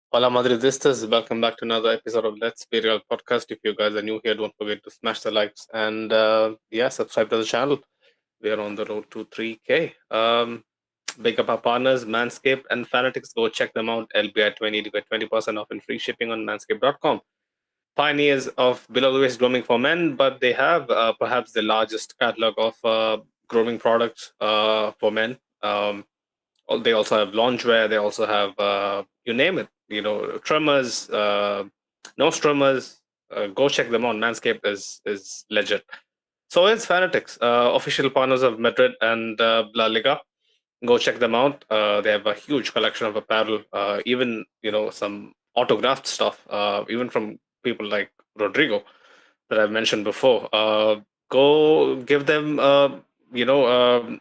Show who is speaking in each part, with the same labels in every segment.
Speaker 1: Hola Madridistas, welcome back to another episode of Let's Be Real podcast. If you guys are new here, don't forget to smash the likes and subscribe to the channel. We are on the road to 3K. Big up our partners, Manscaped and Fanatics. Go check them out. LBI20 to get 20% off and free shipping on manscaped.com. Pioneers of below the waist grooming for men, but they have perhaps the largest catalog of grooming products for men. They also have loungewear. They also have you name it. Trimmers, nose trimmers. Go check them out. Manscaped is legit. So is Fanatics, official partners of Madrid and La Liga. Go check them out. They have a huge collection of apparel, even some autographed stuff, even from people like Rodrigo that I've mentioned before. Go give them you know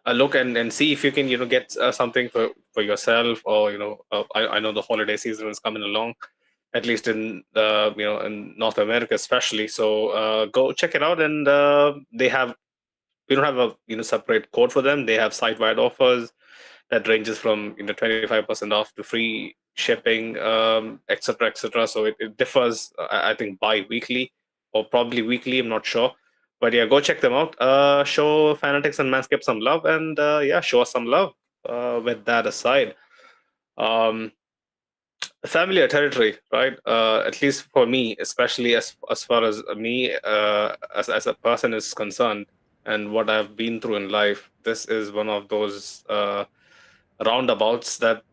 Speaker 1: a look and see if you can get something for yourself, or I know the holiday season is coming along, at least in in North America especially. So go check it out. And they have we don't have a separate code for them. They have site-wide offers that ranges from 25% off to free shipping, etc., etc. So it differs, I think, bi-weekly or probably weekly. I'm not sure, but yeah, go check them out. Show Fanatics and Manscaped some love, and show us some love. With that aside, um, familiar territory, right? At least for me, especially as far as me as a person is concerned, and what I've been through in life. This is one of those roundabouts that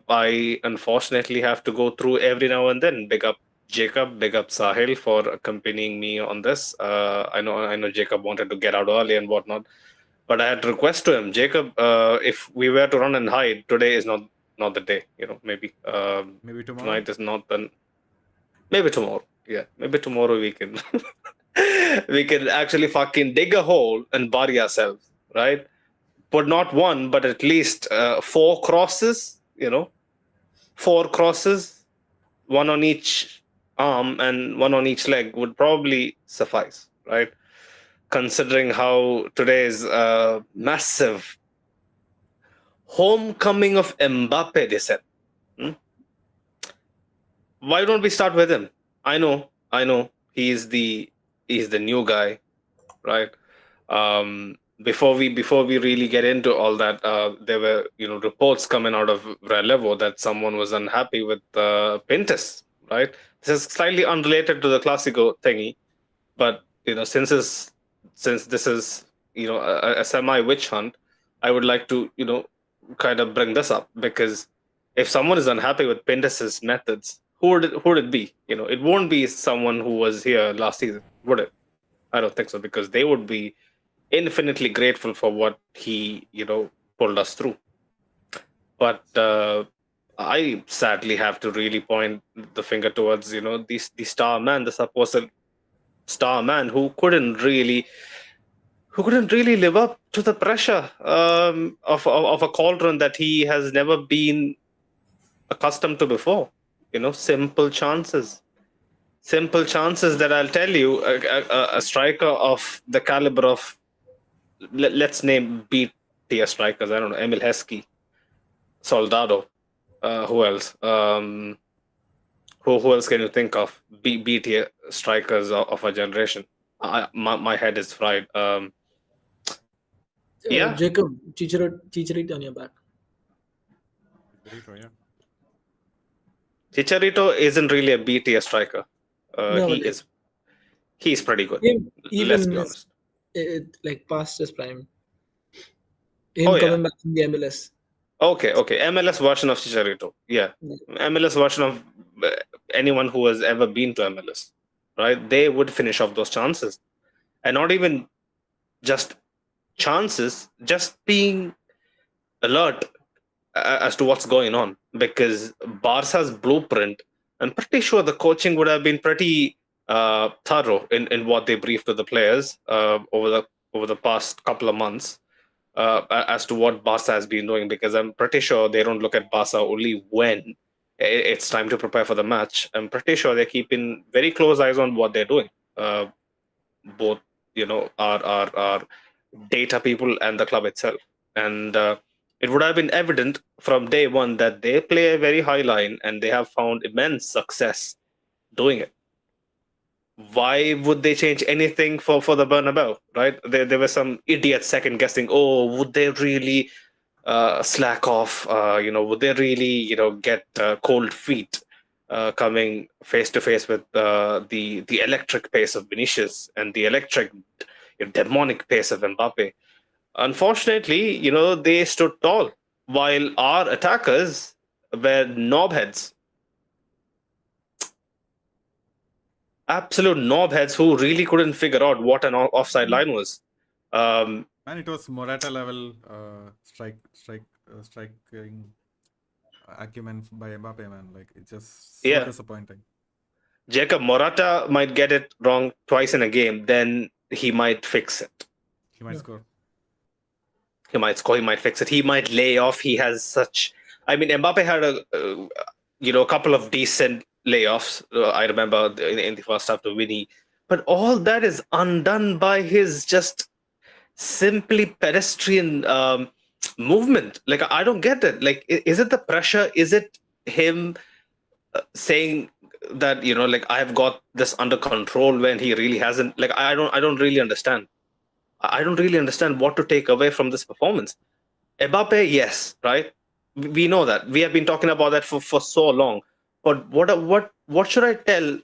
Speaker 1: I unfortunately have to go through every now and then. Big up Jacob, big up Sahil for accompanying me on this. I know Jacob wanted to get out early and whatnot, but I had request to him, Jacob, if we were to run and hide, today is not the day. Maybe
Speaker 2: Maybe tomorrow.
Speaker 1: tonight is not the. Maybe tomorrow. Yeah, maybe tomorrow we can we can actually fucking dig a hole and bury ourselves, right? But not one, but at least four crosses. Four crosses, one on each arm and one on each leg would probably suffice, right? Considering how today's massive homecoming of Mbappe, they said. Hmm? Why don't we start with him? I know, he's the new guy, right? Before we really get into all that, there were reports coming out of Relevo that someone was unhappy with Pintus, right? This is slightly unrelated to the Clasico thingy, but since this is a semi witch hunt, I would like to kind of bring this up, because if someone is unhappy with Pintus's methods, who would it be? It won't be someone who was here last season, would it? I don't think so, because they would be infinitely grateful for what he pulled us through. But I sadly have to really point the finger towards the star man, the supposed star man who couldn't really live up to the pressure of a cauldron that he has never been accustomed to before. Simple chances that I'll tell you, a striker of the caliber of, let's name B tier strikers. I don't know, Emil Heskey, Soldado. Who else? Who else can you think of? B tier strikers of our generation. My head is fried. Yeah,
Speaker 3: Jacob, Chicharito on your back.
Speaker 2: Chicharito, yeah.
Speaker 1: Chicharito isn't really a B tier striker.
Speaker 3: No,
Speaker 1: He
Speaker 3: but
Speaker 1: is. He's pretty good.
Speaker 3: even
Speaker 1: Let's be honest.
Speaker 3: like past his prime. Him
Speaker 1: Oh, yeah.
Speaker 3: coming back from the MLS.
Speaker 1: Okay. MLS version of Chicharito. Yeah. MLS version of anyone who has ever been to MLS, right? They would finish off those chances. And not even just chances, just being alert as to what's going on. Because Barca's blueprint, I'm pretty sure the coaching would have been pretty thorough in what they briefed to the players over the past couple of months. As to what Barca has been doing, because I'm pretty sure they don't look at Barca only when it's time to prepare for the match. I'm pretty sure they're keeping very close eyes on what they're doing. Both, our data people and the club itself. And it would have been evident from day one that they play a very high line and they have found immense success doing it. Why would they change anything for the Bernabeu, right? There were some idiots second guessing, oh, would they really slack off? Would they really, get cold feet coming face to face with the electric pace of Vinicius and the electric, demonic pace of Mbappe? Unfortunately, they stood tall, while our attackers were knobheads. Absolute knobheads who really couldn't figure out what an offside line was.
Speaker 2: Man, it was Morata level striking acumen by Mbappe, man. Like, it's just so disappointing.
Speaker 1: Jacob, Morata might get it wrong twice in a game, then he might fix it.
Speaker 2: He might score.
Speaker 1: He might score, he might fix it. He might lay off. He has such... I mean, Mbappe had a couple of decent layoffs. I remember in the first half to Winnie. But all that is undone by his just simply pedestrian movement. Like, I don't get it. Like, is it the pressure? Is it him saying that, I've got this under control when he really hasn't? Like, I don't really understand. I don't really understand what to take away from this performance. Mbappe, yes, right? We know that. We have been talking about that for so long. But what should I tell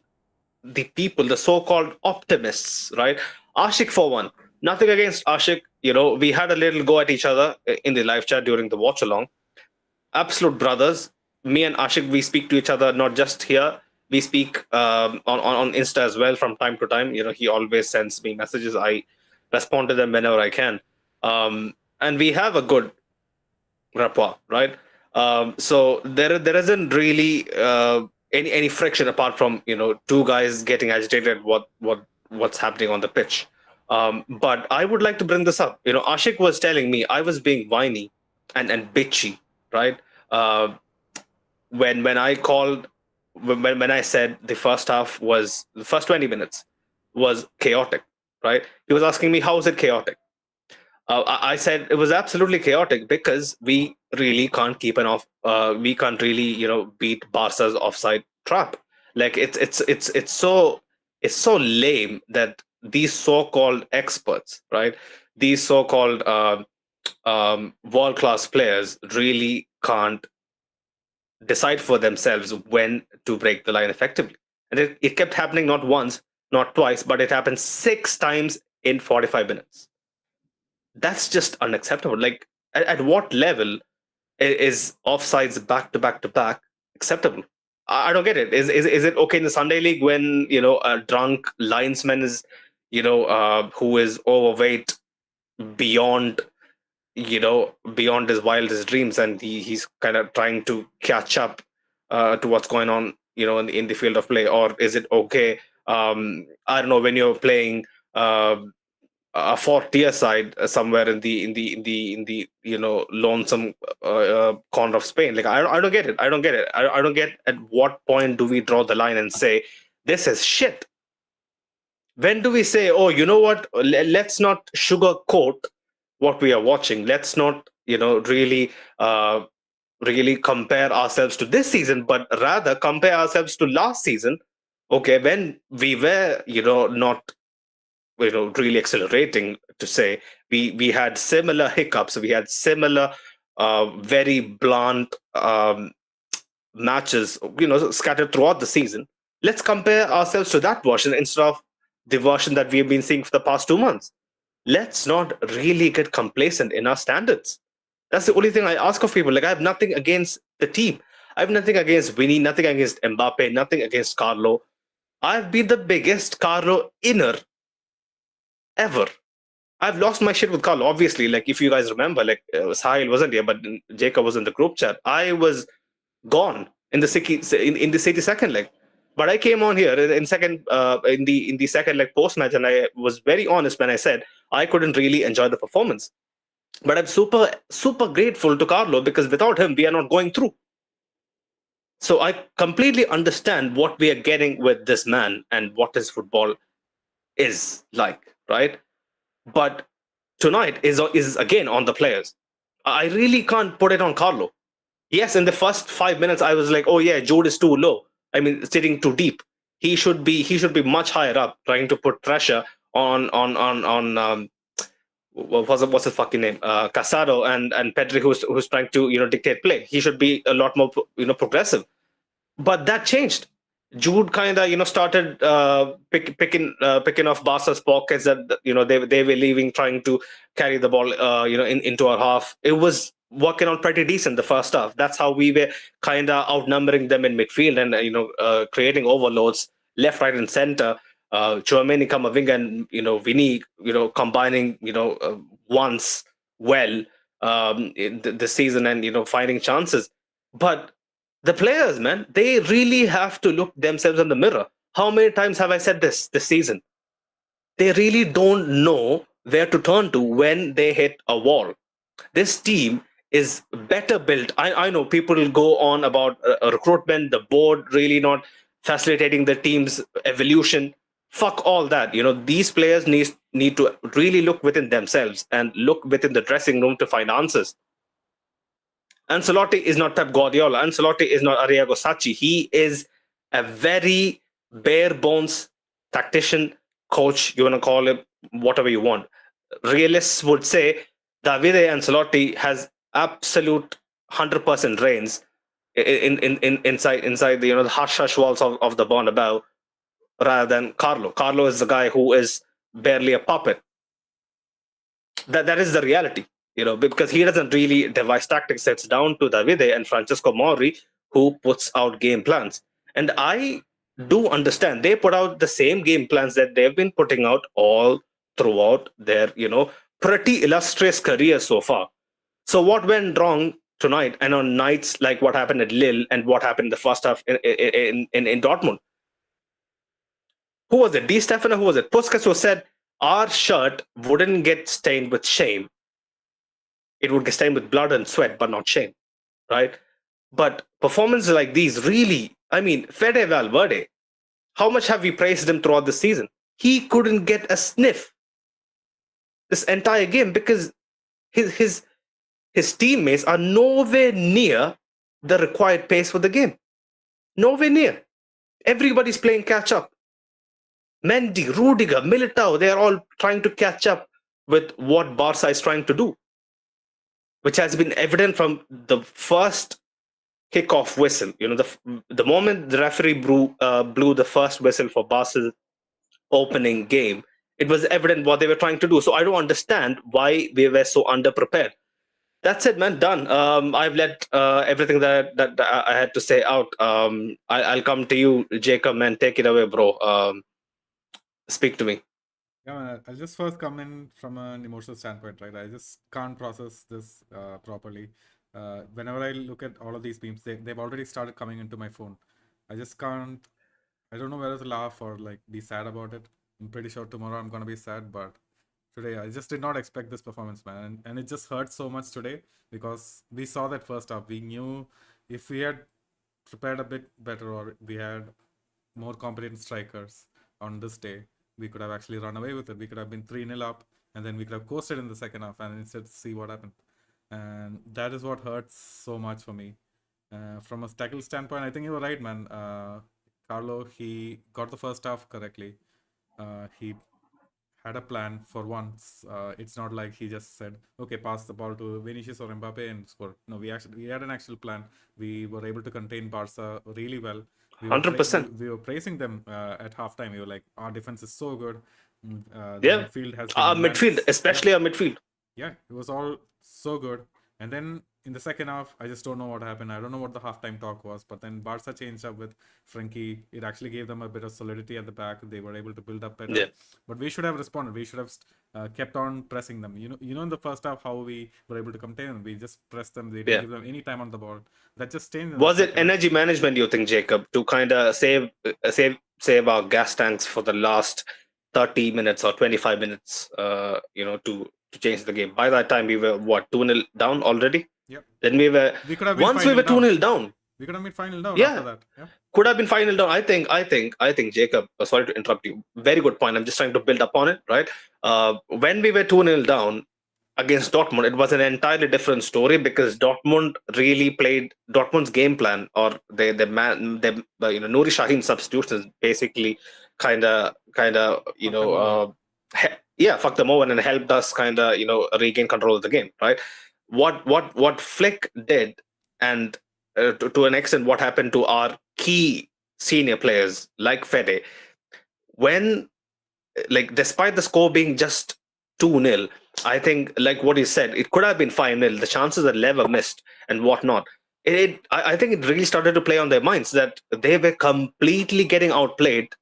Speaker 1: the people, the so-called optimists, right? Ashik, for one. Nothing against Ashik. We had a little go at each other in the live chat during the watch-along. Absolute brothers. Me and Ashik, we speak to each other, not just here. We speak on Insta as well from time to time. He always sends me messages. I respond to them whenever I can. And we have a good rapport, right? So there isn't really any friction apart from two guys getting agitated what's happening on the pitch. But I would like to bring this up. Ashik was telling me I was being whiny and bitchy, right? When I called, when I said the first 20 minutes was chaotic, right? He was asking me, how is it chaotic? I said it was absolutely chaotic because we really can't keep we can't really beat Barca's offside trap. Like it's so lame that these so-called experts, right? These so-called world-class players really can't decide for themselves when to break the line effectively. And it kept happening not once, not twice, but it happened 6 times in 45 minutes. That's just unacceptable. Like, at what level is offsides back to back to back acceptable? I don't get it. Is it okay in the Sunday League when a drunk linesman is who is overweight beyond his wildest dreams, and he's kind of trying to catch up to what's going on in the field of play? Or is it okay I don't know, when you're playing a 4th-tier side somewhere in the lonesome corner of Spain? Like, I don't get it. I don't get at what point do we draw the line and say this is shit? When do we say, oh, you know what? Let's not sugarcoat what we are watching. Let's not really compare ourselves to this season, but rather compare ourselves to last season. Okay, when we were not really accelerating, to say we had similar hiccups, we had similar very blunt matches scattered throughout the season. Let's compare ourselves to that version instead of the version that we have been seeing for the past 2 months. Let's not really get complacent in our standards. That's the only thing I ask of people. Like, I have nothing against the team. I have nothing against Winnie, nothing against Mbappe, nothing against Carlo. I've been the biggest Carlo inner ever. I've lost my shit with Carlo, obviously. Like, if you guys remember, like, Sahil wasn't here, but Jacob was in the group chat. I was gone in the city second leg. But I came on here in the second leg post match, and I was very honest when I said I couldn't really enjoy the performance. But I'm super grateful to Carlo, because without him, we are not going through. So I completely understand what we are getting with this man and what his football is like, right? But tonight is again on the players. I really can't put it on Carlo. Yes, in the first 5 minutes, I was like, oh yeah, Jude is too low. I mean, sitting too deep. He should be much higher up, trying to put pressure on what's his fucking name? Casado and Pedri, who's trying to dictate play. He should be a lot more progressive. But that changed. Jude kind of started picking off Barca's pockets that they were leaving, trying to carry the ball into our half. It was working out pretty decent the first half. That's how we were kind of outnumbering them in midfield and creating overloads left, right, and center. Chouameni Kamavinga and Vini combining once well in the season and finding chances, but the players, man, they really have to look themselves in the mirror. How many times have I said this season? They really don't know where to turn to when they hit a wall. This team is better built. I know people will go on about recruitment, the board really not facilitating the team's evolution. Fuck all that. These players need to really look within themselves and look within the dressing room to find answers. Ancelotti is not Pep Guardiola. Ancelotti is not Arriago Sacchi. He is a very bare bones tactician, coach, you want to call him whatever you want. Realists would say Davide Ancelotti has absolute 100% reigns inside the the hush walls of the Bernabeu, rather than Carlo. Carlo is the guy who is barely a puppet. That is the reality. Because he doesn't really devise tactics. It's down to Davide and Francesco Mauri, who puts out game plans. And I do understand they put out the same game plans that they've been putting out all throughout their, pretty illustrious career so far. So what went wrong tonight and on nights like what happened at Lille and what happened in the first half in Dortmund? Who was it? Di Stefano? Who was it? Puskas, who said our shirt wouldn't get stained with shame. It would get stained with blood and sweat, but not shame, right? But performances like these really, I mean, Fede Valverde, how much have we praised him throughout the season? He couldn't get a sniff this entire game because his teammates are nowhere near the required pace for the game. Nowhere near. Everybody's playing catch up. Mendy, Rudiger, Militao, they're all trying to catch up with what Barca is trying to do, which has been evident from the first kickoff whistle. The moment the referee blew the first whistle for Barca's opening game, it was evident what they were trying to do. So I don't understand why we were so underprepared. That's it, man. Done. I've let everything that I had to say out. I'll come to you, Jacob, man. Take it away, bro. Speak to me.
Speaker 2: Yeah, man, I'll just first come in from an emotional standpoint, right? I just can't process this properly. Whenever I look at all of these memes, they've already started coming into my phone. I just can't. I don't know whether to laugh or like be sad about it. I'm pretty sure tomorrow I'm gonna be sad, but today I just did not expect this performance, man, and it just hurt so much today because we saw that first half. We knew if we had prepared a bit better or we had more competent strikers on this day, we could have actually run away with it. We could have been 3-0 up, and then we could have coasted in the second half and instead see what happened. And that is what hurts so much for me. From a tackle standpoint, I think you were right, man. Carlo, he got the first half correctly. He had a plan for once. It's not like he just said, okay, pass the ball to Vinicius or Mbappe and score. No, we had an actual plan. We were able to contain Barca really well.
Speaker 1: 100%.
Speaker 2: We were praising them at halftime. We were like, our defense is so good. The
Speaker 1: Yeah.
Speaker 2: midfield has
Speaker 1: Our
Speaker 2: been
Speaker 1: midfield,
Speaker 2: immense.
Speaker 1: especially our midfield.
Speaker 2: Yeah, it was all so good. And then in the second half, I just don't know what happened. I don't know what the halftime talk was. But then Barca changed up with Frankie. It actually gave them a bit of solidity at the back. They were able to build up better.
Speaker 1: Yeah.
Speaker 2: But we should have responded. We should have kept on pressing them. You know, in the first half, how we were able to contain them. We just pressed them. We didn't give them any time on the ball. That just changed.
Speaker 1: Was it energy management, you think, Jacob, to kind of save our gas tanks for the last 30 minutes or 25 minutes, to change the game? By that time, we were, 2-0 down already?
Speaker 2: Yep.
Speaker 1: Then we could have been once we were 2-0 down.
Speaker 2: We could have been final down
Speaker 1: Yeah.
Speaker 2: after that. Yeah.
Speaker 1: Could have been final down. I think, Jacob, sorry to interrupt you. Very good point. I'm just trying to build up on it, right? When we were 2-0 down, against Dortmund, it was an entirely different story because Dortmund really played Dortmund's game plan, or Nouri Sahin's substitutions basically kind of fucked them over and helped us regain control of the game, right? What Flick did, and to an extent what happened to our key senior players like Fede, when despite the score being just 2-0, I think, like what he said, it could have been 5-0. The chances that Lever missed and whatnot. I think it really started to play on their minds that they were completely getting outplayed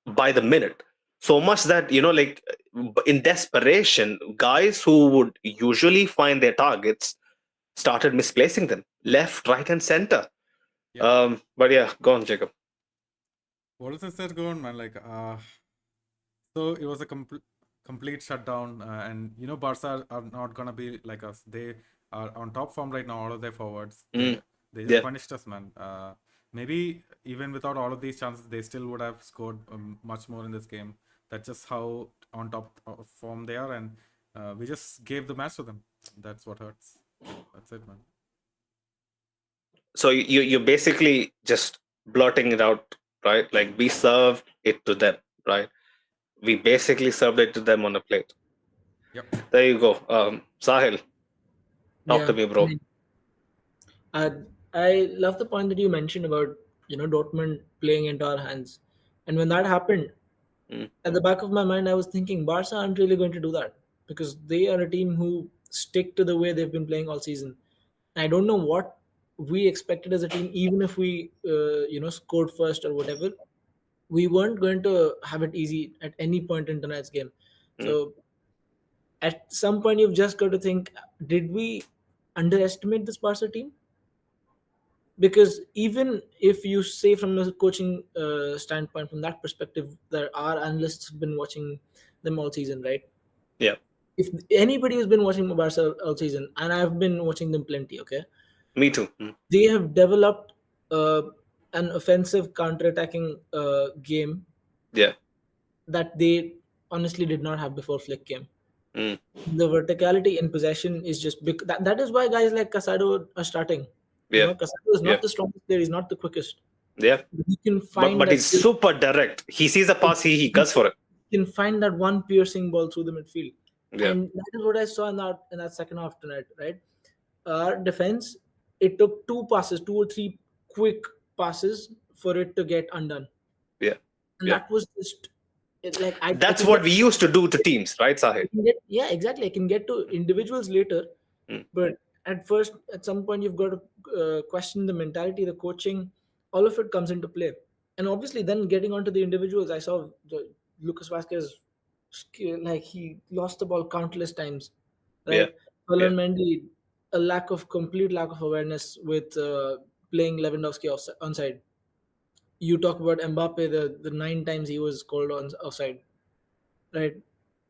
Speaker 1: by the minute. So much that, in desperation, guys who would usually find their targets started misplacing them left, right, and center.
Speaker 2: Yeah.
Speaker 1: But yeah, go on, Jacob.
Speaker 2: What is this going, man? So it was a complete shutdown, and Barca are not gonna be like us. They are on top form right now. All of their forwards, they just punished us, man. Maybe even without all of these chances, they still would have scored much more in this game. That's just how on top of form they are, and we just gave the match to them. That's what hurts. That's it, man.
Speaker 1: So you're basically just blurting it out, right? Like, we served it to them, right? We basically served it to them on a plate.
Speaker 2: Yep.
Speaker 1: There you go. Sahil, talk to me, bro.
Speaker 3: I love the point that you mentioned about Dortmund playing into our hands, and when that happened, at the back of my mind, I was thinking Barca aren't really going to do that because they are a team who stick to the way they've been playing all season. I don't know what we expected as a team, even if we scored first or whatever. We weren't going to have it easy at any point in tonight's game. So at some point, you've just got to think: did we underestimate this Barca team? Because even if you say from a coaching standpoint, from that perspective, that our analysts have been watching them all season, right?
Speaker 1: Yeah.
Speaker 3: If anybody has been watching Barca all season, and I've been watching them plenty, okay?
Speaker 1: Me too.
Speaker 3: They have developed an offensive counter-attacking game that they honestly did not have before Flick came. The verticality in possession is just that is why guys like Casado are starting. Casado is not the strongest player, he's not the quickest.
Speaker 1: Yeah.
Speaker 3: He can find
Speaker 1: but he's super direct. He sees a pass, he goes for it.
Speaker 3: He can find that one piercing ball through the midfield. And that is what I saw in that second half tonight, right? Our defense, it took 2 or 3 quick passes for it to get undone.
Speaker 1: Yeah.
Speaker 3: And that was just
Speaker 1: that's what we used to do to teams, right, Sahil?
Speaker 3: Yeah, exactly. I can get to individuals later, but at some point, you've got to question the mentality, the coaching, all of it comes into play. And obviously, then getting onto the individuals, I saw Lucas Vazquez, he lost the ball countless times. Right? Mendy, complete lack of awareness with playing Lewandowski onside. You talk about Mbappe, the 9 times he was called offside. Right?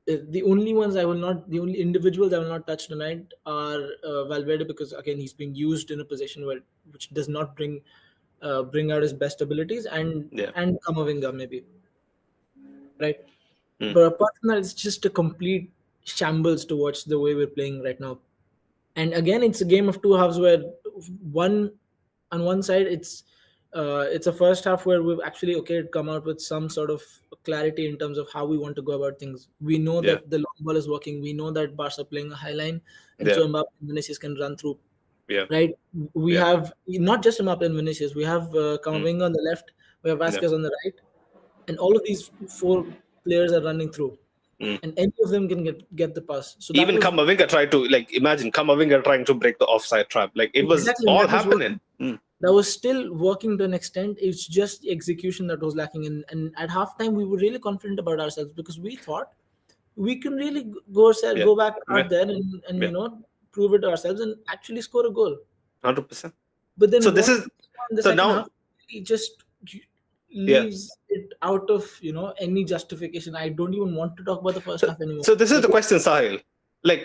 Speaker 3: The only individuals I will not touch tonight are Valverde, because again he's being used in a position which does not bring out his best abilities, and Camavinga maybe, right? But apart from that, it's just a complete shambles to watch the way we're playing right now. And again, it's a game of 2 halves where on one side it's a first half where we've actually come out with some sort of clarity in terms of how we want to go about things. We know that the long ball is working. We know that Barca playing a high line, and so Mbappe and Vinicius can run through. Right? We have not just Mbappe and Vinicius. We have Camavinga on the left. We have Vazquez on the right, and all of these 4 players are running through. And any of them can get the pass. So
Speaker 1: even Camavinga tried to, imagine Camavinga trying to break the offside trap. It was all happening.
Speaker 3: That was still working to an extent. It's just the execution that was lacking. And at halftime, we were really confident about ourselves because we thought we can really go back out there and prove it to ourselves and actually score a goal.
Speaker 1: 100%.
Speaker 3: But then
Speaker 1: so this is
Speaker 3: so now half, it just leaves it out of any justification. I don't even want to talk about the first half anymore.
Speaker 1: So this is the question, Sahil.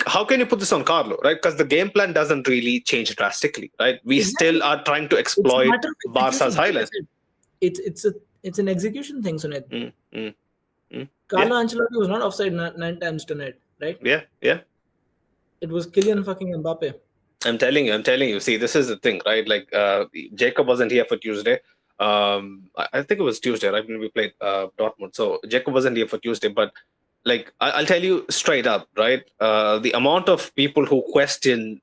Speaker 1: How can you put this on Carlo, right? Because the game plan doesn't really change drastically, right? We still are trying to exploit Barca's highlights.
Speaker 3: It's an execution thing, Sunit. Carlo Ancelotti was not offside 9 times tonight, right?
Speaker 1: Yeah.
Speaker 3: It was Kylian fucking Mbappe.
Speaker 1: I'm telling you. See, this is the thing, right? Like, Jacob wasn't here for Tuesday. I think it was Tuesday, right, when we played Dortmund. So Jacob wasn't here for Tuesday, but like, I'll tell you straight up, right? The amount of people who question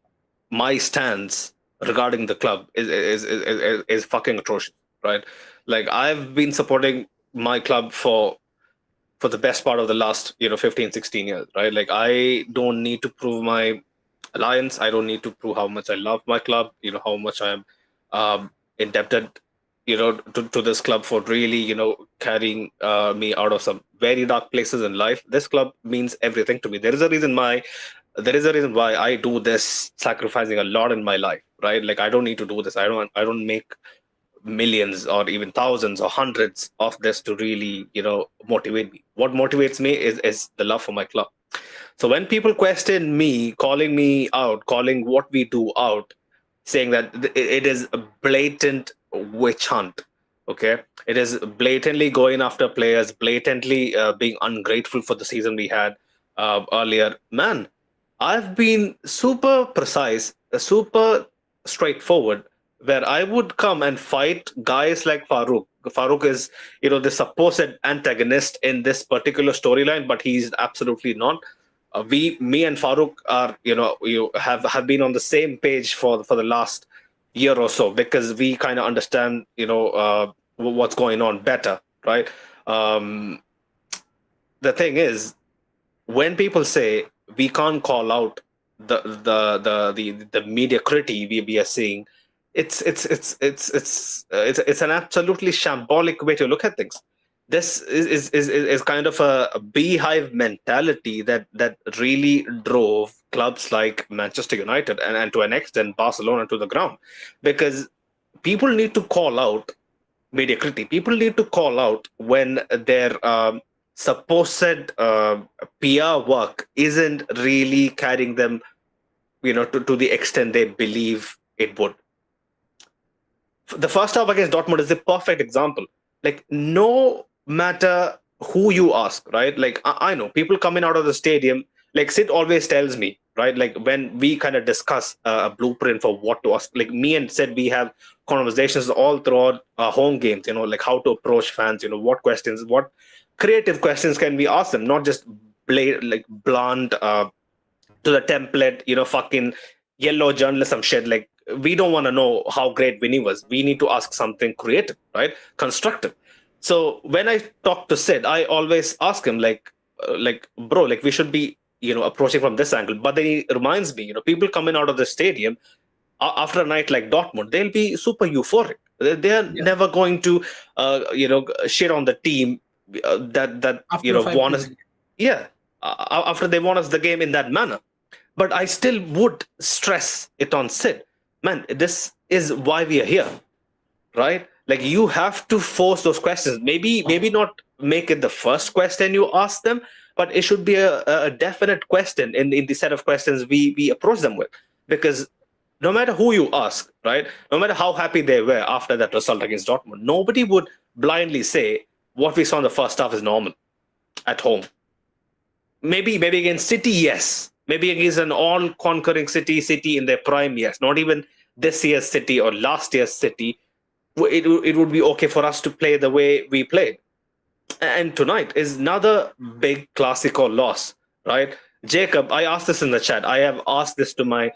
Speaker 1: my stance regarding the club is fucking atrocious, right? Like, I've been supporting my club for the best part of the last 15, 16 years, right? Like, I don't need to prove my alliance. I don't need to prove how much I love my club, how much I am indebted, to this club for really, carrying me out of some very dark places in life. This club means everything to me. There is a reason why I do this, sacrificing a lot in my life, right? Like, I don't need to do this. I don't make millions or even thousands or hundreds of this to really, motivate me. What motivates me is the love for my club. So when people question me, calling me out, calling what we do out, saying that it is a blatant witch hunt, okay? It is blatantly going after players, blatantly being ungrateful for the season we had earlier. Man, I've been super precise, super straightforward, where I would come and fight guys like Farouk. Farouk is, the supposed antagonist in this particular storyline, but he's absolutely not. Me and Farouk are, you have been on the same page for the last year or so, because we kind of understand, what's going on better, right? Um, the thing is, when people say we can't call out the mediocrity we are seeing, it's an absolutely shambolic way to look at things. This is kind of a beehive mentality that really drove clubs like Manchester United and to an extent Barcelona to the ground, because people need to call out mediocrity. People need to call out when their supposed PR work isn't really carrying them, to the extent they believe it would. The first half against Dortmund is a perfect example. Like, no matter who you ask, right? Like, I know people coming out of the stadium. Like, Sid always tells me, right? Like, when we kind of discuss a blueprint for what to ask, like me and Sid, we have conversations all throughout our home games. Like how to approach fans. What questions, what creative questions can we ask them? Not just like blunt to the template, fucking yellow journalism shit. Like, we don't want to know how great Vinny was. We need to ask something creative, right? Constructive. So when I talk to Sid, I always ask him, like, bro, like, we should be, approaching from this angle. But then he reminds me, people coming out of the stadium after a night like Dortmund, they'll be super euphoric. They are
Speaker 3: Yeah.
Speaker 1: never going to, shit on the team that
Speaker 3: After a
Speaker 1: won
Speaker 3: 5-2
Speaker 1: us.
Speaker 3: win.
Speaker 1: Yeah, after they won us the game in that manner. But I still would stress it on Sid. Man, this is why we are here, right? Like, you have to force those questions. Maybe not make it the first question you ask them, but it should be a definite question in the set of questions we approach them with. Because no matter who you ask, right? No matter how happy they were after that result against Dortmund, nobody would blindly say what we saw in the first half is normal at home. Maybe against City, yes. Maybe against an all-conquering City in their prime, yes. Not even this year's City or last year's City. It would be okay for us to play the way we played. And tonight is another big Clasico loss, right? Jacob, I asked this in the chat. I have asked this to my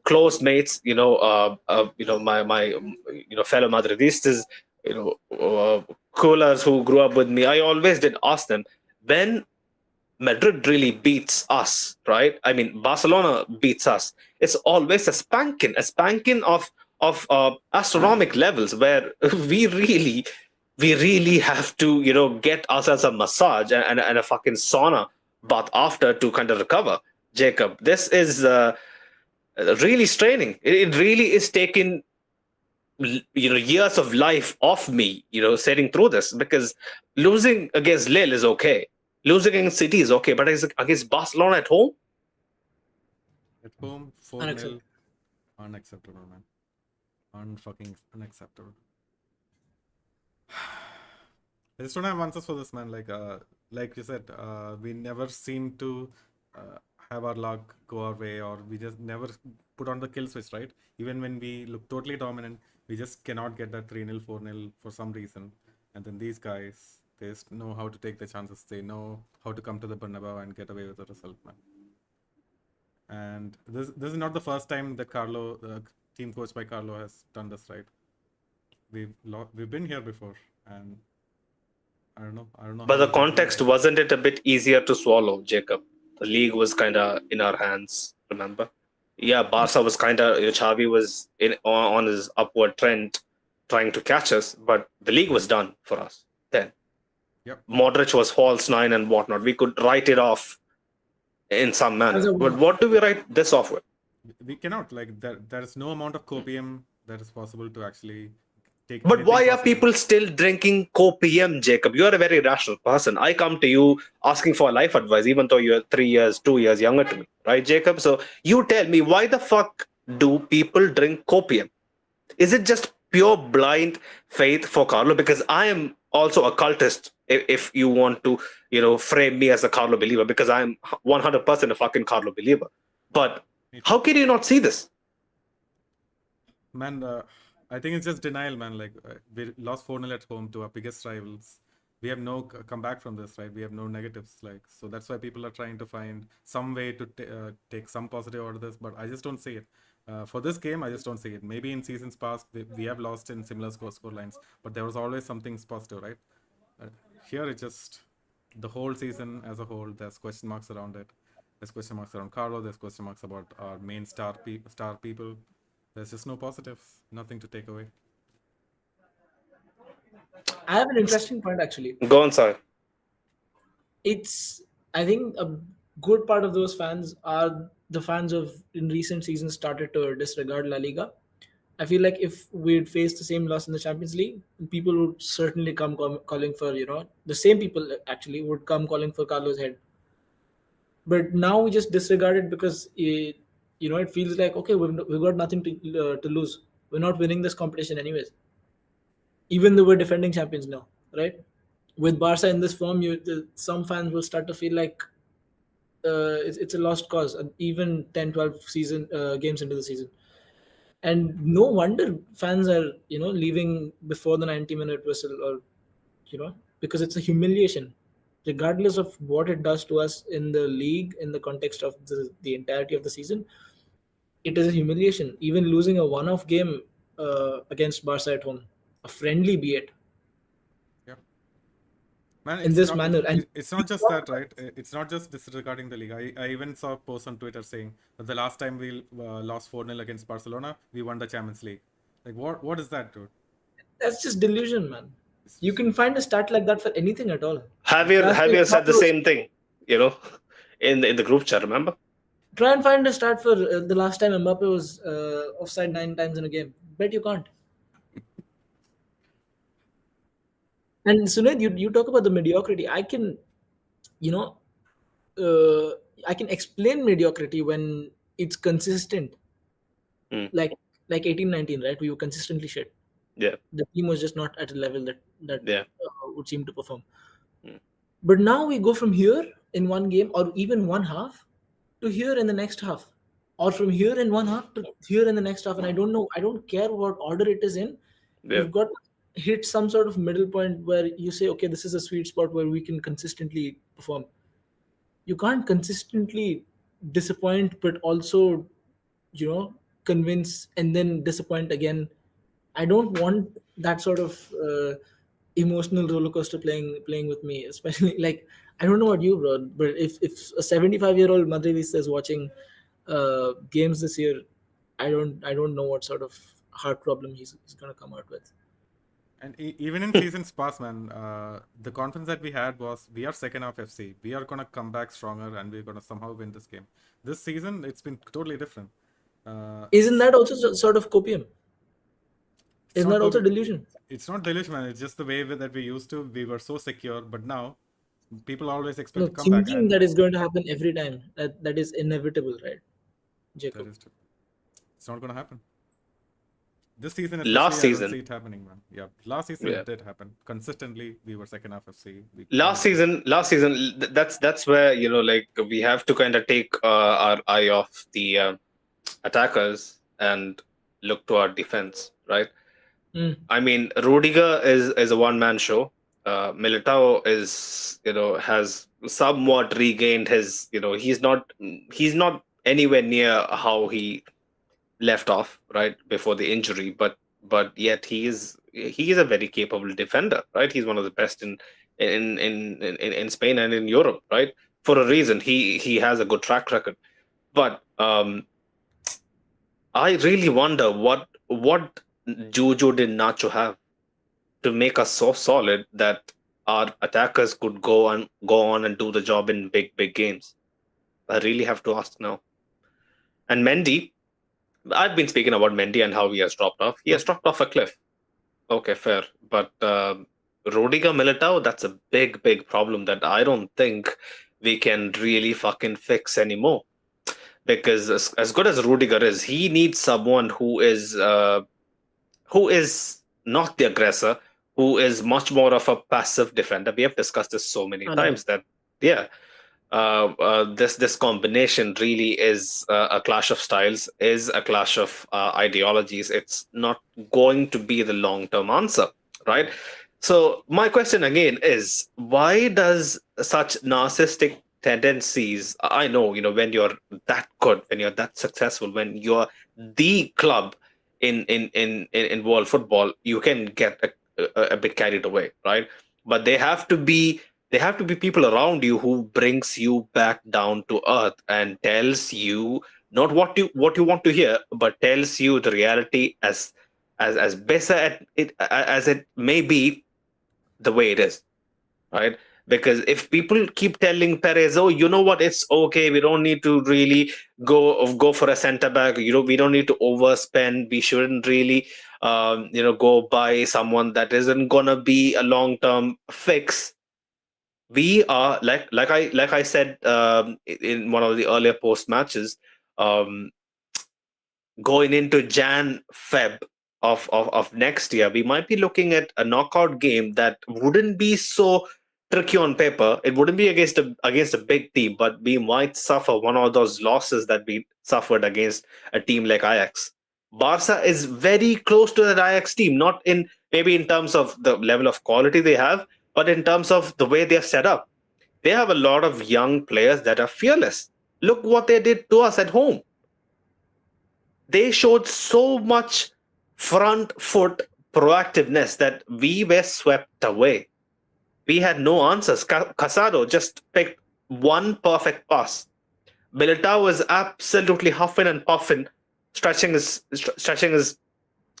Speaker 1: close mates, my fellow Madridistas, coolers who grew up with me. I always did ask them, when Madrid really beats us, right? I mean, Barcelona beats us. It's always a spanking of astronomical levels, where we really have to, get ourselves a massage and a fucking sauna bath after to kind of recover. Jacob, this is really straining. It really is taking, years of life off me, sitting through this, because losing against Lille is okay, losing against City is okay, but against Barcelona at home.
Speaker 2: At home, 4-0.
Speaker 3: Unacceptable.
Speaker 2: Unacceptable, man. Unfucking unacceptable. I just don't have answers for this, man. Like you said, we never seem to have our luck go our way, or we just never put on the kill switch, right? Even when we look totally dominant, we just cannot get that 3-0, 4-0 for some reason. And then these guys, they just know how to take the chances. They know how to come to the Bernabeu and get away with the result, man. And this is not the first time that team coached by Carlo, has done this, right? We've been here before, and I don't know.
Speaker 1: But
Speaker 2: how
Speaker 1: the
Speaker 2: we can
Speaker 1: context, wasn't it a bit easier to swallow, Jacob? The league was kind of in our hands, remember? Yeah, Barca was kind of, Xavi was on his upward trend trying to catch us, but the league was done for us then.
Speaker 2: Yep.
Speaker 1: Modric was false nine and whatnot. We could write it off in some manner. But what do we write this off with?
Speaker 2: We cannot. Like, there's no amount of copium that is possible to actually take.
Speaker 1: But why are people still drinking copium, Jacob? You're a very rational person. I come to you asking for life advice, even though you're 2 years younger to me, right, Jacob? So you tell me, why the fuck do people drink copium? Is it just pure blind faith for Carlo? Because I am also a cultist, if you want to, frame me as a Carlo believer, because I'm 100% a fucking Carlo believer. But how can you not see this?
Speaker 2: Man, I think it's just denial, man. Like, we lost 4-0 at home to our biggest rivals. We have no comeback from this, right? We have no negatives. Like, so that's why people are trying to find some way to take some positive out of this. But I just don't see it. For this game, I just don't see it. Maybe in seasons past, we have lost in similar score lines, but there was always something positive, right? Here, it just, the whole season as a whole, there's question marks around it. There's question marks around Carlo. There's question marks about our main star people. There's just no positives, nothing to take away.
Speaker 3: I have an interesting point, actually.
Speaker 1: Go on, sir.
Speaker 3: I think a good part of those fans are the fans of, in recent seasons, started to disregard La Liga. I feel like if we'd faced the same loss in the Champions League, people would certainly come calling for, the same people actually would come calling for Carlo's head. But now we just disregard it because it feels like, okay, we've got nothing to lose. We're not winning this competition anyways. Even though we're defending champions now, right? With Barca in this form, some fans will start to feel like it's a lost cause, even 10, 12 games into the season. And no wonder fans are, leaving before the 90-minute whistle, or, because it's a humiliation. Regardless of what it does to us in the league, in the context of the entirety of the season, it is a humiliation. Even losing a one-off game against Barca at home, a friendly be it.
Speaker 2: Yeah. Man,
Speaker 3: in this manner. And
Speaker 2: it's not just that, right? It's not just disregarding the league. I even saw a post on Twitter saying that the last time we lost 4-0 against Barcelona, we won the Champions League. Like, what is that, dude?
Speaker 3: That's just delusion, man. You can find a stat like that for anything at all.
Speaker 1: Javier said the same thing, in the group chat, remember?
Speaker 3: Try and find a stat for the last time Mbappe was offside 9 times in a game. Bet you can't. And Sunil, you talk about the mediocrity. I can, I can explain mediocrity when it's consistent. Like 18-19, right? We were consistently shit.
Speaker 1: Yeah.
Speaker 3: The team was just not at a level that would seem to perform.
Speaker 1: Mm.
Speaker 3: But now we go from here in one game, or even one half, to here in the next half, or from here in one half to here in the next half. And I don't care what order it is in. You've got to hit some sort of middle point where you say, okay, this is a sweet spot where we can consistently perform. You can't consistently disappoint, but also, convince and then disappoint again. I don't want that sort of emotional roller coaster playing with me, especially like, I don't know what you, bro, but if a 75-year-old Madridista is watching games this year, I don't know what sort of heart problem he's going to come out with.
Speaker 2: And even in seasons past, man, the confidence that we had was, we are second half FC. We are going to come back stronger and we're going to somehow win this game. This season, it's been totally different.
Speaker 3: Isn't that also sort of copium? Isn't that also delusion?
Speaker 2: It's not delusion, man. It's just the way that we used to. We were so secure, but now people always expect to come back.
Speaker 3: Thinking that is going to happen every time. That is inevitable, right, Jacob?
Speaker 2: That is true. It's not going to happen. This season, especially,
Speaker 1: Last
Speaker 2: I don't
Speaker 1: season.
Speaker 2: see it happening, man. Yeah, last season
Speaker 1: Yeah.
Speaker 2: it did happen consistently. We were second half FC.
Speaker 1: Last season, that's where, like, we have to kind of take our eye off the attackers and look to our defense, right? I mean, Rudiger is a one man show. Militao is, has somewhat regained his, he's not anywhere near how he left off right before the injury, but yet he is a very capable defender, right? He's one of the best in Spain and in Europe, right? For a reason, he has a good track record. But I really wonder what Juju did Nacho have to make us so solid that our attackers could go on and do the job in big games. I really have to ask now. And Mendy, I've been speaking about Mendy and how he has dropped off. He has dropped off a cliff. Okay, fair. But Rudiger Militao, that's a big problem that I don't think we can really fucking fix anymore. Because as good as Rudiger is, he needs someone who is not the aggressor, who is much more of a passive defender. We have discussed this so many times that, yeah, this combination really is a clash of styles, is a clash of ideologies. It's not going to be the long-term answer, right? So my question again is, why does such narcissistic tendencies? I know, when you're that good, when you're that successful, when you're the club in world football, you can get a bit carried away, right? But they have to be people around you who brings you back down to earth and tells you not what you want to hear, but tells you the reality as better at it as it may be, the way it is, right? Because if people keep telling Perez, oh, you know what, it's okay, we don't need to really go for a center back, we don't need to overspend, we shouldn't really go buy someone that isn't gonna be a long-term fix. We are like I said in one of the earlier post matches, um, going into Feb of next year, we might be looking at a knockout game that wouldn't be so tricky on paper. It wouldn't be against a big team, but we might suffer one of those losses that we suffered against a team like Ajax. Barca is very close to that Ajax team, not in maybe in terms of the level of quality they have, but in terms of the way they're set up. They have a lot of young players that are fearless. Look what they did to us at home. They showed so much front foot proactiveness that we were swept away. We had no answers. Casado just picked one perfect pass. Militao was absolutely huffing and puffing, stretching his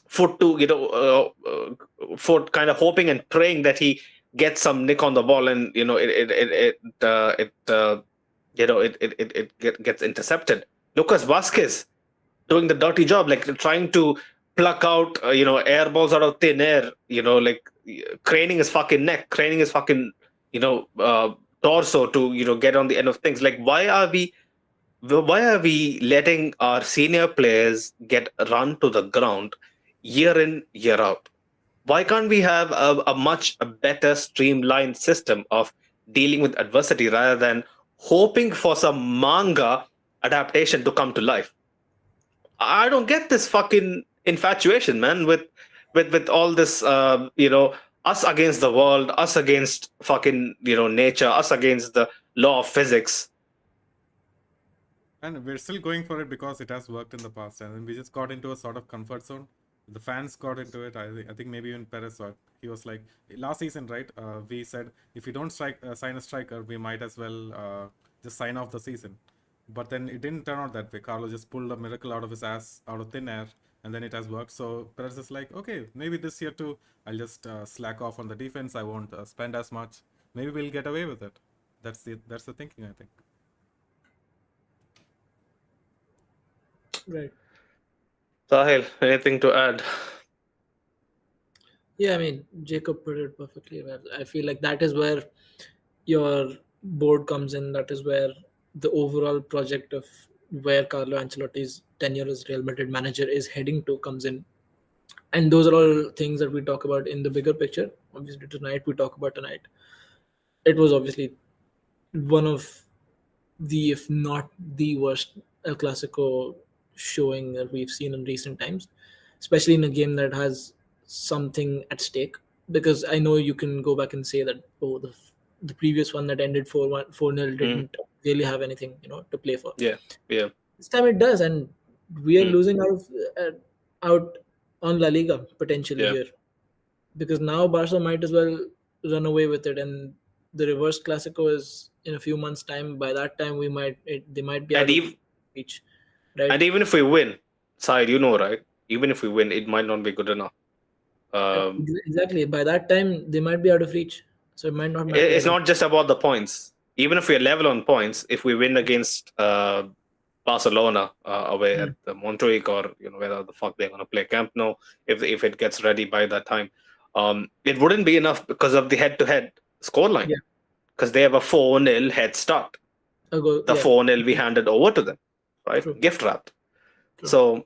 Speaker 1: foot to foot, kind of hoping and praying that he gets some nick on the ball, and it gets intercepted. Lucas Vasquez doing the dirty job, like trying to pluck out air balls out of thin air, like craning his fucking neck, craning his fucking torso to get on the end of things. Like, why are we letting our senior players get run to the ground year in, year out? Why can't we have a much better streamlined system of dealing with adversity rather than hoping for some manga adaptation to come to life? I don't get this fucking infatuation, man, with all this, us against the world, us against fucking, nature, us against the law of physics.
Speaker 2: And we're still going for it because it has worked in the past, and we just got into a sort of comfort zone. The fans got into it. I think maybe even Perez saw it. He was like, last season, right? We said if we don't sign a striker, we might as well just sign off the season. But then it didn't turn out that way. Carlos just pulled a miracle out of his ass, out of thin air, and then it has worked. So Perez is like, okay, maybe this year too, I'll just slack off on the defense. I won't spend as much. Maybe we'll get away with it. That's the thinking, I think.
Speaker 3: Right.
Speaker 1: Sahil, anything to add?
Speaker 3: Yeah, I mean, Jacob put it perfectly well. I feel like that is where your board comes in. That is where the overall project of where Carlo Ancelotti's tenure as Real Madrid manager is heading to comes in. And those are all things that we talk about in the bigger picture. Obviously, tonight we talk about tonight. It was obviously one of the, if not the worst El Clasico showing that we've seen in recent times, especially in a game that has something at stake. Because I know you can go back and say that, oh, the previous one that ended 4-1, 4-0 didn't really have anything, to play for.
Speaker 1: Yeah.
Speaker 3: This time it does, and we are
Speaker 1: Mm.
Speaker 3: losing out on La Liga potentially
Speaker 1: Yeah.
Speaker 3: here, because now Barca might as well run away with it, and the reverse Clasico is in a few months' time. By that time, they might be out
Speaker 1: And
Speaker 3: of
Speaker 1: even
Speaker 3: reach, right?
Speaker 1: even if we win, side, right? Even if we win, it might not be good enough.
Speaker 3: Exactly. By that time, they might be out of reach, so it might not matter
Speaker 1: It's
Speaker 3: anymore.
Speaker 1: not just about the points. Even if we're level on points, if we win against Barcelona away at the Montjuic, or whether the fuck they're gonna play Camp Nou, if it gets ready by that time, it wouldn't be enough because of the head-to-head scoreline.
Speaker 3: Yeah.
Speaker 1: Because they have a 4-0 head start. The
Speaker 3: Yeah.
Speaker 1: 4-0 we handed over to them, right?
Speaker 3: True.
Speaker 1: Gift wrapped.
Speaker 3: True.
Speaker 1: So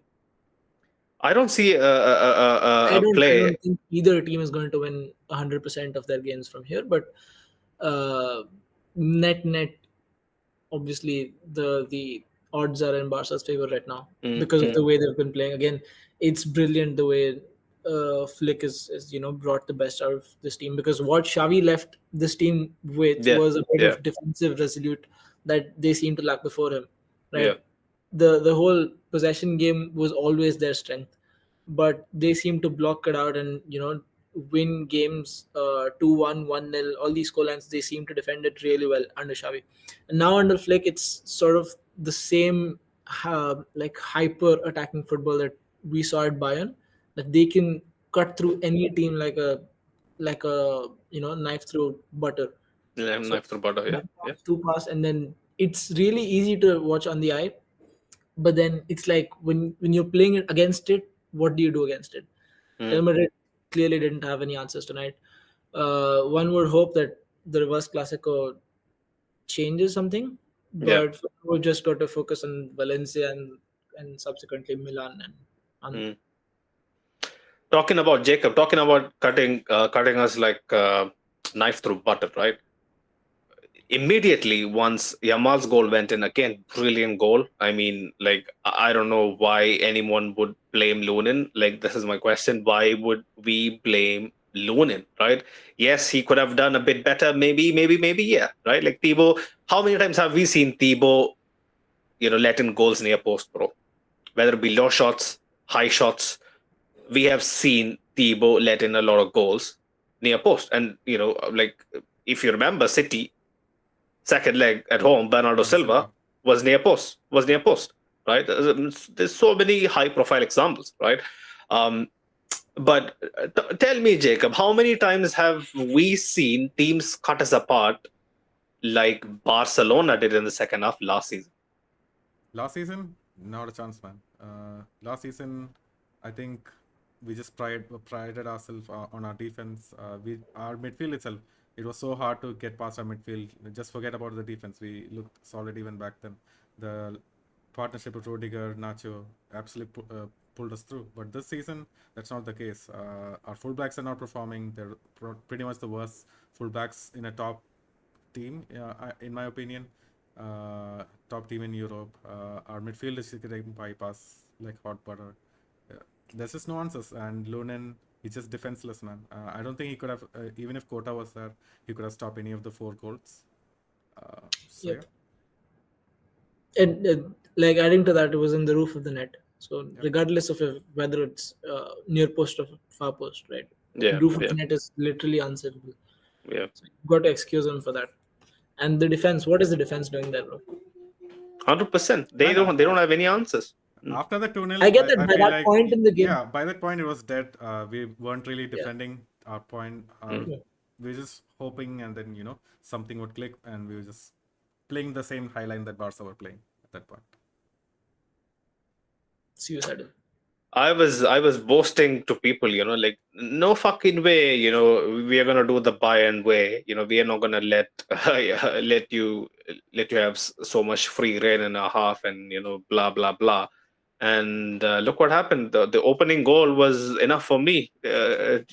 Speaker 1: I don't see
Speaker 3: I
Speaker 1: a play.
Speaker 3: don't think either team is going to win 100% of their games from here, but net, obviously the odds are in Barca's favor right now because of the way they've been playing. Again, it's brilliant the way Flick is brought the best out of this team, because what Xavi left this team with
Speaker 1: Yeah,
Speaker 3: was a bit
Speaker 1: yeah.
Speaker 3: of defensive resolute that they seem to lack before him, right?
Speaker 1: Yeah.
Speaker 3: The whole possession game was always their strength, but they seem to block it out and win games 2-1, 1-0. All these scorelines, they seem to defend it really well under Xavi. And now under Flick, it's sort of the same like hyper attacking football that we saw at Bayern, that they can cut through any team like a knife through butter.
Speaker 1: Yeah,
Speaker 3: So
Speaker 1: knife through butter. Yeah.
Speaker 3: too fast, and then it's really easy to watch on the eye. But then it's like when you're playing it against it, what do you do against it? Real Madrid clearly didn't have any answers tonight. One would hope that the reverse Clasico changes something,
Speaker 1: Yeah.
Speaker 3: but we've just got to focus on Valencia and subsequently Milan and
Speaker 1: Talking about Jacob, talking about cutting us like knife through butter, right? Immediately once Yamal's goal went in, again, brilliant goal. I mean, like, I don't know why anyone would blame Lunin. Like, this is my question: why would we blame Lunin? Right? Yes, he could have done a bit better. Maybe, yeah. Right? Like Thibaut. How many times have we seen Thibaut, let in goals near post, bro? Whether it be low shots, high shots, we have seen Thibaut let in a lot of goals near post. And, like, if you remember, City, second leg at home, Bernardo Silva was near post, right? There's so many high-profile examples, right? But tell me, Jacob, how many times have we seen teams cut us apart like Barcelona did in the second half last season?
Speaker 2: Last season, not a chance, man. Last season, I think we just prided ourselves on our defense. Our midfield itself, it was so hard to get past our midfield. Just forget about the defense. We looked solid even back then. The partnership with Rodiger, Nacho, absolutely pulled us through. But this season, that's not the case. Our fullbacks are not performing. They're pretty much the worst fullbacks in a top team, in my opinion. Top team in Europe. Our midfield is getting bypass like hot butter. There's just no answers, and Lunin, he's just defenseless, man. I don't think he could have, even if Kota was there, he could have stopped any of the 4 goals. So
Speaker 3: Yep. And like adding to that, it was in the roof of the net. So regardless of whether it's near post or far post, right?
Speaker 1: Yeah,
Speaker 3: Roof of the net is literally unsavable.
Speaker 1: Yeah.
Speaker 3: So you've got to excuse him for that. And the defense, what is the defense doing there, bro?
Speaker 1: 100%. They don't have any answers.
Speaker 2: After the 2-0,
Speaker 3: I get that by that point in the game.
Speaker 2: Yeah, by that point it was dead. We weren't really defending our point. We were just hoping, and then something would click, and we were just playing the same high line that Barca were playing at that point.
Speaker 3: Suicidal.
Speaker 1: I was boasting to people, like, no fucking way, we are gonna do the Bayern way. We are not gonna let let you have so much free reign in our half, and blah blah blah. And look what happened. The opening goal was enough for me to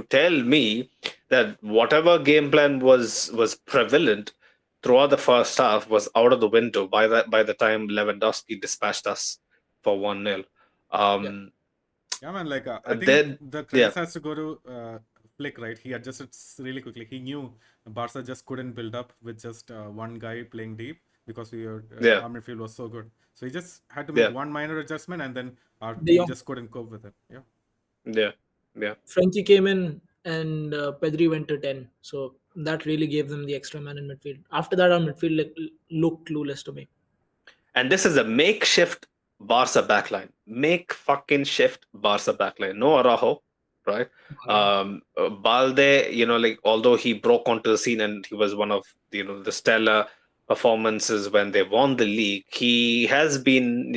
Speaker 1: tell me that whatever game plan was prevalent throughout the first half was out of the window by the time Lewandowski dispatched us for 1-0.
Speaker 3: Yeah.
Speaker 2: Yeah, man. Like I think
Speaker 1: Then
Speaker 2: the
Speaker 1: yeah,
Speaker 2: credits has to go to Flick, right? He adjusted really quickly. He knew Barca just couldn't build up with just one guy playing deep because
Speaker 1: yeah,
Speaker 2: our midfield was so good. So he just had to make
Speaker 1: yeah,
Speaker 2: one minor adjustment, and then our
Speaker 3: De
Speaker 2: team
Speaker 3: Jong.
Speaker 2: just couldn't cope with it. Yeah.
Speaker 1: yeah, yeah.
Speaker 3: Frenkie came in and Pedri went to 10. So that really gave them the extra man in midfield. After that, our midfield looked clueless to me.
Speaker 1: And this is a makeshift Barca backline. Make fucking shift Barca backline. No Araujo, right?
Speaker 3: Yeah.
Speaker 1: Balde, like although he broke onto the scene and he was one of the stellar performances when they won the league, he has been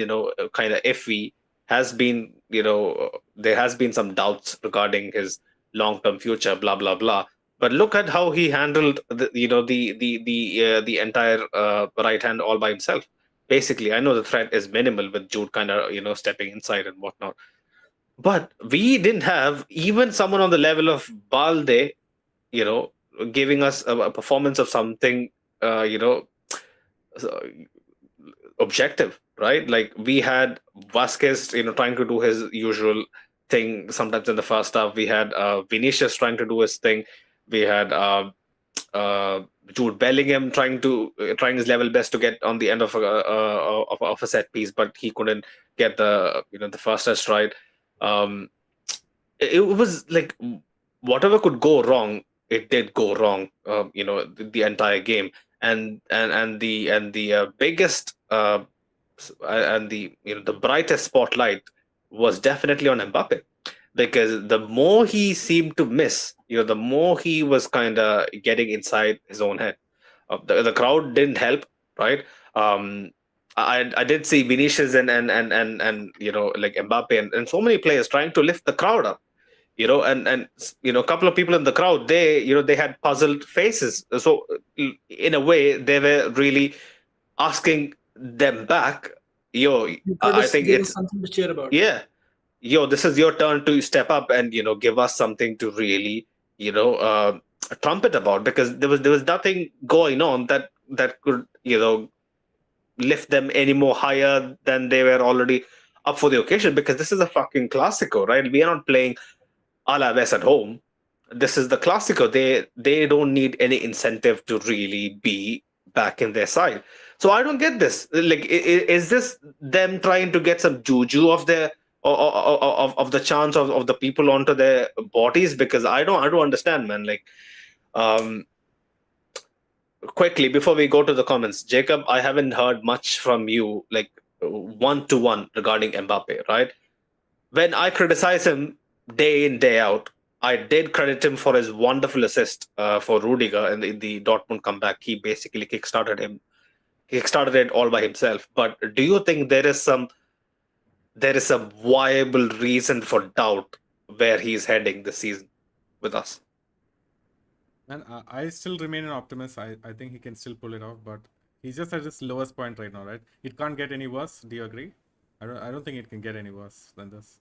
Speaker 1: kind of iffy. Has been there has been some doubts regarding his long term future. Blah blah blah. But look at how he handled the entire right hand all by himself. Basically, I know the threat is minimal with Jude kind of stepping inside and whatnot, but we didn't have even someone on the level of Balde, you know, giving us a performance of something, uh, you know, so- objective, right? Like we had Vasquez, trying to do his usual thing. Sometimes in the first half, we had Vinicius trying to do his thing. We had uh, Jude Bellingham trying his level best to get on the end of a set piece, but he couldn't get the first touch right. Um, it was like whatever could go wrong, it did go wrong. The entire game, and the biggest and the brightest spotlight was definitely on Mbappe, because the more he seemed to miss, the more he was kind of getting inside his own head. The crowd didn't help, right? Um, I did see Vinicius and like Mbappe and so many players trying to lift the crowd up, and a couple of people in the crowd, they had puzzled faces. So in a way, they were really asking them back, yo,
Speaker 3: You
Speaker 1: I think
Speaker 3: give us
Speaker 1: it's,
Speaker 3: something to cheer about.
Speaker 1: yeah, yo, this is your turn to step up and give us something to really trumpet about, because there was nothing going on that could lift them any more higher than they were already up for the occasion, because this is a fucking Clasico, right? We are not playing Alaves at home. This is the Clasico. They don't need any incentive to really be back in their side. So I don't get this. Like, is this them trying to get some juju of their of the chance of the people onto their bodies? Because I don't understand, man. Like, um, quickly before we go to the comments, Jacob, I haven't heard much from you, like one to one regarding Mbappe, right? When I criticize him day in, day out, I did credit him for his wonderful assist for Rudiger in the Dortmund comeback. He basically kickstarted it all by himself. But do you think there is a viable reason for doubt where he's heading this season with us?
Speaker 2: And I still remain an optimist. I think he can still pull it off, but he's just at his lowest point right now, right? It can't get any worse. Do you agree? I don't think it can get any worse than this.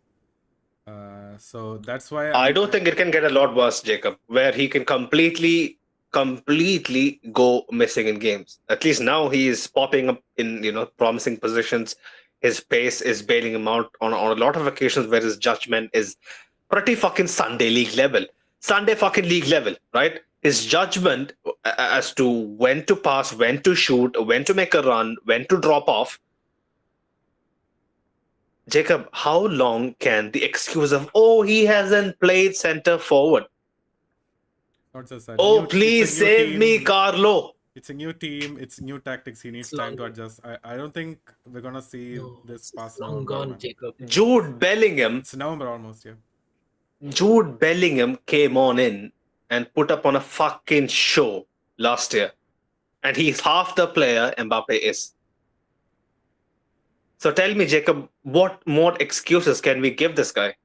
Speaker 2: So that's why
Speaker 1: I don't think it can get a lot worse, Jacob, where he can completely go missing in games. At least now he is popping up in promising positions. His pace is bailing him out on a lot of occasions where his judgment is pretty fucking Sunday league level. Sunday fucking league level, right? His judgment as to when to pass, when to shoot, when to make a run, when to drop off. Jacob, how long can the excuse of, oh, he hasn't played center forward?
Speaker 2: not just that.
Speaker 1: Oh,
Speaker 2: It's a
Speaker 1: please
Speaker 2: new
Speaker 1: save me,
Speaker 2: team.
Speaker 1: It's
Speaker 2: It's a new team. It's new tactics. He needs time to adjust. I don't think we're gonna see
Speaker 3: No,
Speaker 2: this
Speaker 3: it's
Speaker 2: past
Speaker 3: long
Speaker 2: November,
Speaker 3: gone,
Speaker 2: man.
Speaker 3: Jacob.
Speaker 1: Jude Bellingham.
Speaker 2: It's November almost, yeah.
Speaker 1: Jude Bellingham came on in and put up on a fucking show last year. And he's half the player Mbappe is. So tell me, Jacob, what more excuses can we give this guy?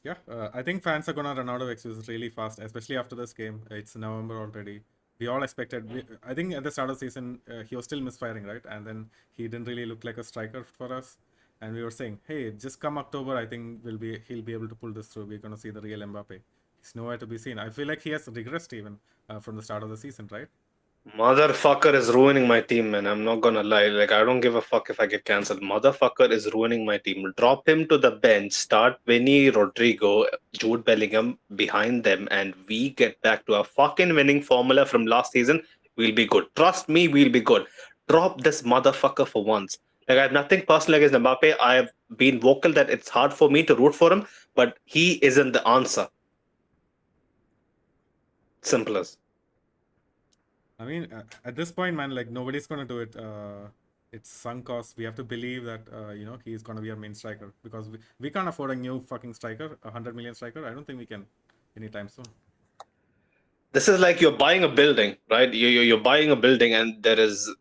Speaker 2: Yeah, I think fans are gonna run out of excuses really fast, especially after this game. It's November already. we all expected. I think at the start of the season, he was still misfiring, right? And then he didn't really look like a striker for us. And we were saying, hey, just come October, I think he'll be able to pull this through. We're going to see the real Mbappe. He's nowhere to be seen. I feel like he has regressed even from the start of the season, right?
Speaker 1: Motherfucker is ruining my team, man. I'm not gonna lie. Like, I don't give a fuck if I get cancelled. Motherfucker is ruining my team. Drop him to the bench. Start Vinny, Rodrigo, Jude Bellingham behind them, and we get back to our fucking winning formula from last season. We'll be good. Trust me, we'll be good. Drop this motherfucker for once. Like, I have nothing personal against Mbappe. I have been vocal that it's hard for me to root for him, but he isn't the answer. Simple as.
Speaker 2: I mean, at this point, man, like nobody's gonna do it. It's sunk cost. We have to believe that he's gonna be our main striker because we can't afford a new fucking striker, 100 million striker. I don't think we can anytime soon.
Speaker 1: This is like you're buying a building, right? You're buying a building, and there is,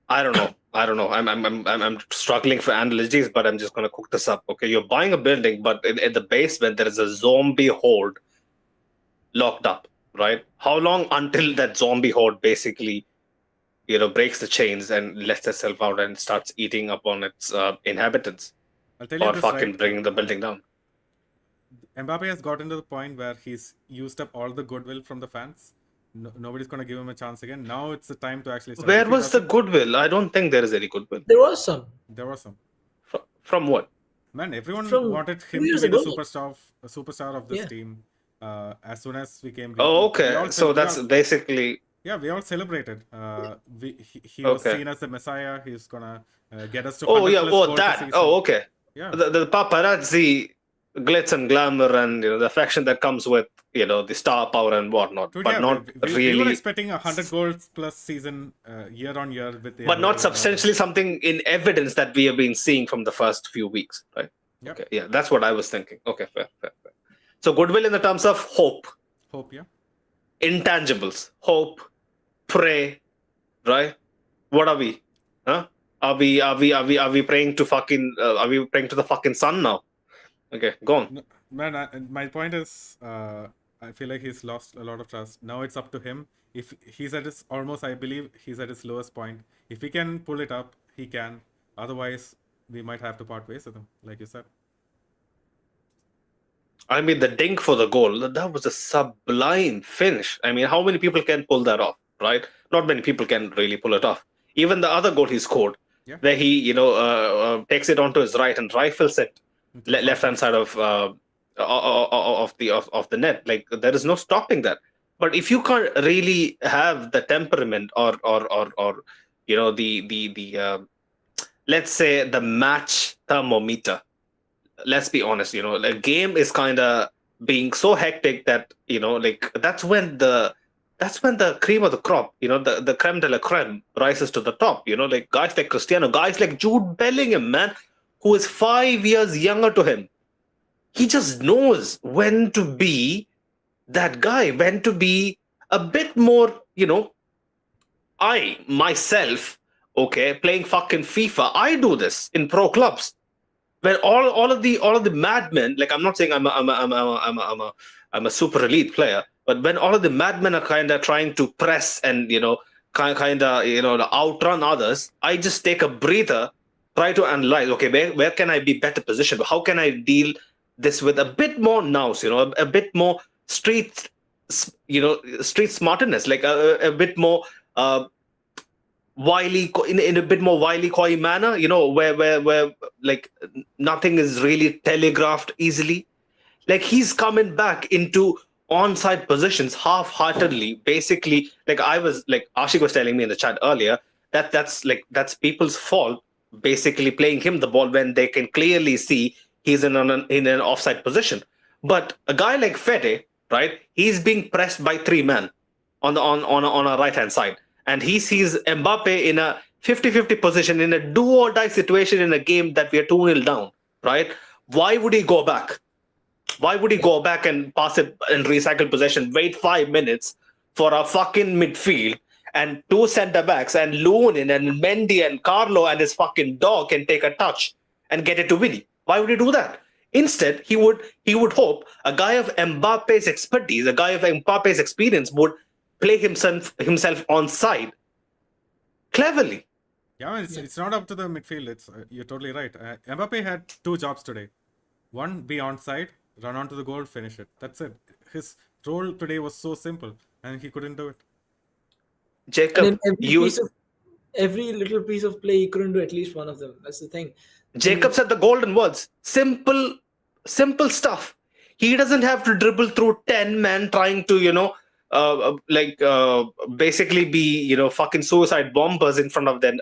Speaker 1: I don't know. I'm struggling for analogies, but I'm just gonna cook this up. Okay, you're buying a building, but in the basement there is a zombie horde locked up. Right? How long until that zombie horde basically, breaks the chains and lets itself out and starts eating up on its inhabitants,
Speaker 2: I'll tell you
Speaker 1: or
Speaker 2: this,
Speaker 1: fucking
Speaker 2: right?
Speaker 1: bringing the building down?
Speaker 2: Mbappe has gotten to the point where he's used up all the goodwill from the fans. Nobody's gonna give him a chance again. Now it's the time to actually start.
Speaker 1: Where was the goodwill? I don't think there is any goodwill.
Speaker 3: There was some.
Speaker 2: There was some.
Speaker 1: From what?
Speaker 2: Man, everyone
Speaker 3: From
Speaker 2: wanted
Speaker 3: 2
Speaker 2: him to
Speaker 3: years
Speaker 2: be the
Speaker 3: ago.
Speaker 2: superstar of this
Speaker 3: Yeah.
Speaker 2: team. As soon as we came.
Speaker 1: Oh, okay. So that's basically.
Speaker 2: Yeah, we all celebrated. He was
Speaker 1: Okay.
Speaker 2: seen as the messiah. He's gonna get us to.
Speaker 1: Oh
Speaker 2: 100
Speaker 1: yeah.
Speaker 2: plus
Speaker 1: Oh
Speaker 2: goals a
Speaker 1: that.
Speaker 2: season.
Speaker 1: Oh okay.
Speaker 2: Yeah.
Speaker 1: The paparazzi glitz and glamour and the affection that comes with the star power and whatnot,
Speaker 2: Dude,
Speaker 1: but
Speaker 2: yeah,
Speaker 1: not
Speaker 2: we
Speaker 1: really.
Speaker 2: were expecting 100 goals plus season year on year with.
Speaker 1: But not substantially something in evidence that we have been seeing from the first few weeks, right?
Speaker 2: Yep.
Speaker 1: Okay, yeah, that's what I was thinking. Okay, fair. So goodwill in the terms of hope,
Speaker 2: Yeah.
Speaker 1: intangibles, hope, pray, right? What are we? Huh? Are we praying to fucking? Are we praying to the fucking sun now? Okay, go on.
Speaker 2: No, man, my point is, I feel like he's lost a lot of trust. Now it's up to him. If he's at his I believe he's at his lowest point. If he can pull it up, he can. Otherwise, we might have to part ways with him, like you said.
Speaker 1: I mean, the dink for the goal, that was a sublime finish. I mean, how many people can pull that off, right? Not many people can really pull it off. Even the other goal he scored, where he, takes it onto his right and rifles it left-hand side of the net. Like, there is no stopping that. But if you can't really have the temperament or the let's say the match thermometer, let's be honest, the game is kind of being so hectic that that's when the cream of the crop, the creme de la creme rises to the top. Like guys like Cristiano, guys like Jude Bellingham, man, who is 5 years younger to him. He just knows when to be that guy, when to be a bit more, I myself, okay, playing fucking FIFA, I do this in pro clubs. When all of the madmen, like I'm not saying I'm a super elite player, but when all of the madmen are kind of trying to press and kind of outrun others, I just take a breather, try to analyze. Okay, where can I be better positioned? How can I deal this with a bit more nous? A bit more street smartness, like a bit more. Wily in a bit more wily coy manner, where like nothing is really telegraphed easily. Like he's coming back into onside positions half-heartedly, basically. Like Ashik was telling me in the chat earlier that's people's fault, basically playing him the ball when they can clearly see he's in an offside position. But a guy like Fede, right, he's being pressed by 3 men on a right hand side. And he sees Mbappe in a 50-50 position, in a do-or-die situation in a game that we are 2-0 down, right? Why would he go back? Why would he go back and pass it and recycle possession, wait 5 minutes for a fucking midfield and 2 centre-backs and Lunin and Mendy and Carlo and his fucking dog can take a touch and get it to Vinny? Why would he do that? Instead, he would hope a guy of Mbappe's expertise, a guy of Mbappe's experience would play himself on side cleverly.
Speaker 2: Yeah, I mean, it's not up to the midfield. It's you're totally right. Mbappe had 2 jobs today. One, be onside, run onto the goal, finish it. That's it. His role today was so simple, and he couldn't do it.
Speaker 3: And
Speaker 1: Jacob,
Speaker 3: in every little piece of play, he couldn't do at least one of them. That's the thing.
Speaker 1: Jacob said the golden words. Simple stuff. He doesn't have to dribble through 10 men trying to, basically be, fucking suicide bombers in front of the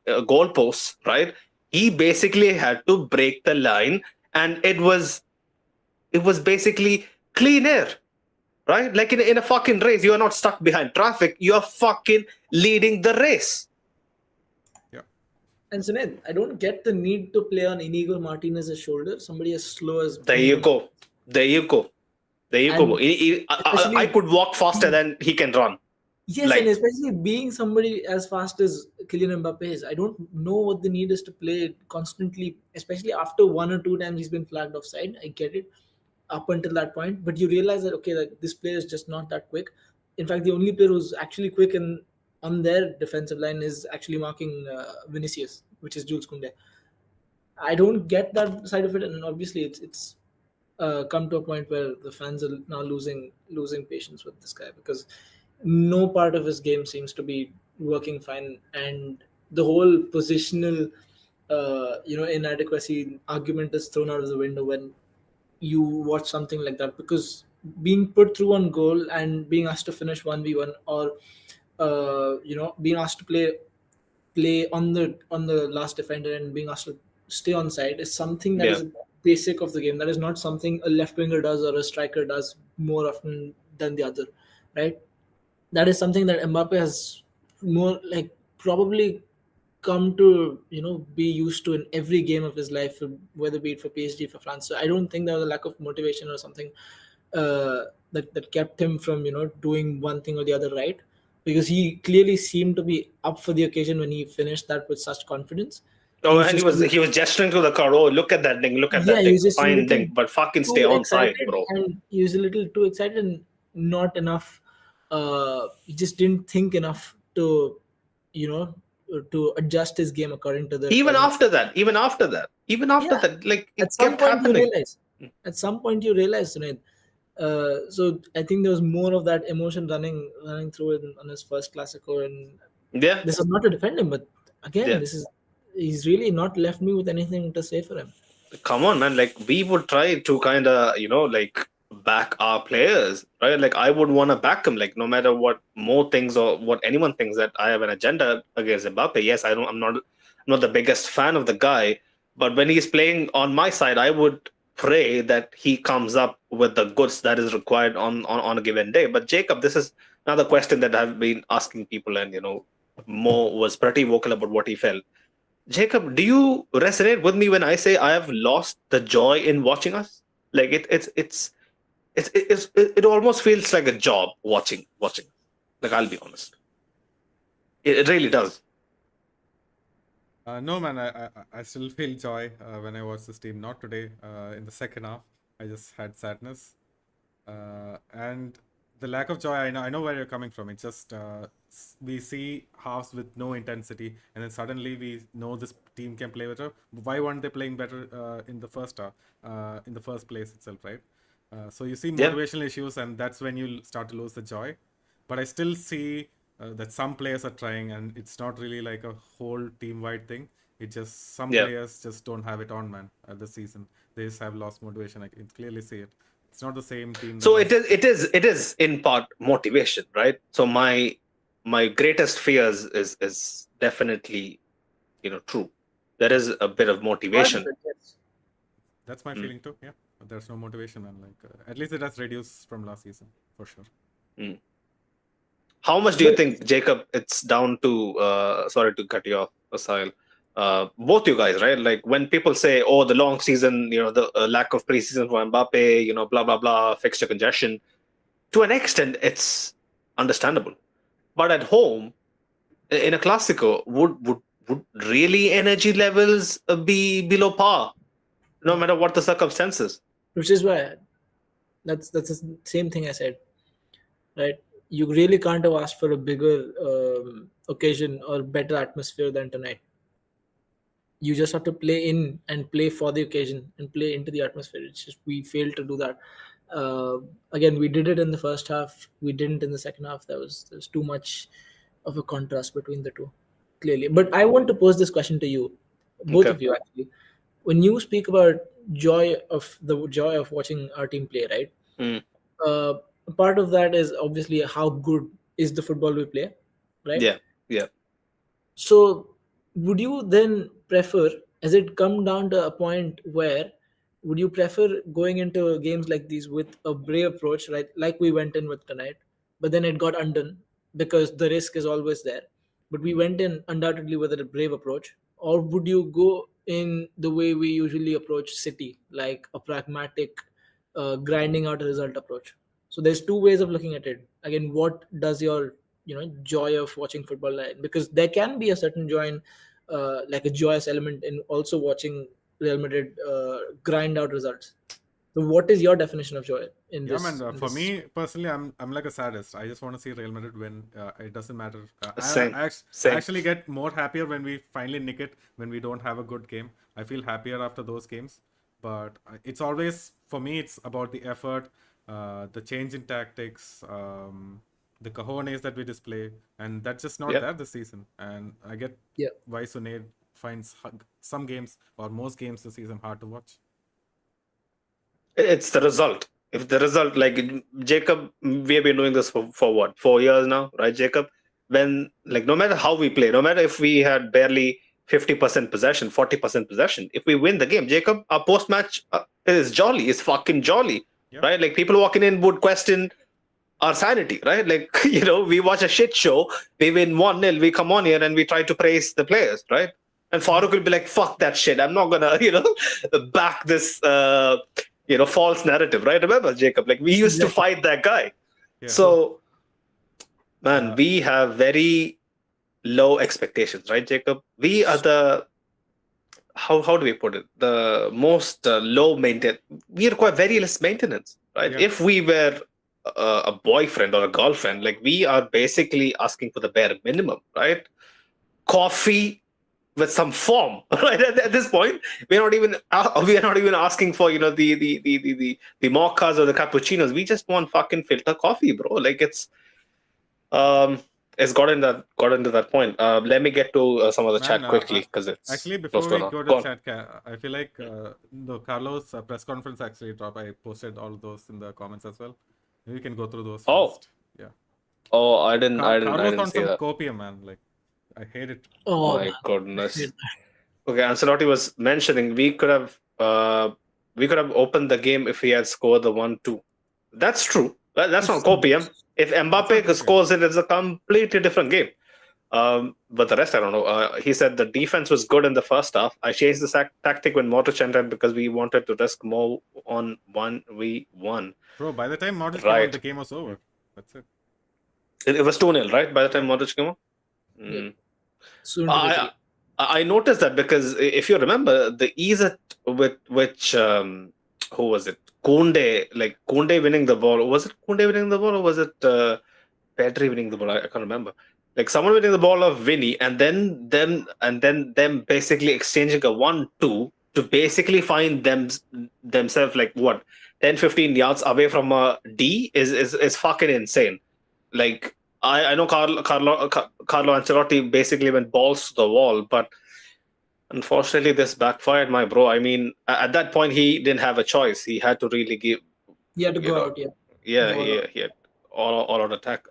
Speaker 1: goalposts, right? He basically had to break the line, and it was basically clean air, right? Like in a fucking race, you are not stuck behind traffic. You are fucking leading the race.
Speaker 3: And Sunil, I don't get the need to play on Inigo Martinez's shoulder. Somebody as slow as.
Speaker 1: There you go. I could walk faster than he can run.
Speaker 3: Yes, and especially being somebody as fast as Kylian Mbappe is, I don't know what the need is to play constantly, especially after 1 or 2 times he's been flagged offside. I get it up until that point, but you realize that, okay, like this player is just not that quick. In fact, the only player who's actually quick on their defensive line is actually marking Vinicius, which is Jules Koundé. I don't get that side of it, and obviously it's come to a point where the fans are now losing patience with this guy, because no part of his game seems to be working fine, and the whole positional inadequacy argument is thrown out of the window when you watch something like that, because being put through on goal and being asked to finish 1v1, or being asked to play on the last defender and being asked to stay on side is something that is basic of the game. That is not something a left winger does or a striker does more often than the other, right? That is something that Mbappe has more like probably come to be used to in every game of his life, whether be it for PSG, for France. So I don't think there was a lack of motivation or something that kept him from doing one thing or the other right, because he clearly seemed to be up for the occasion when he finished that with such confidence.
Speaker 1: Oh, and he was gesturing to the crowd. Oh, look at that thing! Look at that thing! Fine thing, but fucking stay on side, bro.
Speaker 3: And he was a little too excited and not enough. He just didn't think enough to adjust his game according to the.
Speaker 1: Even after that, like it kept happening.
Speaker 3: At some point, you realize, Sunil. So I think there was more of that emotion running through on his first Clasico, and this is not to defend him, but again, he's really not left me with anything to say for him.
Speaker 1: Come on, man! Like we would try to kind of back our players, right? Like I would want to back him, like no matter what more things or what anyone thinks that I have an agenda against Mbappe. Yes, I'm not the biggest fan of the guy, but when he's playing on my side, I would pray that he comes up with the goods that is required on a given day. But Jacob, this is another question that I've been asking people, and Mo was pretty vocal about what he felt. Jacob, do you resonate with me when I say I have lost the joy in watching us? Like it almost feels like a job watching. Like I'll be honest, it really does.
Speaker 2: No, man, I still feel joy when I watch this team. Not today. In the second half, I just had sadness, and the lack of joy. I know where you're coming from. It's just we see halves with no intensity, and then suddenly we know this team can play better. Why weren't they playing better in the first half, in the first place itself, right? So you see motivational issues, and that's when you start to lose the joy. But I still see that some players are trying, and it's not really like a whole team-wide thing. It's just some players just don't have it on, man. This season, they just have lost motivation. I can clearly see it. It's not the same team.
Speaker 1: So it is in part motivation, right? So my greatest fears is definitely true. There is a bit of motivation.
Speaker 2: That's my feeling too. Yeah, but there's no motivation, man. Like at least it has reduced from last season for sure.
Speaker 1: How much do you think, Jacob, it's down to, sorry to cut you off, Asail, both you guys, right? Like when people say, oh, the long season, the lack of preseason for Mbappe, blah, blah, blah, fixture congestion, to an extent, it's understandable. But at home, in a Clasico, would really energy levels be below par? no matter what the circumstances.
Speaker 3: Which is why that's the same thing I said, right? You really can't have asked for a bigger occasion or better atmosphere than tonight. You just have to play in and play for the occasion and play into the atmosphere. It's just we failed to do that. Again, we did it in the first half. We didn't in the second half. There's too much of a contrast between the two, clearly. But I want to pose this question to you, both
Speaker 1: Okay.
Speaker 3: of you actually. When you speak about joy of watching our team play, right?
Speaker 1: Mm.
Speaker 3: Part of that is obviously how good is the football we play, right?
Speaker 1: Yeah.
Speaker 3: So, would you then prefer, as it come down to a point where, would you prefer going into games like these with a brave approach, right? Like we went in with tonight, but then it got undone because the risk is always there. But we went in undoubtedly with a brave approach, or would you go in the way we usually approach City, like a pragmatic, grinding out a result approach? So there's two ways of looking at it. Again, what does your joy of watching football like? Because there can be a certain joy in, like a joyous element in also watching Real Madrid grind out results. So what is your definition of joy in
Speaker 2: Yeah,
Speaker 3: this?
Speaker 2: man.
Speaker 3: in
Speaker 2: For
Speaker 3: this-
Speaker 2: me personally, I'm like a sadist. I just want to see Real Madrid win. It doesn't matter.
Speaker 1: Same.
Speaker 2: I
Speaker 1: Same.
Speaker 2: actually get more happier when we finally nick it. When we don't have a good game, I feel happier after those games. But it's always for me. It's about the effort, the change in tactics, the cojones that we display, and that's just not
Speaker 1: Yep.
Speaker 2: there this season. And I get
Speaker 3: Yeah.
Speaker 2: why Sunaid finds some games or most games this season hard to watch.
Speaker 1: It's the result. If the result, like Jacob, we have been doing this for what, 4 years now, right, Jacob? When, like, no matter how we play, no matter if we had barely 50% possession, 40% possession, if we win the game, Jacob, our post match is jolly, is fucking jolly,
Speaker 2: Yeah.
Speaker 1: right? Like, people walking in would question our sanity, right? Like, we watch a shit show, we win 1-0, we come on here and we try to praise the players, right? And Farooq will be like, fuck that shit. I'm not gonna, back this false narrative, right? Remember, Jacob? Like, we used to fight that guy.
Speaker 2: Yeah.
Speaker 1: So, man, we have very low expectations, right, Jacob? We are the how do we put it? The most low maintenance. We require very less maintenance, right?
Speaker 2: Yeah.
Speaker 1: If we were a boyfriend or a girlfriend, like, we are basically asking for the bare minimum, right? Coffee with some form, right? At this point, we are not even asking for the mochas or the cappuccinos. We just want fucking filter coffee, bro. Like, it's got into that point. Let me get to some of the chat
Speaker 2: Man,
Speaker 1: quickly because it's
Speaker 2: actually, before
Speaker 1: close
Speaker 2: we
Speaker 1: to
Speaker 2: go
Speaker 1: Go
Speaker 2: to
Speaker 1: on.
Speaker 2: chat, I feel like the Carlos press conference actually dropped. I posted all of those in the comments as well. Maybe we can go through those
Speaker 1: Oh.
Speaker 2: first. Yeah.
Speaker 1: Oh, I didn't
Speaker 2: Carlos on
Speaker 1: see
Speaker 2: some
Speaker 1: that.
Speaker 2: copium, man. Like, I hate it.
Speaker 3: Oh,
Speaker 1: My
Speaker 3: man.
Speaker 1: goodness. Okay, Ancelotti was mentioning we could have opened the game if he had scored the 1-2. That's true. That's not copium. If Mbappe
Speaker 2: copium.
Speaker 1: scores it, it's a completely different game. But the rest, I don't know. He said the defense was good in the first half. I changed the tactic when Modric entered because we wanted to risk more on 1v1.
Speaker 2: Bro, by the time Modric came
Speaker 1: Right.
Speaker 2: on, the game was over. That's it.
Speaker 1: It was 2-0, right? By the time Modric came on?
Speaker 3: Yeah. Soon to be three.
Speaker 1: I noticed that because if you remember the ease at with which who was it? Koundé winning the ball. Was it Koundé winning the ball or was it Pedri winning the ball? I can't remember. Like, someone winning the ball of Vinny and then them basically exchanging a 1-2 to basically find themselves like what 10-15 yards away from a D is fucking insane. Like, I know Carlo Ancelotti basically went balls to the wall, but unfortunately this backfired, my bro. I mean, at that point he didn't have a choice. He had to really give.
Speaker 3: He had to
Speaker 1: you
Speaker 3: go
Speaker 1: know,
Speaker 3: out, yeah.
Speaker 1: Yeah,
Speaker 3: Go
Speaker 1: he had all out attack.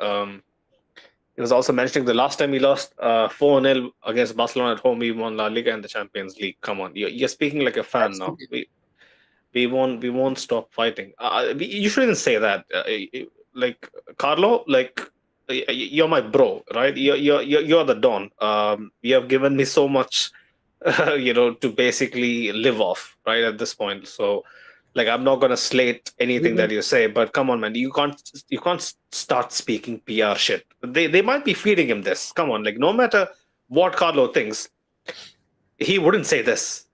Speaker 1: He was also mentioning the last time he lost 4-0 against Barcelona at home, he won La Liga and the Champions League. Come on, you're speaking like a fan now. We won't stop fighting. You shouldn't say that. Like, Carlo, like, you're my bro, right? You're the Don. You have given me so much, to basically live off, right, at this point. So, like, I'm not gonna slate anything that you say, but come on, man, you can't start speaking PR shit. They might be feeding him this. Come on, like, no matter what Carlo thinks, he wouldn't say this.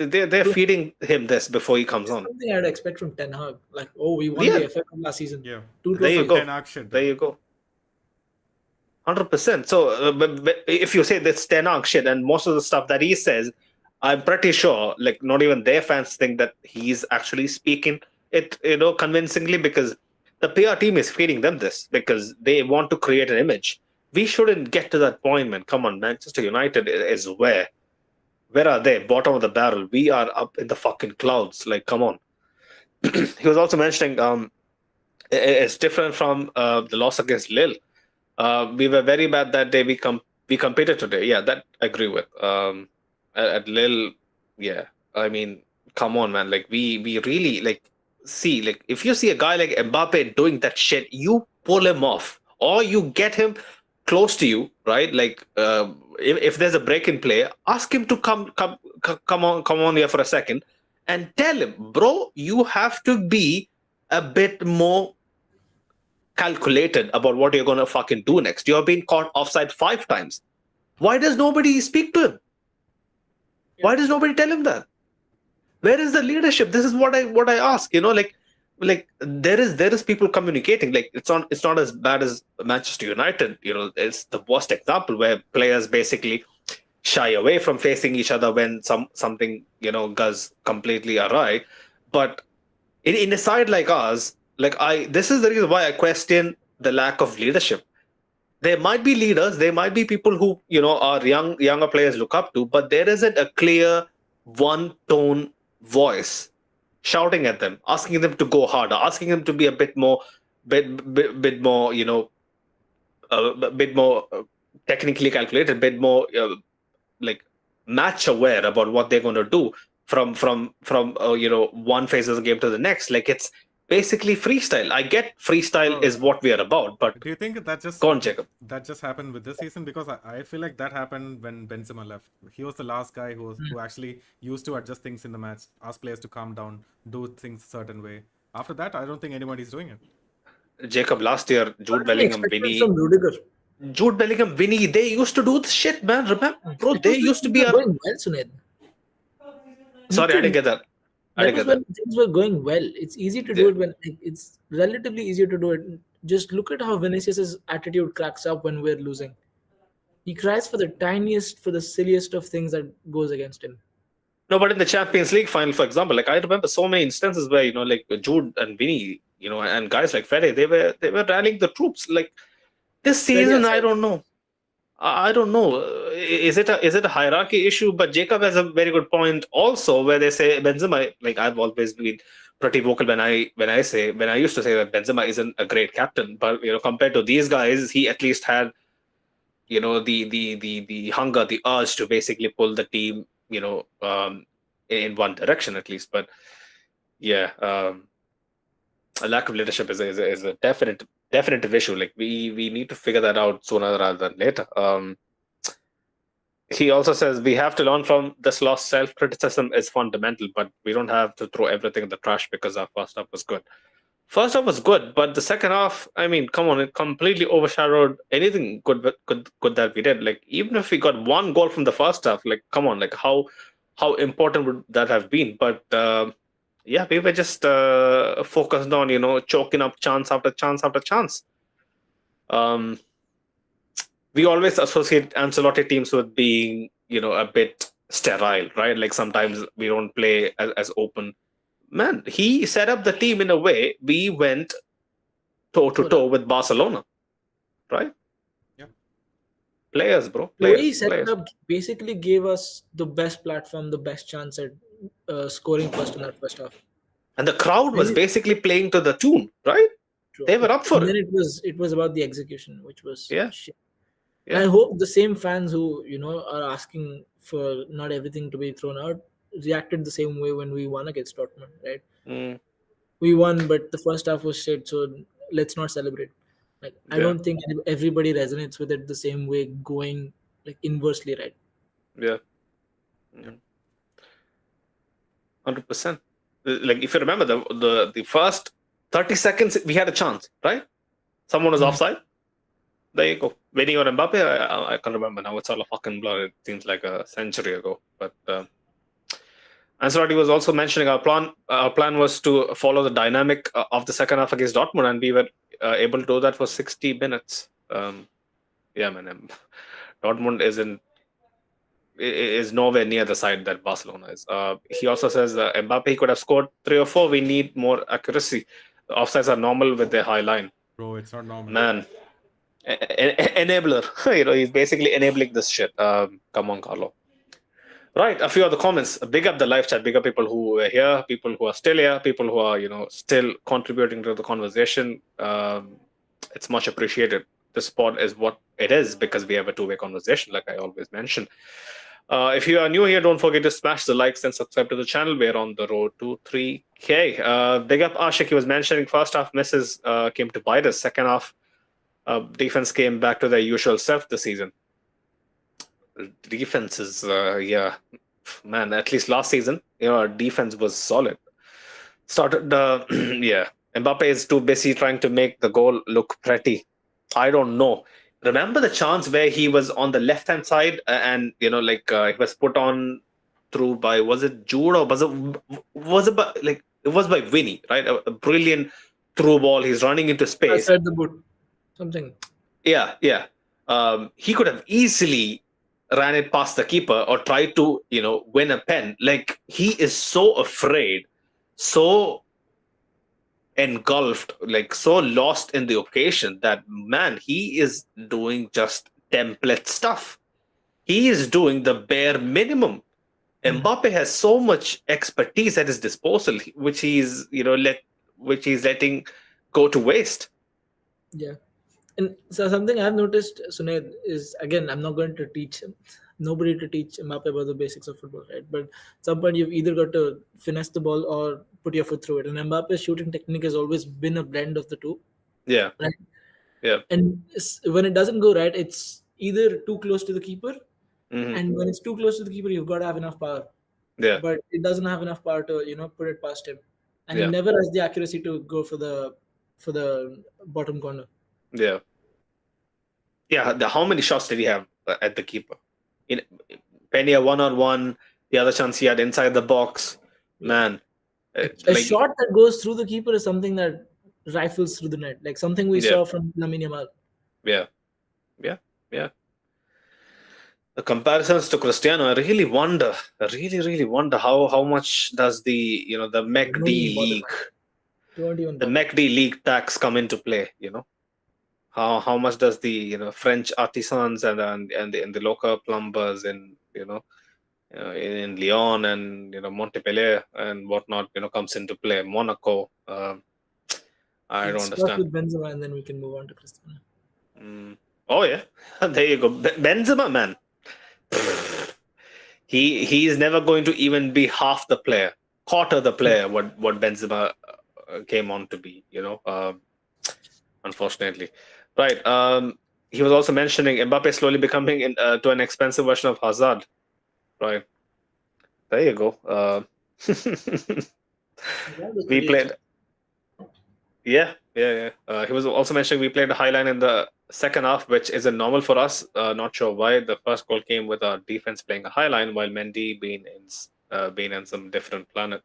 Speaker 1: they're feeding him this before he comes on.
Speaker 3: Something I'd expect from Ten Hag. Like, oh, we won
Speaker 1: Yeah.
Speaker 3: the FA Cup last season.
Speaker 2: Yeah.
Speaker 3: Two
Speaker 1: There you
Speaker 3: trophies.
Speaker 1: go.
Speaker 2: Ten Hag shit.
Speaker 1: There you go. 100%. So but if you say that's Ten Hag shit, and most of the stuff that he says, I'm pretty sure, like, not even their fans think that he's actually speaking it, convincingly, because the PR team is feeding them this because they want to create an image. We shouldn't get to that point, man. Come on, Manchester United is where? Where are they? Bottom of the barrel. We are up in the fucking clouds. Like, come on. He was also mentioning it's different from the loss against Lille. We were very bad that day. We competed today. Yeah, that I agree with. At Lille, yeah. I mean, come on, man. Like, we really, like, see, like, if you see a guy like Mbappe doing that shit, you pull him off or you get him close to you, right? Like, if there's a break in play, ask him to come on here for a second and tell him, bro, you have to be a bit more calculated about what you're gonna fucking do next. You're being caught offside 5 times. Why does nobody speak to him? Why does nobody tell him that? Where is the leadership? This is what I ask. Like there is people communicating. Like, it's not as bad as Manchester United. It's the worst example where players basically shy away from facing each other when something goes completely awry. But in a side like ours, this is the reason why I question the lack of leadership. There might be leaders, there might be people who are younger players look up to, but there isn't a clear one tone voice shouting at them, asking them to go harder, asking them to be a bit more technically calculated, a bit more like match aware about what they're going to do from one phase of the game to the next. Like, it's basically freestyle. I get freestyle is what we are about, but
Speaker 2: do you think that just
Speaker 1: go on, Jacob.
Speaker 2: That just happened with this season? Because I feel like that happened when Benzema left. He was the last guy who actually used to adjust things in the match, ask players to calm down, do things a certain way. After that, I don't think anybody's doing it.
Speaker 1: Jacob, last year, Jude Bellingham, Vinny,
Speaker 3: from Rudiger.
Speaker 1: Jude Bellingham, Vinny, they used to do this shit, man. Remember, bro, they used to be
Speaker 3: going well, Sunil.
Speaker 1: Sorry, I didn't get that.
Speaker 3: That was when things were going well. It's easy to do it when it's relatively easier to do it. Just look at how Vinicius's attitude cracks up when we're losing. He cries for the tiniest, for the silliest of things that goes against him.
Speaker 1: No, but in the Champions League final, for example, like, I remember so many instances where like Jude and Vinny, and guys like Fede, they were rallying the troops. Like, this season, I don't know. I don't know. Is it a hierarchy issue? But Jacob has a very good point also, where they say Benzema. Like, I've always been pretty vocal when I used to say that Benzema isn't a great captain, but compared to these guys, he at least had the hunger, the urge to basically pull the team in one direction at least. But yeah, a lack of leadership is a definitive issue. Like, we need to figure that out sooner rather than later. He also says we have to learn from this loss. Self-criticism is fundamental, but we don't have to throw everything in the trash because our first half was good. First half was good, but the second half, I mean, come on, it completely overshadowed anything good that we did. Like, even if we got one goal from the first half, like, come on, like, how important would that have been? But yeah, we were just focused on choking up chance after chance after chance. We always associate Ancelotti teams with being a bit sterile, right? Like, sometimes we don't play as open. Man, he set up the team in a way we went toe to toe with Barcelona, right?
Speaker 2: Yeah.
Speaker 1: Players, bro.
Speaker 3: The way he
Speaker 1: Players.
Speaker 3: set it up basically gave us the best platform, the best chance at scoring first in that first half.
Speaker 1: And the crowd was basically playing to the tune, right?
Speaker 3: True.
Speaker 1: They were up for
Speaker 3: and
Speaker 1: it.
Speaker 3: then it was about the execution, which was shit.
Speaker 1: Yeah.
Speaker 3: And I hope the same fans who are asking for not everything to be thrown out reacted the same way when we won against Dortmund, right? We won, but the first half was shit, so let's not celebrate. Like, I don't think everybody resonates with it the same way, going like inversely, right?
Speaker 1: Yeah. 100%. Like, if you remember the first 30 seconds, we had a chance, right? Someone was offside. There you go. Winning or Mbappe, I can't remember now. It's all a fucking blur. It seems like a century ago. But Ancelotti was also mentioning our plan was to follow the dynamic of the second half against Dortmund, and we were able to do that for 60 minutes. Yeah, man. Dortmund is nowhere near the side that Barcelona is. He also says Mbappe could have scored 3 or 4. We need more accuracy. The offsides are normal with their high line.
Speaker 2: Bro, it's not normal.
Speaker 1: Man, enabler. He's basically enabling this shit. Come on, Carlo. Right, a few other comments. Big up the live chat. Big up people who were here, people who are still here, people who are still contributing to the conversation. It's much appreciated. This pod is what it is because we have a two-way conversation, like I always mention. If you are new here, don't forget to smash the likes and subscribe to the channel. We're on the road to 3K. Big up Ashik. He was mentioning first half misses came to bite us. Second half defense came back to their usual self this season. Defense is man, at least last season our defense was solid. Started Mbappe is too busy trying to make the goal look pretty. I don't know. Remember the chance where he was on the left hand side and he was put on through by, was it Jude or was it by, it was by Vinny, right? A brilliant through ball. He's running into space.
Speaker 3: Outside the boot, something.
Speaker 1: Yeah. He could have easily ran it past the keeper or tried to win a pen. Like, he is so afraid, so engulfed, like so lost in the occasion that, man, he is doing just template stuff. He is doing the bare minimum. Mbappe has so much expertise at his disposal, which he's letting go to waste.
Speaker 3: Yeah. And so something I've noticed, Sunaid, is, again, I'm not going to teach nobody to teach Mbappe about the basics of football, right? But at some point, you've either got to finesse the ball or put your foot through it. And Mbappe's shooting technique has always been a blend of the two.
Speaker 1: Yeah.
Speaker 3: Right?
Speaker 1: Yeah.
Speaker 3: And when it doesn't go right, it's either too close to the keeper,
Speaker 1: Mhm.
Speaker 3: and when it's too close to the keeper, you've got to have enough power.
Speaker 1: Yeah.
Speaker 3: But it doesn't have enough power to put it past him, and
Speaker 1: Yeah.
Speaker 3: he never has the accuracy to go for the bottom corner.
Speaker 1: Yeah. How many shots did he have at the keeper? Pena 1-on-1. The other chance he had inside the box. Man,
Speaker 3: A shot that goes through the keeper is something that rifles through the net, like something we saw from Lamine Yamal.
Speaker 1: Yeah. The comparisons to Cristiano, I really wonder how much does the the McD league, the McD league tax come into play? How much does the French artisans and the local plumbers in in Lyon and Montpellier and whatnot comes into play? Monaco. I don't
Speaker 3: Start
Speaker 1: understand.
Speaker 3: with Benzema, and then we can move on to Cristiano.
Speaker 1: Oh yeah, there you go, Benzema, man. He is never going to even be half the player, quarter the player what Benzema came on to be. Unfortunately, right. He was also mentioning Mbappe slowly becoming to an expensive version of Hazard. Right. There you go. We played. Yeah. He was also mentioning we played a high line in the second half, which isn't normal for us. Not sure why. The first goal came with our defense playing a high line, while Mendy being in some different planet.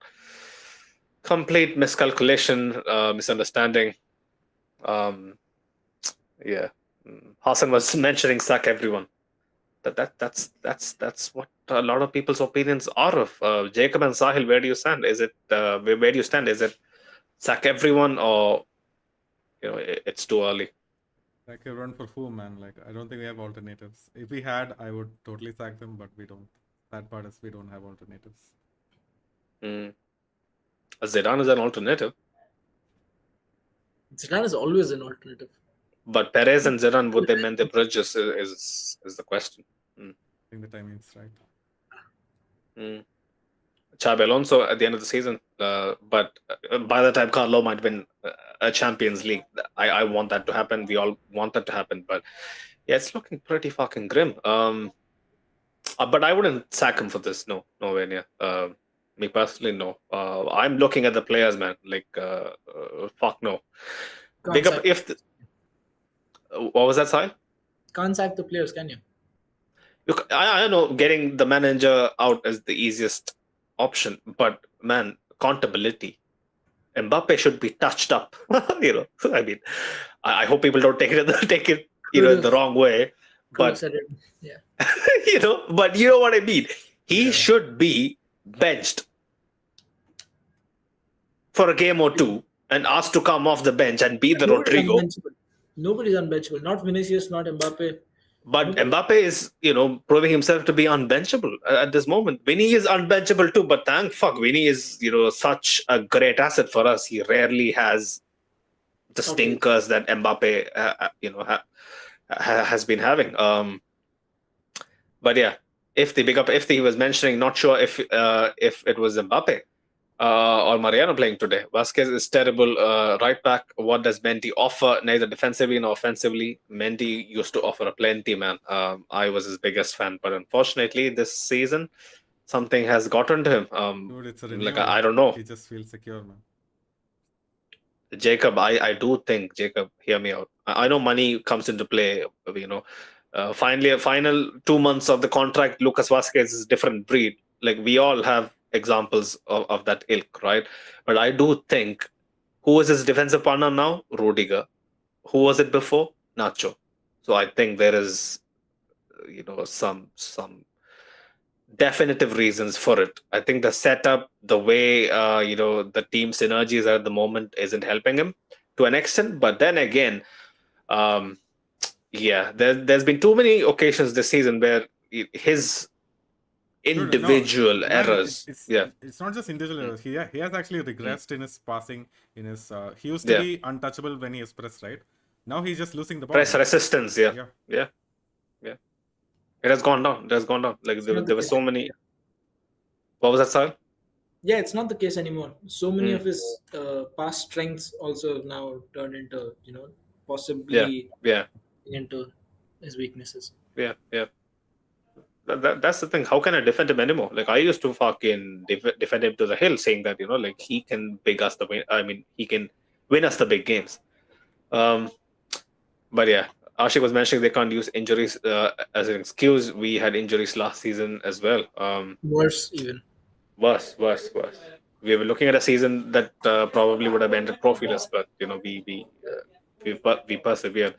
Speaker 1: Complete miscalculation, misunderstanding. Hassan was mentioning sack everyone. That's what a lot of people's opinions are of. Jacob and Sahil, where do you stand? Is it where do you stand? Is it sack everyone, or it's too early?
Speaker 2: Sack everyone for who, man? Like, I don't think we have alternatives. If we had, I would totally sack them, but we don't. That part is we don't have alternatives.
Speaker 1: Zidane is an alternative.
Speaker 3: Zidane is always an alternative.
Speaker 1: But Perez and Zidane, would they mend the bridges is the question.
Speaker 2: I think the timing's right.
Speaker 1: Xabi Alonso at the end of the season, but by the time Carlo might win a Champions League, I want that to happen. We all want that to happen, but yeah, it's looking pretty fucking grim. But I wouldn't sack him for this. No, nowhere near. Me personally, no. I'm looking at the players, man. Like, fuck no. Big up if. What was that, Sahil?
Speaker 3: Can't sack the players, can you?
Speaker 1: I know getting the manager out is the easiest option. But man, accountability. Mbappe should be touched up. I mean, I hope people don't take it the wrong way.
Speaker 3: Could have
Speaker 1: But
Speaker 3: said it. Yeah.
Speaker 1: but you know what I mean. He
Speaker 2: Yeah.
Speaker 1: should be benched for a game or two and asked to come off the bench and be the Rodrigo.
Speaker 3: Nobody's unbenchable. Not Vinicius, not Mbappe.
Speaker 1: But
Speaker 3: Nobody.
Speaker 1: Mbappe is, proving himself to be unbenchable at this moment. Vinny is unbenchable too, but thank fuck, Vinny is, such a great asset for us. He rarely has the stinkers that Mbappe, has been having. But yeah, if he was mentioning, not sure if it was Mbappe or Mariano playing today. Vasquez is terrible right back. What does Mendy offer? Neither defensively nor offensively. Mendy used to offer a plenty, man. I was his biggest fan, but unfortunately, this season something has gotten to him.
Speaker 2: Dude, it's a
Speaker 1: like I don't know.
Speaker 2: He just feels secure, man.
Speaker 1: Jacob, I do think, Jacob, hear me out. I know money comes into play. Final 2 months of the contract, Lucas Vasquez is a different breed. Like we all have examples of that ilk, right? But I do think, who is his defensive partner now? Rudiger. Who was it before? Nacho. So I think there is, some definitive reasons for it. I think the setup, the way the team synergies at the moment isn't helping him to an extent. But then again, there's been too many occasions this season where his individual errors.
Speaker 2: It's not just individual errors. He has actually regressed in his passing. He used to be untouchable when he is pressed, right? Now he's just losing the ball.
Speaker 1: Press resistance, yeah. It has gone down. Like there were so many. What was that, Sal?
Speaker 3: Yeah, it's not the case anymore. So many of his past strengths also now turned into, possibly into his weaknesses.
Speaker 1: Yeah. That's the thing. How can I defend him anymore? Like I used to fucking defend him to the hill, saying that like he can he can win us the big games. But yeah, Ashik was mentioning they can't use injuries as an excuse. We had injuries last season as well.
Speaker 3: Worse even.
Speaker 1: Worse. We were looking at a season that probably would have ended prophyless, but we persevered.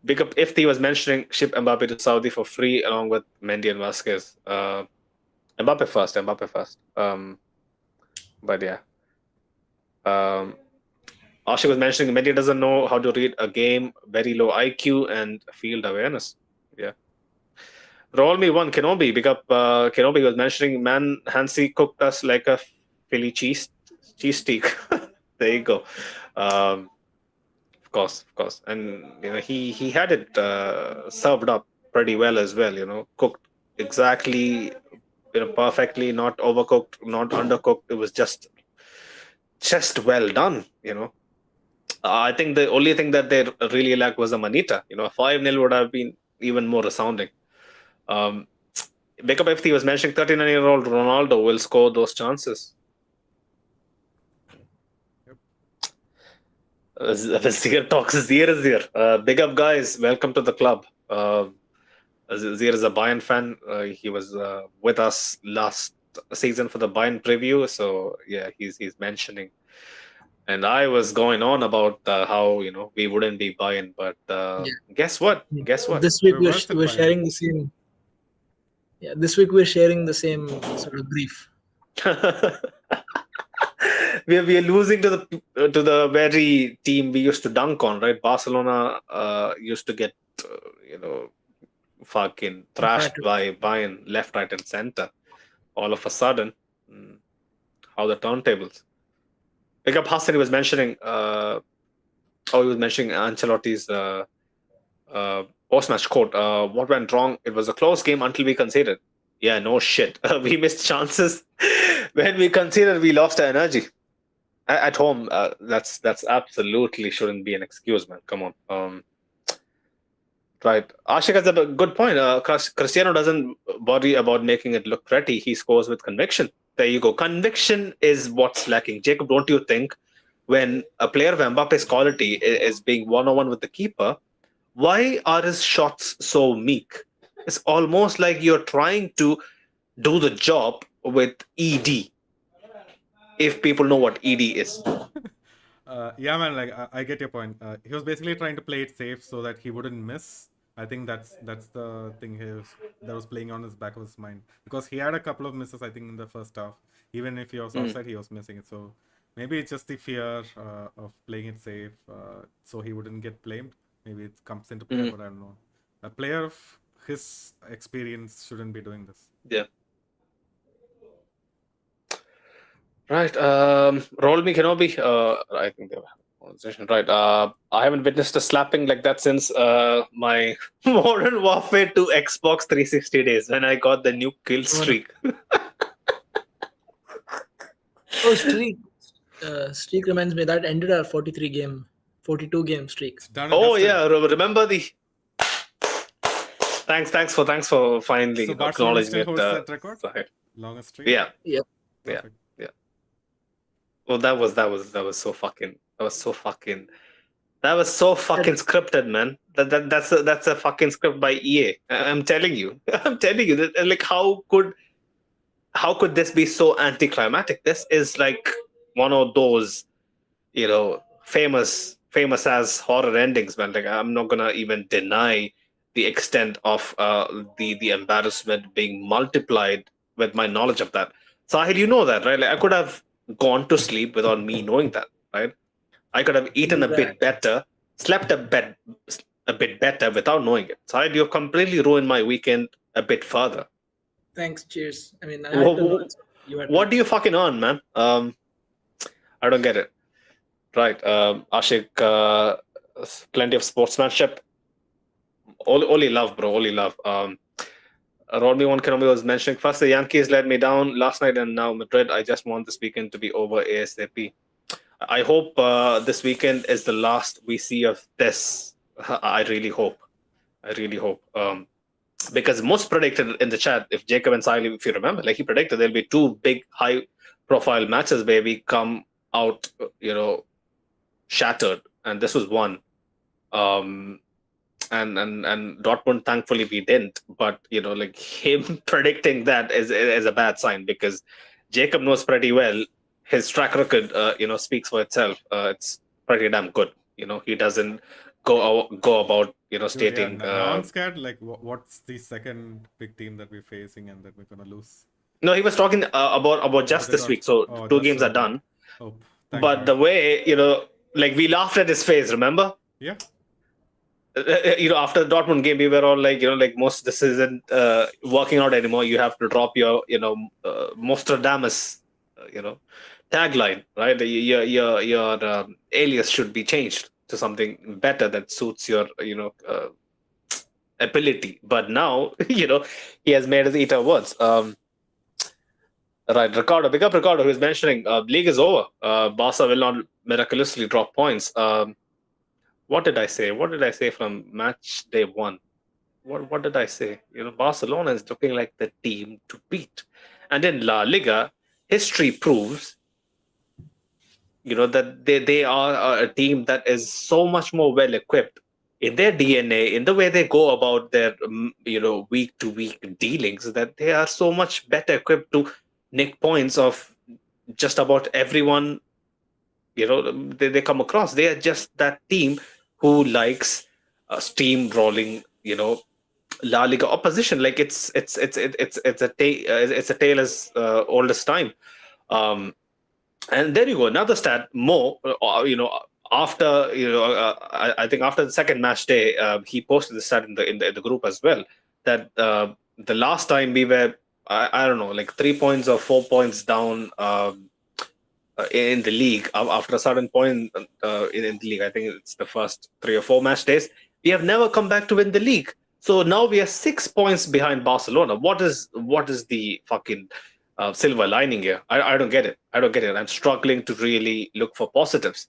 Speaker 1: Big up if he was mentioning ship Mbappe to Saudi for free along with Mendy and Vasquez. Mbappe first. But yeah. Ashik was mentioning Mendy doesn't know how to read a game, very low IQ and field awareness. Yeah. Roll me one, Kenobi. Big up Kenobi was mentioning, man, Hansi cooked us like a Philly cheese steak. There you go. Of course. And he had it served up pretty well as well, cooked exactly, perfectly, not overcooked, not undercooked. It was just well done, I think the only thing that they really lacked was a Manita. 5-0 would have been even more resounding. Big up FT was mentioning 39-year-old Ronaldo will score those chances. Zir talks. Zir is here. Big up, guys. Welcome to the club. Zir is a Bayern fan. He was with us last season for the Bayern preview. So yeah, he's mentioning. And I was going on about how we wouldn't be Bayern, but guess what?
Speaker 3: This week we're sharing the same. Yeah, this week we're sharing the same sort of grief.
Speaker 1: we are losing to the very team we used to dunk on, right? Barcelona used to get fucking thrashed by Bayern left, right, and center. All of a sudden, how the turntables. Pick up Hassan, he was mentioning Ancelotti's post-match quote. What went wrong? It was a close game until we conceded. Yeah, no shit. We missed chances. When we conceded, we lost our energy. At home, that's absolutely shouldn't be an excuse, man. Come on. Right. Ashik has a good point. Cristiano doesn't worry about making it look pretty. He scores with conviction. There you go. Conviction is what's lacking. Jacob, don't you think when a player of Mbappe's quality is being one-on-one with the keeper, why are his shots so meek? It's almost like you're trying to do the job with ED. if people know what ED is.
Speaker 2: Yeah, man. Like I get your point. He was basically trying to play it safe so that he wouldn't miss. I think that's the thing that was playing on his back of his mind, because he had a couple of misses. I think in the first half, even if he was offside, he was missing it. So maybe it's just the fear of playing it safe, so he wouldn't get blamed. Maybe it comes into play, but I don't know. A player of his experience shouldn't be doing this.
Speaker 1: Yeah. Right. Roll me Kenobi. I think they were position. Right. I haven't witnessed a slapping like that since my Modern Warfare 2 Xbox 360 days when I got the new kill streak.
Speaker 3: Oh, streak. Streak reminds me that ended our 42 game streak.
Speaker 1: Oh yeah, remember the. Thanks for finally
Speaker 2: So Barcelona
Speaker 1: acknowledging
Speaker 2: still
Speaker 1: it.
Speaker 2: holds that record?
Speaker 1: Sahil.
Speaker 2: Longest streak.
Speaker 1: Yeah.
Speaker 3: Yep.
Speaker 2: Perfect.
Speaker 1: Yeah. Well, that was so fucking scripted, man. That's a fucking script by EA. I'm telling you that, like, how could this be so anticlimactic? This is like one of those, famous as horror endings, man. Like, I'm not gonna even deny the extent of the embarrassment being multiplied with my knowledge of that. Sahil, you know that, right? Like, I could have gone to sleep without me knowing that, right? I could have eaten a bit better, slept a bit better without knowing it. Sahil, you've completely ruined my weekend a bit further.
Speaker 3: Thanks. Cheers. I mean, I had to know,
Speaker 1: what do you fucking earn, man? I don't get it. Right. Ashik, plenty of sportsmanship. Only love, bro. Only love. Rodney One Kenobi was mentioning first the Yankees let me down last night and now Madrid. I just want this weekend to be over ASAP. I hope this weekend is the last we see of this. I really hope. Because most predicted in the chat, if Jacob and Sahil, if you remember, like he predicted, there'll be two big high-profile matches where we come out, shattered, and this was one. And Dortmund, thankfully, we didn't. But like him predicting that is a bad sign, because Jacob knows pretty well his track record. Speaks for itself. It's pretty damn good. He doesn't go about stating.
Speaker 2: Now I'm scared. Like, what's the second big team that we're facing and that we're gonna lose?
Speaker 1: No, he was talking about just this week. So 2 games are done. But the way like we laughed at his face. Remember?
Speaker 2: Yeah.
Speaker 1: After the Dortmund game, we were all like, most this isn't working out anymore. You have to drop your, Nostradamus, tagline, right? Your alias should be changed to something better that suits your, ability. But now, he has made us eat our words. Right, Ricardo, big up Ricardo, who is mentioning league is over. Barca will not miraculously drop points. What did I say from match day 1? What did I say? Barcelona is looking like the team to beat. And in La Liga, history proves, that they are a team that is so much more well equipped in their DNA, in the way they go about their, week to week dealings, that they are so much better equipped to nick points of just about everyone, they come across. They are just that team who likes steamrolling, La Liga opposition. Like it's a tale as old as time. And there you go, another stat. More, after I think after the second match day, he posted the stat in the group as well, that the last time we were, I don't know, like 3 points or 4 points down in the league after a certain point in the league. I think it's the first 3 or 4 match days. We have never come back to win the league. So now we are 6 points behind Barcelona. What is the fucking silver lining here? I don't get it. I'm struggling to really look for positives.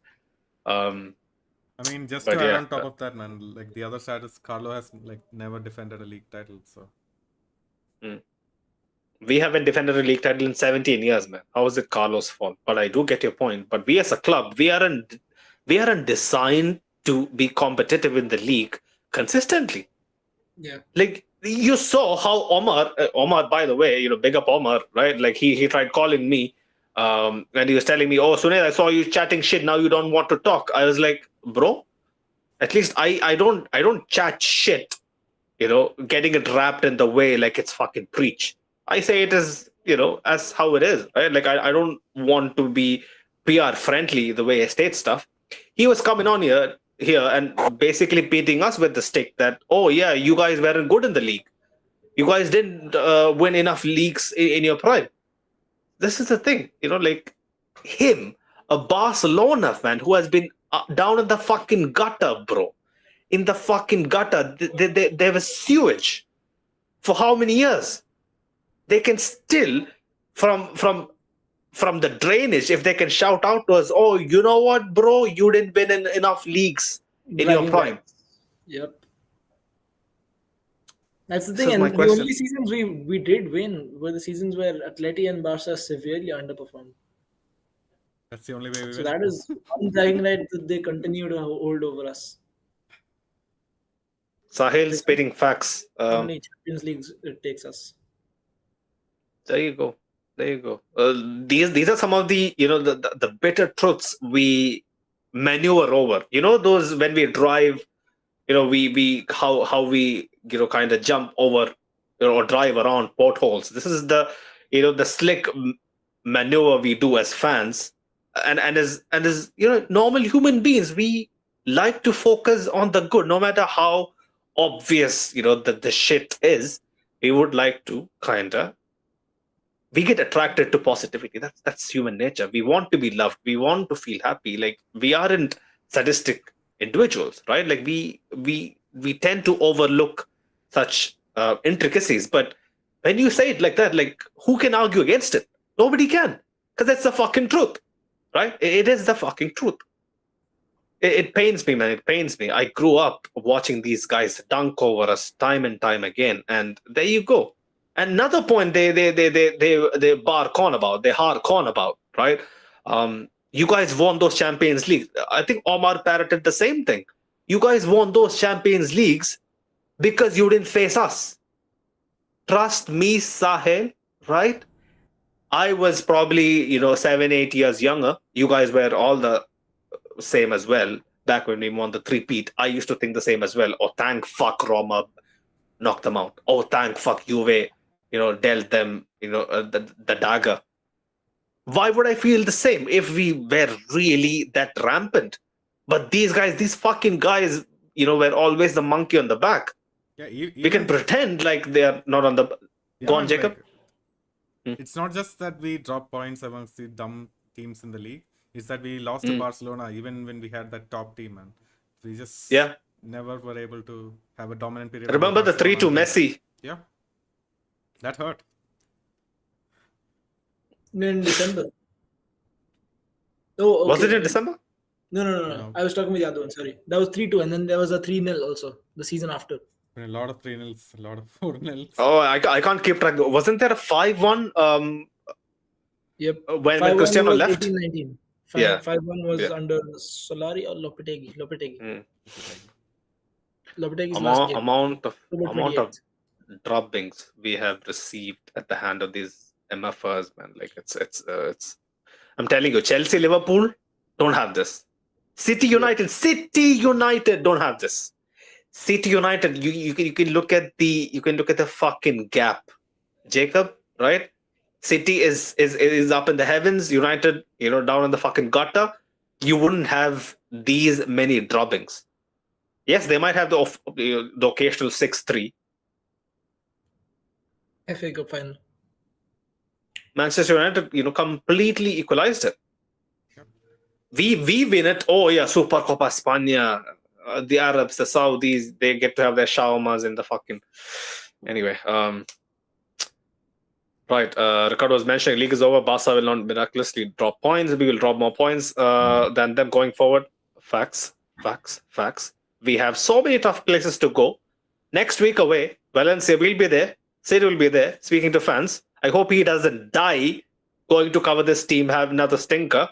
Speaker 2: I mean, just to add on top of that, man, like the other side is Carlo has like never defended a league title, so.
Speaker 1: We haven't defended a league title in 17 years, man. How is it Carlo's fault? But I do get your point. But we as a club, we aren't designed to be competitive in the league consistently.
Speaker 3: Yeah.
Speaker 1: Like you saw how Omar, by the way, big up Omar, right? Like he tried calling me And he was telling me, "Oh, Sunil, I saw you chatting shit. Now you don't want to talk." I was like, "Bro, at least I don't chat shit. Getting it wrapped in the way like it's fucking preach. I say it as as how it is, right? Like I don't want to be PR friendly the way I state stuff. He was coming on here and basically beating us with the stick that, oh yeah, you guys weren't good in the league. You guys didn't win enough leagues in your prime. This is the thing, like him, a Barcelona fan who has been down in the fucking gutter, bro. In the fucking gutter, they were sewage for how many years? They can still, from the drainage, if they can shout out to us, oh, you know what, bro, you didn't win enough leagues in your prime.
Speaker 3: Yep. That's the
Speaker 1: This
Speaker 3: thing,
Speaker 1: is my
Speaker 3: and the
Speaker 1: question.
Speaker 3: only seasons we did win were the seasons where Atleti and Barca severely underperformed.
Speaker 2: That's the only way we
Speaker 3: So
Speaker 2: win.
Speaker 3: that is undying right that they continue to hold over us.
Speaker 1: Sahil spitting facts.
Speaker 3: How many Champions Leagues it takes us?
Speaker 1: There you go. These are some of the the bitter truths we maneuver over. Those when we drive, we how we kind of jump over or drive around potholes. This is the the slick maneuver we do as fans, and as normal human beings, we like to focus on the good, no matter how obvious the shit is. We would like to we get attracted to positivity. That's human nature. We want to be loved. We want to feel happy. Like we aren't sadistic individuals, right? Like we tend to overlook such intricacies. But when you say it like that, like who can argue against it? Nobody can, because that's the fucking truth, right? It is the fucking truth. It pains me, man. It pains me. I grew up watching these guys dunk over us time and time again, and there you go. Another point they hark on about, right? You guys won those Champions Leagues. I think Omar parroted the same thing. You guys won those Champions Leagues because you didn't face us. Trust me, Sahel, right? I was probably 7-8 years younger. You guys were all the same as well. Back when we won the three-peat, I used to think the same as well. Oh, thank fuck Roma knocked them out. Oh, thank fuck Juve dealt them, the dagger. Why would I feel the same if we were really that rampant? But these fucking guys, were always the monkey on the back.
Speaker 2: Yeah,
Speaker 1: we can pretend like they are not on the. Go on, Jacob.
Speaker 2: It's not just that we drop points amongst the dumb teams in the league. It's that we lost to Barcelona even when we had that top team, man. We just never were able to have a dominant period.
Speaker 1: Remember the 3-2 Messi?
Speaker 2: Yeah. That hurt.
Speaker 3: In December. Oh, okay.
Speaker 1: Was it in December?
Speaker 3: No. I was talking with the other one, sorry. That was 3-2, and then there was a 3-0 also, the season after.
Speaker 2: A lot of 3-0s, a lot of 4-0s.
Speaker 1: Oh, I can't keep track. Wasn't there a 5-1?
Speaker 3: Yep.
Speaker 1: When Cristiano left?
Speaker 3: 18-19. 5-1 was under Solari or Lopetegui. Lopetegui's last game.
Speaker 1: Amount of droppings we have received at the hand of these MFers, man. Like it's. I'm telling you, Chelsea, Liverpool don't have this. City United don't have this. City United, you can look at the fucking gap, Jacob, right? City is up in the heavens. United, down in the fucking gutter. You wouldn't have these many droppings. Yes, they might have the occasional 6-3.
Speaker 3: FA Cup final.
Speaker 1: Manchester United, completely equalized it. We win it. Oh yeah, Super Copa España. The Arabs, the Saudis, they get to have their shawarmas in the fucking. Anyway, right. Ricardo was mentioning league is over. Barca will not miraculously drop points. We will drop more points than them going forward. Facts. We have so many tough places to go. Next week away, Valencia will be there. City will be there. Speaking to fans, I hope he doesn't die going to cover this team. Have another stinker.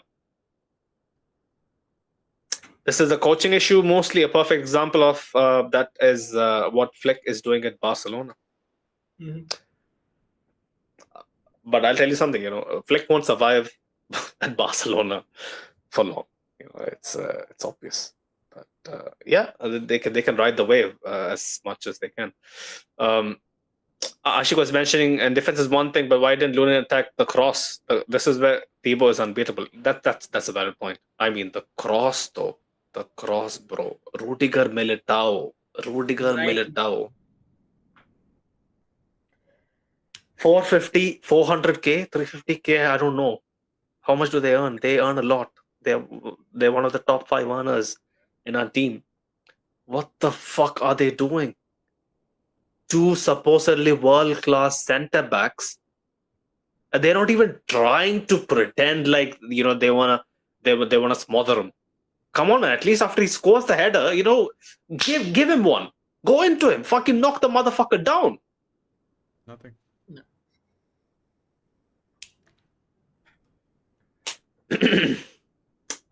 Speaker 1: This is a coaching issue, mostly a perfect example of that is what Flick is doing at Barcelona.
Speaker 3: Mm-hmm.
Speaker 1: But I'll tell you something, Flick won't survive at Barcelona for long. It's obvious. But they can ride the wave as much as they can. Ashik was mentioning, and defense is one thing, but why didn't Lunin attack the cross? This is where Thibaut is unbeatable. That's a valid point. I mean, the cross, though. The cross, bro. Rudiger Militao. 450, 400K, 350K, I don't know. How much do they earn? They earn a lot. They're one of the top 5 earners in our team. What the fuck are they doing? 2 supposedly world-class center backs. And they're not even trying to pretend like they wanna smother him. Come on, man. At least after he scores the header, give him one. Go into him. Fucking knock the motherfucker down.
Speaker 2: Nothing.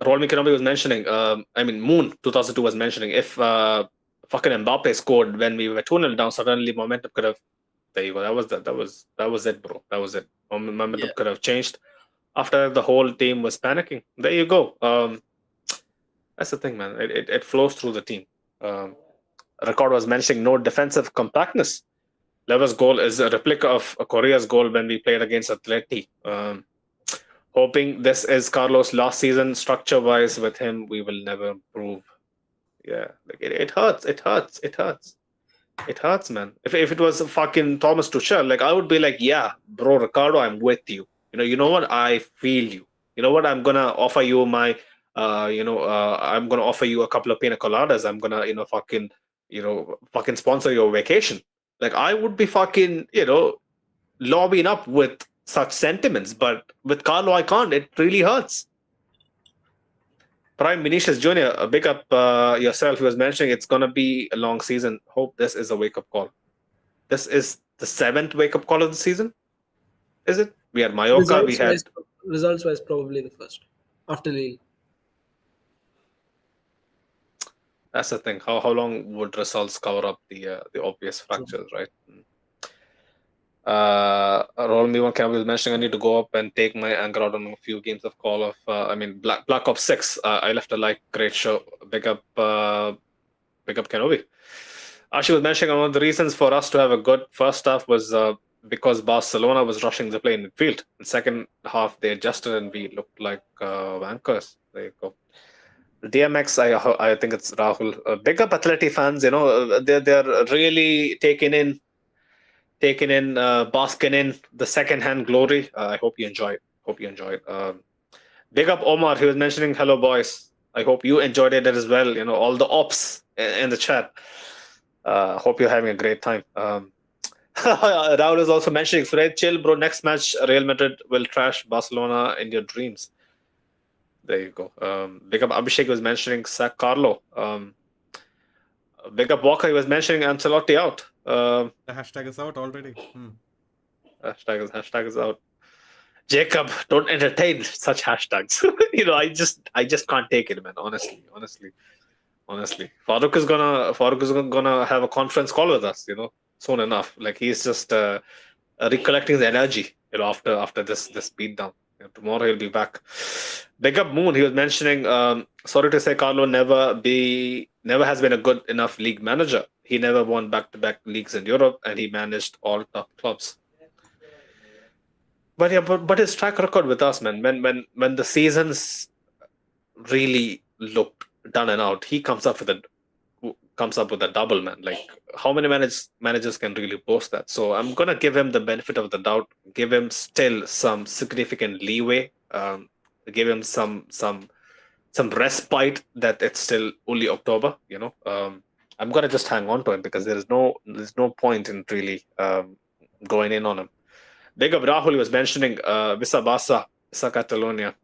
Speaker 1: Rolmi Kenobi was mentioning, Moon 2002 was mentioning, if fucking Mbappe scored when we were 2-0 down, suddenly momentum could have. There you go. That was it, bro. That was it. Momentum could have changed after the whole team was panicking. There you go. That's the thing, man. It flows through the team. Record was mentioning no defensive compactness. Lever's goal is a replica of Korea's goal when we played against Atleti. Hoping this is Carlos' last season. Structure-wise, with him, we will never improve. Yeah, like it hurts. It hurts. It hurts. It hurts, man. If it was fucking Thomas Tuchel, like I would be like, yeah, bro, Ricardo, I'm with you. You know what? I feel you. You know what? I'm gonna offer you my, I'm gonna offer you a couple of pina coladas. I'm gonna, fucking sponsor your vacation. Like I would be fucking, lobbying up with such sentiments, but with Carlo, I can't. It really hurts. Prime Vinicius Jr., big up yourself. He was mentioning it's going to be a long season. Hope this is a wake-up call. This is the 7th wake-up call of the season? Is it? We had Mallorca.
Speaker 3: Results-wise, probably the first. After Lille.
Speaker 1: That's the thing. How long would results cover up the obvious fractures, right? Rolmi One Campbell was mentioning I need to go up and take my anger out on a few games of Call of Black Ops 6. I left a like. Great show. Big up Kenobi. She was mentioning one of the reasons for us to have a good first half was because Barcelona was rushing the play in midfield. In the second half they adjusted and we looked like wankers. There you go. DMX, I think it's Rahul. Big up Atleti fans. They're really taking in, basking in the second-hand glory. I hope you enjoy it. Big up Omar. He was mentioning, hello, boys. I hope you enjoyed it as well. All the ops in the chat. Hope you're having a great time. Rahul is also mentioning, Fred, chill, bro. Next match, Real Madrid will trash Barcelona in your dreams. There you go. Big up Abhishek was mentioning Sack Carlo. Big up Walker. He was mentioning Ancelotti out.
Speaker 2: The hashtag is out already.
Speaker 1: Hashtag is out. Jacob, don't entertain such hashtags. I just can't take it, man. Honestly. Farooq is gonna have a conference call with us, soon enough. Like he's just recollecting the energy, after this beatdown. Tomorrow he'll be back. Big up Moon. He was mentioning, sorry to say, Carlo never has been a good enough league manager. He never won back-to-back leagues in Europe, and he managed all top clubs. But his track record with us, man. When the seasons really looked done and out, he comes up with a double, man. Like how many managers can really boast that? So I'm gonna give him the benefit of the doubt. Give him still some significant leeway. Give him some respite that it's still only October. I'm gonna just hang on to him because there's no point in really going in on him. Big up Rahul was mentioning Visa Barça, Visa Catalonia.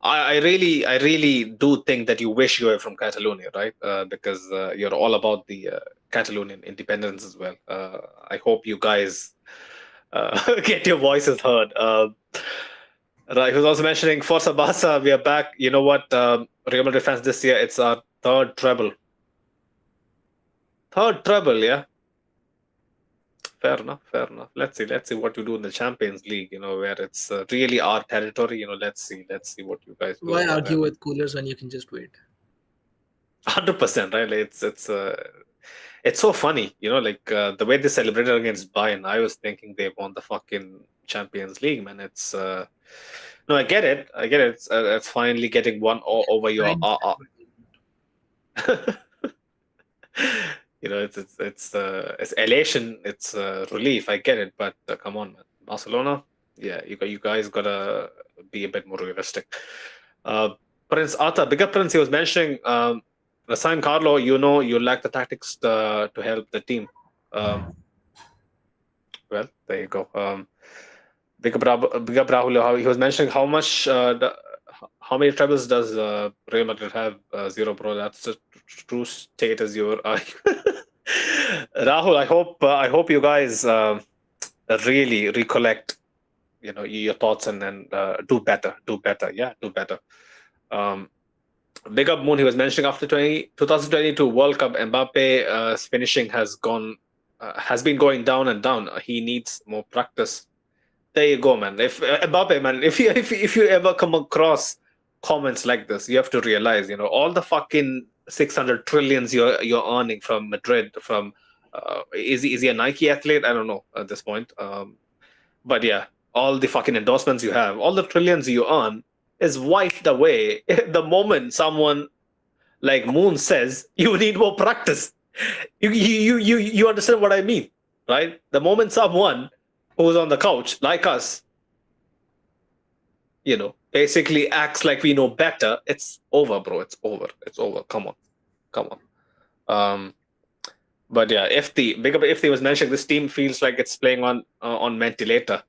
Speaker 1: I really do think that you wish you were from Catalonia, right? Because you're all about the Catalonian independence as well. I hope you guys get your voices heard. Right, he was also mentioning Forza Barça, we are back. You know what? Real Madrid fans this year, it's our third treble. Yeah? Fair enough. Let's see what you do in the Champions League. Where it's really our territory. Let's see what you guys do
Speaker 3: Why
Speaker 1: over
Speaker 3: argue
Speaker 1: there.
Speaker 3: with coolers when you can just wait?
Speaker 1: 100%, right? It's so funny, the way they celebrated against Bayern. I was thinking they won the fucking Champions League, man. It's no, I get it. It's finally getting one over your.
Speaker 3: Right.
Speaker 1: It's elation, it's relief. I get it, but come on, man. Barcelona, yeah, you guys gotta be a bit more realistic. Prince Arthur, bigger Prince, he was mentioning, Rasim Carlo, you lack the tactics to help the team. Well, there you go. Bigger Rahul, he was mentioning how how many trebles does Real Madrid have? Zero, bro. That's the true state as your. Rahul, I hope you guys really recollect, your thoughts and then do better. Yeah, do better. Big up Moon, he was mentioning after 2022 World Cup, Mbappe finishing has been going down and down. He needs more practice. There you go, man. If Mbappe, man, if you ever come across comments like this, you have to realize, all the fucking 600 trillions you're earning from Madrid. From is he a Nike athlete? I don't know at this point. But yeah, all the fucking endorsements you have, all the trillions you earn, is wiped away the moment someone like Moon says you need more practice. You understand what I mean, right? The moment someone who's on the couch like us, basically acts like we know better, it's over, bro. It's over. Come on. But yeah, if was mentioning, this team feels like it's playing on ventilator.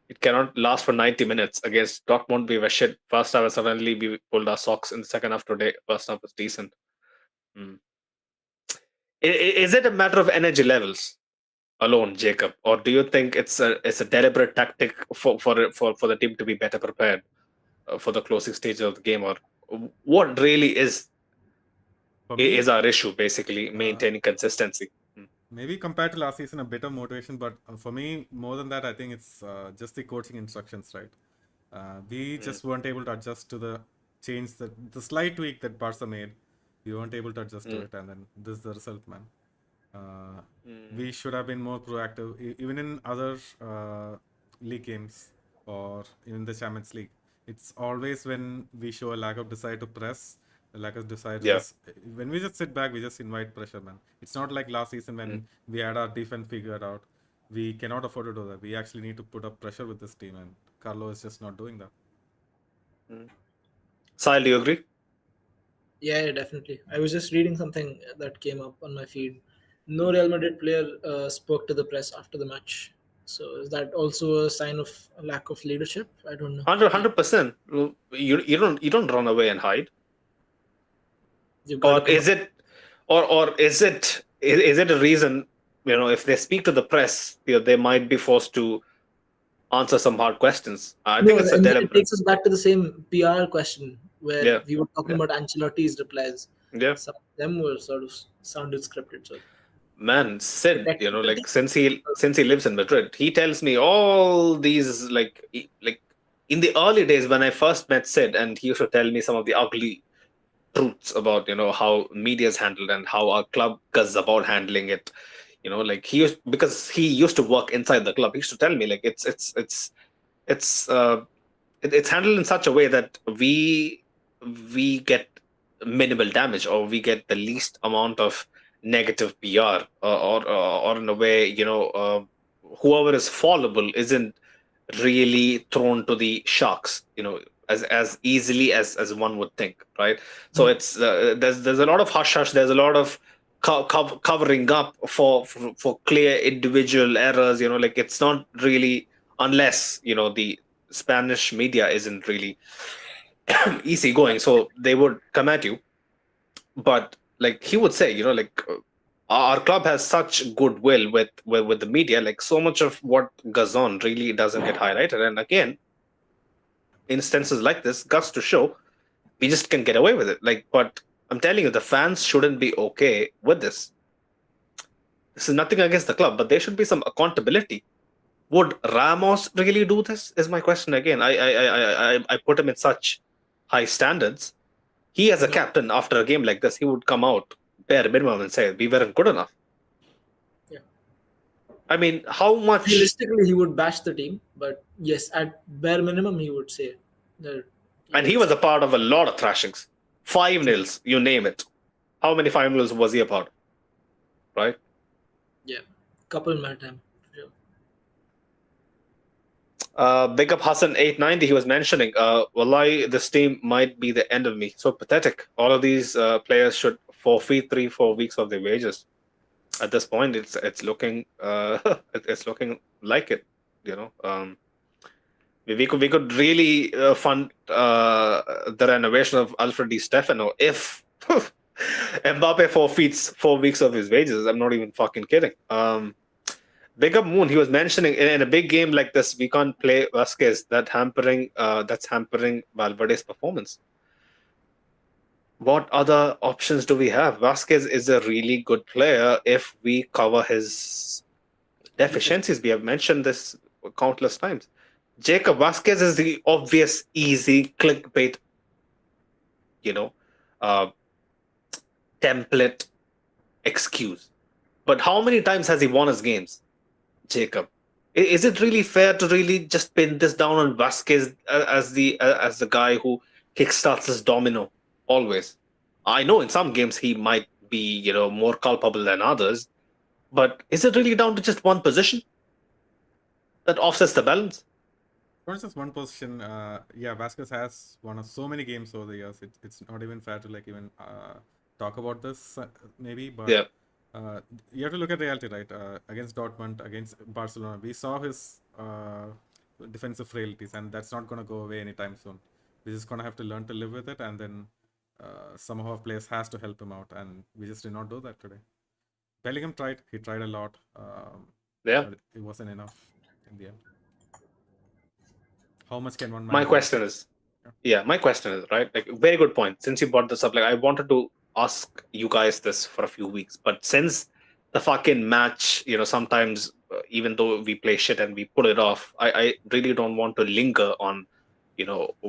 Speaker 1: It cannot last for 90 minutes. Against Dortmund, we were shit. First half, suddenly we pulled our socks. In the second half today, first half was decent. Is it a matter of energy levels alone, Jacob, or do you think it's a deliberate tactic for the team to be better prepared for the closing stage of the game, or what really is our issue? Basically, maintaining consistency.
Speaker 2: Maybe compared to last season, a bit of motivation, but for me, more than that, I think it's just the coaching instructions, right? We just weren't able to adjust to the change, the slight tweak that Barca made. We weren't able to adjust to it, and then this is the result, man. We should have been more proactive, even in other league games or in the Champions League. It's always when we show a lack of desire to press, a lack of desire to when we just sit back, we just invite pressure, man. It's not like last season when we had our defense figured out. We cannot afford to do that. We actually need to put up pressure with this team, and Carlo is just not doing that.
Speaker 1: Sahil, do you agree?
Speaker 3: Yeah, definitely. I was just reading something that came up on my feed. No Real Madrid player spoke to the press after the match. So is that also a sign of a lack of leadership? I don't know.
Speaker 1: 100%. You don't run away and hide. Or is it a reason, if they speak to the press, they might be forced to answer some hard questions. I think it's a deliberate.
Speaker 3: It takes us back to the same PR question where we were talking about Ancelotti's replies.
Speaker 1: Yeah.
Speaker 3: Some of them were sort of sounded scripted. So
Speaker 1: man, Sid, since he lives in Madrid, he tells me all these like in the early days when I first met Sid, and he used to tell me some of the ugly truths about how media's handled and how our club goes about handling it. Because he used to work inside the club. He used to tell me like it's handled in such a way that we get minimal damage, or we get the least amount of negative PR, or in a way, whoever is fallible isn't really thrown to the sharks, as easily as one would think, right? So it's there's a lot of hush hush. There's a lot of covering up for clear individual errors. It's not really, unless the Spanish media isn't really easy going, so they would come at you. But like he would say, our club has such goodwill with the media, like so much of what goes on really doesn't get highlighted. And again, instances like this goes to show we just can get away with it. But I'm telling you, the fans shouldn't be okay with this. This is nothing against the club, but there should be some accountability. Would Ramos really do this? Is my question again. I put him in such high standards. He, as a captain, after a game like this, he would come out bare minimum and say we weren't good enough.
Speaker 3: Yeah.
Speaker 1: I mean, how much?
Speaker 3: Realistically, he would bash the team, but yes, at bare minimum, he would say that.
Speaker 1: And he was a part of a lot of thrashings. 5-0s, you name it. How many 5-0s was he a part of? Right?
Speaker 3: Yeah, couple mad time. Yeah.
Speaker 1: Big up Hassan 890. He was mentioning, Wallahi, this team might be the end of me. So pathetic. All of these players should forfeit 3-4 weeks of their wages. At this point, it's looking it's looking like it. You know, we could really fund the renovation of Alfred Di Stefano if Mbappe forfeits 4 weeks of his wages. I'm not even fucking kidding. Big up Moon, he was mentioning in a big game like this, we can't play Vasquez. That's hampering Valverde's performance. What other options do we have? Vasquez is a really good player if we cover his deficiencies. We have mentioned this countless times. Jacob, Vasquez is the obvious, easy clickbait, template excuse. But how many times has he won his games, Jacob? Is it really fair to really just pin this down on Vasquez as the guy who kickstarts his domino always? I know in some games he might be, more culpable than others, but is it really down to just one position that offsets the balance?
Speaker 2: Not just one position. Vasquez has won so many games over the years. It's not even fair to even talk about this maybe, but
Speaker 1: Yeah.
Speaker 2: You have to look at reality, right? Against Dortmund, against Barcelona, we saw his defensive frailties, and that's not going to go away anytime soon. We're just going to have to learn to live with it, and then some of our players has to help him out, and we just did not do that today. Bellingham tried. He tried a lot. But it wasn't enough in the end. How much can one man
Speaker 1: My
Speaker 2: do?
Speaker 1: question is, right? Like, very good point. Since you brought this up, like, I wanted to ask you guys this for a few weeks, but since the fucking match, sometimes even though we play shit and we put it off, I really don't want to linger on,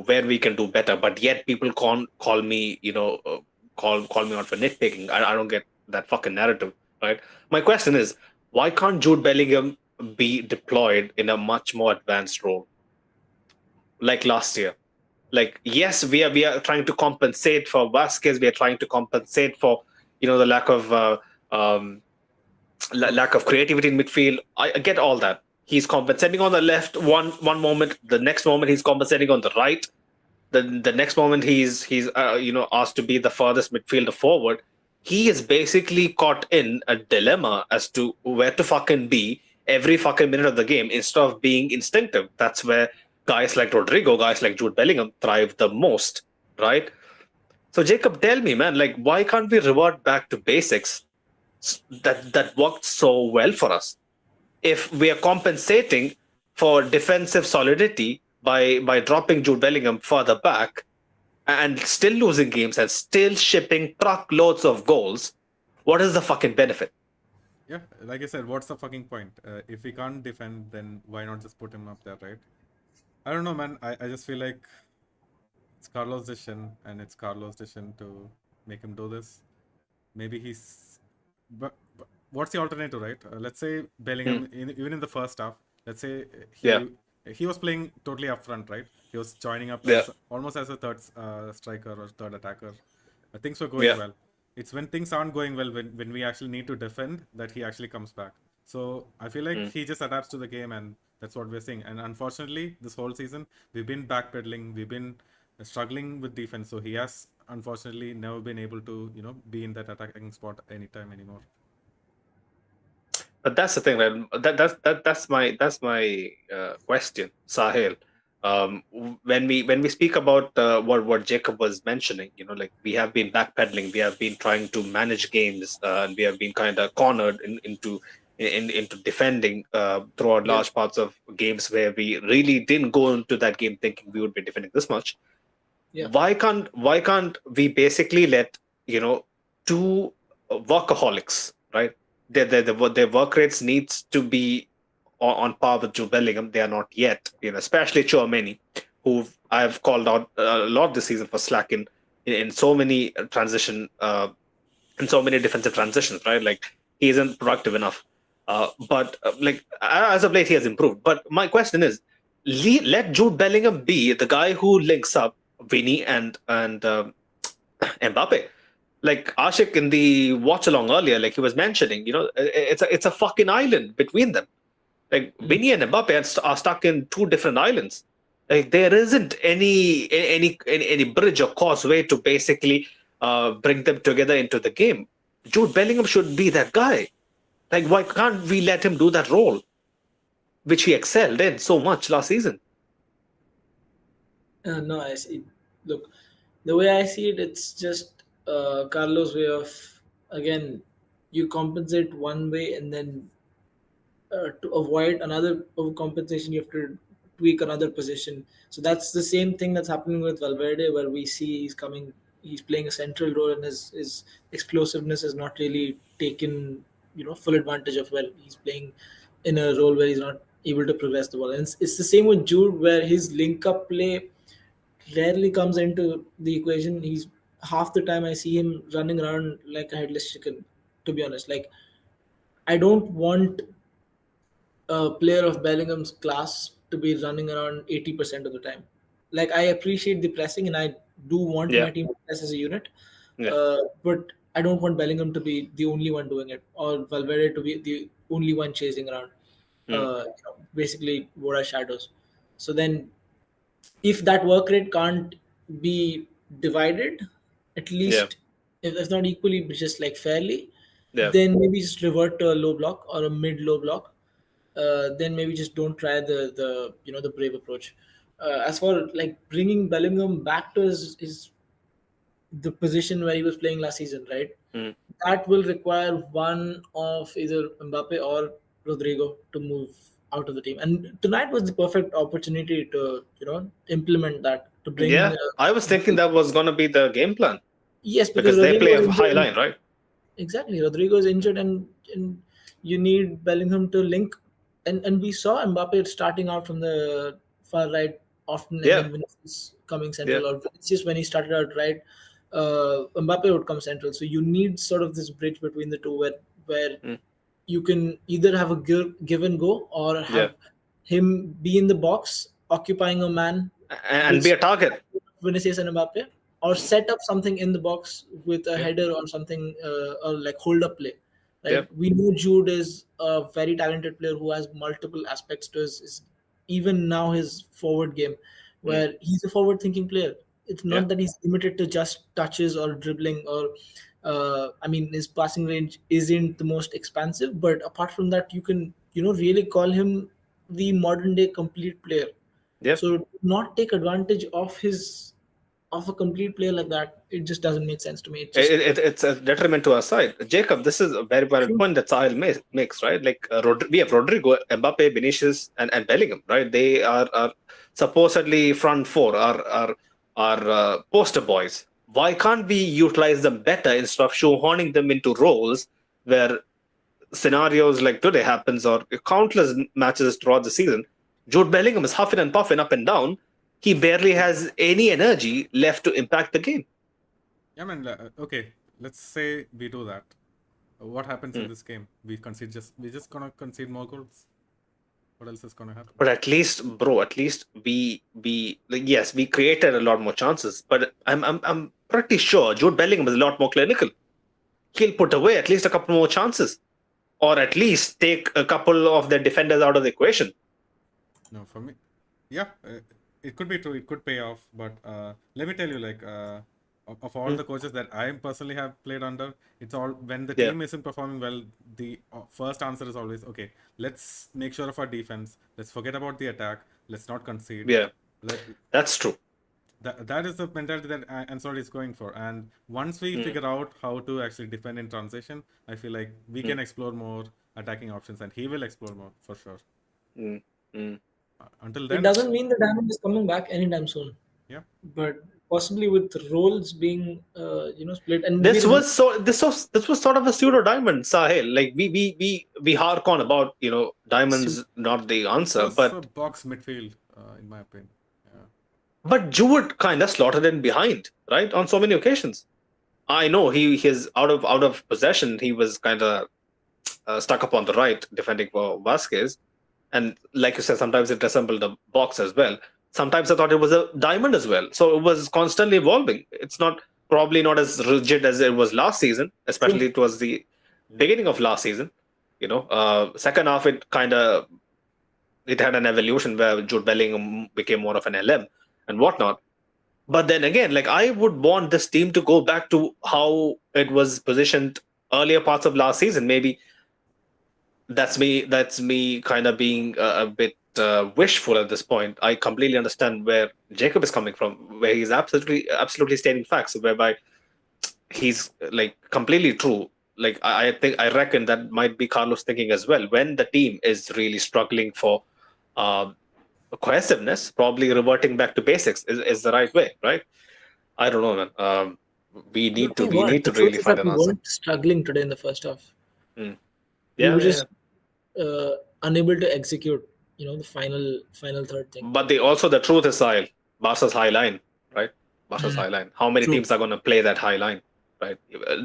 Speaker 1: where we can do better. But yet people call me, call me out for nitpicking. I don't get that fucking narrative, right? My question is, why can't Jude Bellingham be deployed in a much more advanced role, like last year? Like, yes, we are trying to compensate for Vasquez. We are trying to compensate for the lack of lack of creativity in midfield. I get all that. He's compensating on the left one moment. The next moment he's compensating on the right. The next moment he's asked to be the farthest midfielder forward. He is basically caught in a dilemma as to where to fucking be every fucking minute of the game instead of being instinctive. That's where guys like Rodrigo, guys like Jude Bellingham thrive the most, right? So Jacob, tell me, man, like, why can't we revert back to basics that worked so well for us? If we are compensating for defensive solidity by dropping Jude Bellingham further back and still losing games and still shipping truckloads of goals, what is the fucking benefit?
Speaker 2: Yeah, like I said, what's the fucking point? If we can't defend, then why not just put him up there, right? I don't know, man. I just feel like it's Carlos' decision, and it's Carlos' decision to make him do this. Maybe he's... But what's the alternative, right? Let's say Bellingham, even in the first half, let's say he was playing totally up front, right? He was joining up almost as a third striker or third attacker. Things were going well. It's when things aren't going well, when we actually need to defend, that he actually comes back. So I feel like he just adapts to the game, and that's what we're seeing. And unfortunately, this whole season, we've been backpedaling. We've been struggling with defense. So he has, unfortunately, never been able to, be in that attacking spot anytime anymore.
Speaker 1: But that's the thing, right? That's my question, Sahil. When we speak about what Jacob was mentioning, like, we have been backpedaling, we have been trying to manage games, and we have been kind of cornered into defending throughout large parts of games where we really didn't go into that game thinking we would be defending this much. Yeah. Why can't we basically let two workaholics, right? their work rates needs to be on par with Jude Bellingham. They are not yet, especially Chouameni, who I've called out a lot this season for slacking in so many in so many defensive transitions, right? Like he isn't productive enough. But like as of late, he has improved. But my question is, let Jude Bellingham be the guy who links up Vinny and Mbappe. Like Ashik in the watch along earlier, like he was mentioning, it's a fucking island between them. Like Vinny and Mbappe are stuck in two different islands. Like there isn't any bridge or causeway to basically bring them together into the game. Jude Bellingham should be that guy. Like why can't we let him do that role, which he excelled in so much last season?
Speaker 3: No, I see. Look, the way I see it, it's just Carlos' way of, again, you compensate one way, and then to avoid another overcompensation, you have to tweak another position. So that's the same thing that's happening with Valverde, where we see he's playing a central role, and his explosiveness is not really taken, full advantage of. Well, he's playing in a role where he's not able to progress the ball. And it's the same with Jude, where his link up play rarely comes into the equation. He's half the time I see him running around like a headless chicken. To be honest, like I don't want a player of Bellingham's class to be running around 80% of the time. Like I appreciate the pressing, and I do want my
Speaker 1: Yeah,
Speaker 3: team to press as a unit,
Speaker 1: yeah,
Speaker 3: but I don't want Bellingham to be the only one doing it, or Valverde to be the only one chasing around.
Speaker 1: mm,
Speaker 3: Basically, what are shadows? So then, if that work rate can't be divided, at
Speaker 1: yeah,
Speaker 3: least if not equally, but just like fairly,
Speaker 1: yeah,
Speaker 3: then maybe just revert to a low block or a mid low block. Then maybe just don't try the brave approach. As for like bringing Bellingham back to his the position where he was playing last season, right?
Speaker 1: mm.
Speaker 3: That will require one of either Mbappe or Rodrigo to move out of the team. And tonight was the perfect opportunity to implement that, to bring.
Speaker 1: Yeah. I was thinking that was gonna be the game plan
Speaker 3: Yes, because
Speaker 1: because they
Speaker 3: Rodrigo
Speaker 1: play
Speaker 3: was
Speaker 1: a high
Speaker 3: injured.
Speaker 1: line, right?
Speaker 3: Exactly, Rodrigo is injured, and you need Bellingham to link. And we saw Mbappe starting out from the far right often, and
Speaker 1: Yeah,
Speaker 3: then Vinicius coming
Speaker 1: yeah,
Speaker 3: central, or Vinicius when he started out right, Mbappe would come central. So you need sort of this bridge between the two, where
Speaker 1: mm,
Speaker 3: you can either have a give and go, or
Speaker 1: yeah,
Speaker 3: have him be in the box occupying a man
Speaker 1: and
Speaker 3: with
Speaker 1: be a target.
Speaker 3: Vinicius and Mbappe, or set up something in the box with a
Speaker 1: Yeah,
Speaker 3: header or something, or like hold up play.
Speaker 1: yeah,
Speaker 3: Right? We know Jude is a very talented player who has multiple aspects to his even now his forward game,
Speaker 1: mm,
Speaker 3: where he's a forward thinking player. It's
Speaker 1: yeah,
Speaker 3: not that he's limited to just touches or dribbling, or I mean his passing range isn't the most expansive, but apart from that, you can really call him the modern day complete player.
Speaker 1: yeah.
Speaker 3: So not take advantage of a complete player like that, it just doesn't make sense to me. It just
Speaker 1: It's a detriment to our side. Jacob, this is a very valid
Speaker 3: true.
Speaker 1: point that Sahil makes, right? Like we have Rodrigo, Mbappe, Vinicius, and Bellingham, right? They are supposedly front four, are poster boys. Why can't we utilize them better instead of shoehorning them into roles where scenarios like today happens or countless matches throughout the season? Jude Bellingham is huffing and puffing up and down. He barely has any energy left to impact the game.
Speaker 2: Yeah, man. Okay, let's say we do that. What happens in
Speaker 1: Hmm.
Speaker 2: this game? We just gonna concede more goals. What else is gonna happen?
Speaker 1: But at least, bro, at least we like, yes, we created a lot more chances. But I'm pretty sure Jude Bellingham is a lot more clinical. He'll put away at least a couple more chances, or at least take a couple of the defenders out of the equation.
Speaker 2: No, for me, yeah, it could be true. It could pay off. But let me tell you, like, of all
Speaker 1: Hmm.
Speaker 2: the coaches that I personally have played under, it's all when the
Speaker 1: Yeah,
Speaker 2: team isn't performing well. The first answer is always, okay, let's make sure of our defense. Let's forget about the attack. Let's not concede.
Speaker 1: yeah,
Speaker 2: Let,
Speaker 1: that's true.
Speaker 2: that is the mentality that Ancelotti is going for. And once we
Speaker 1: Hmm.
Speaker 2: figure out how to actually defend in transition, I feel like we
Speaker 1: Hmm.
Speaker 2: can explore more attacking options, and he will explore more for sure.
Speaker 1: Hmm. Hmm.
Speaker 2: Until
Speaker 3: It
Speaker 2: then,
Speaker 3: doesn't mean the diamond is coming back anytime soon,
Speaker 2: yeah.
Speaker 3: but possibly with roles being split. And
Speaker 1: This was sort of a pseudo diamond, Sahil. Like we hark on about diamonds not the
Speaker 2: This
Speaker 1: answer,
Speaker 2: was a
Speaker 1: but
Speaker 2: box midfield, in my opinion. Yeah.
Speaker 1: Jewett kind of slotted in behind, right, on so many occasions. I know he's out of possession. He was kind of stuck up on the right defending for Vasquez, and like you said, sometimes it resembled a box as well. Sometimes I thought it was a diamond as well. So it was constantly evolving. It's probably not as rigid as it was last season, especially towards the beginning of last season. Second half it had an evolution where Jude Bellingham became more of an LM and whatnot. But then again, like I would want this team to go back to how it was positioned earlier parts of last season. Maybe that's me kind of being a bit wishful at this point. I completely understand where Jacob is coming from, where he's absolutely stating facts, whereby he's like completely true. Like I reckon that might be Carlos thinking as well. When the team is really struggling for uh, cohesiveness, probably reverting back to basics is the right way, right? I don't know, man. We need to
Speaker 3: The truth
Speaker 1: really
Speaker 3: is
Speaker 1: find
Speaker 3: that
Speaker 1: an
Speaker 3: we
Speaker 1: answer.
Speaker 3: weren't struggling today in the first half.
Speaker 1: Mm.
Speaker 3: We
Speaker 1: Yeah,
Speaker 3: were
Speaker 1: yeah,
Speaker 3: just unable to execute, the final third thing.
Speaker 1: But the truth is, Sahil, Barca's high line, right? Barca's high line. How many
Speaker 3: True.
Speaker 1: teams are going to play that high line, right?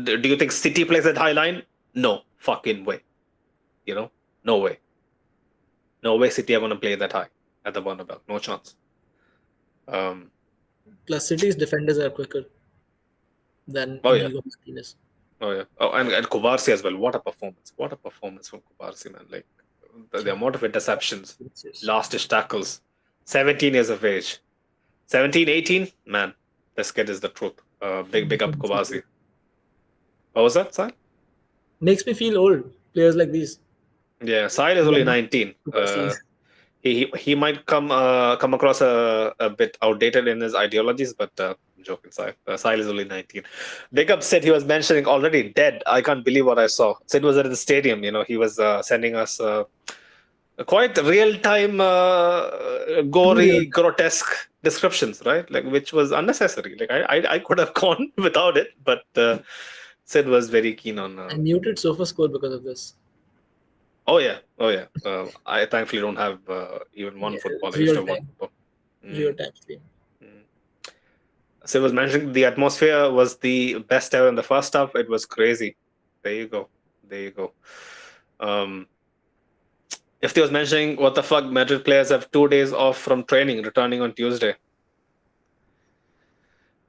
Speaker 1: Do you think City plays that high line? No fucking way. No way. No way City are going to play that high at the Bernabeu. No chance.
Speaker 3: Plus, City's defenders are quicker than
Speaker 1: Oh yeah.
Speaker 3: Inigo Martinez.
Speaker 1: Oh yeah. Oh, and Kubarsi as well. What a performance! What a performance from Kubarsi, man. Like the amount of interceptions, last-ditch tackles. 17 years of age. 17, 18? Man, this kid is the truth. Big up Kubarsi. What was that, Sahil?
Speaker 3: Makes me feel old. Players like these.
Speaker 1: Yeah, Sahil is only 19. He might come across a bit outdated in his ideologies, but I'm joking, Sahil. Sahil is only 19. Big up said he was mentioning already dead. I can't believe what I saw. Sid was at the stadium. He was sending us quite real-time, gory, grotesque descriptions, right? Like which was unnecessary. Like I could have gone without it, but Sid was very keen on.
Speaker 3: I muted SofaScore because of this.
Speaker 1: Oh yeah. I thankfully don't have even one football. I used to have one football.
Speaker 3: Real time stream.
Speaker 1: So it was mentioning the atmosphere was the best ever in the first half. It was crazy. There you go. If he was mentioning what the fuck, Madrid players have 2 days off from training, returning on Tuesday.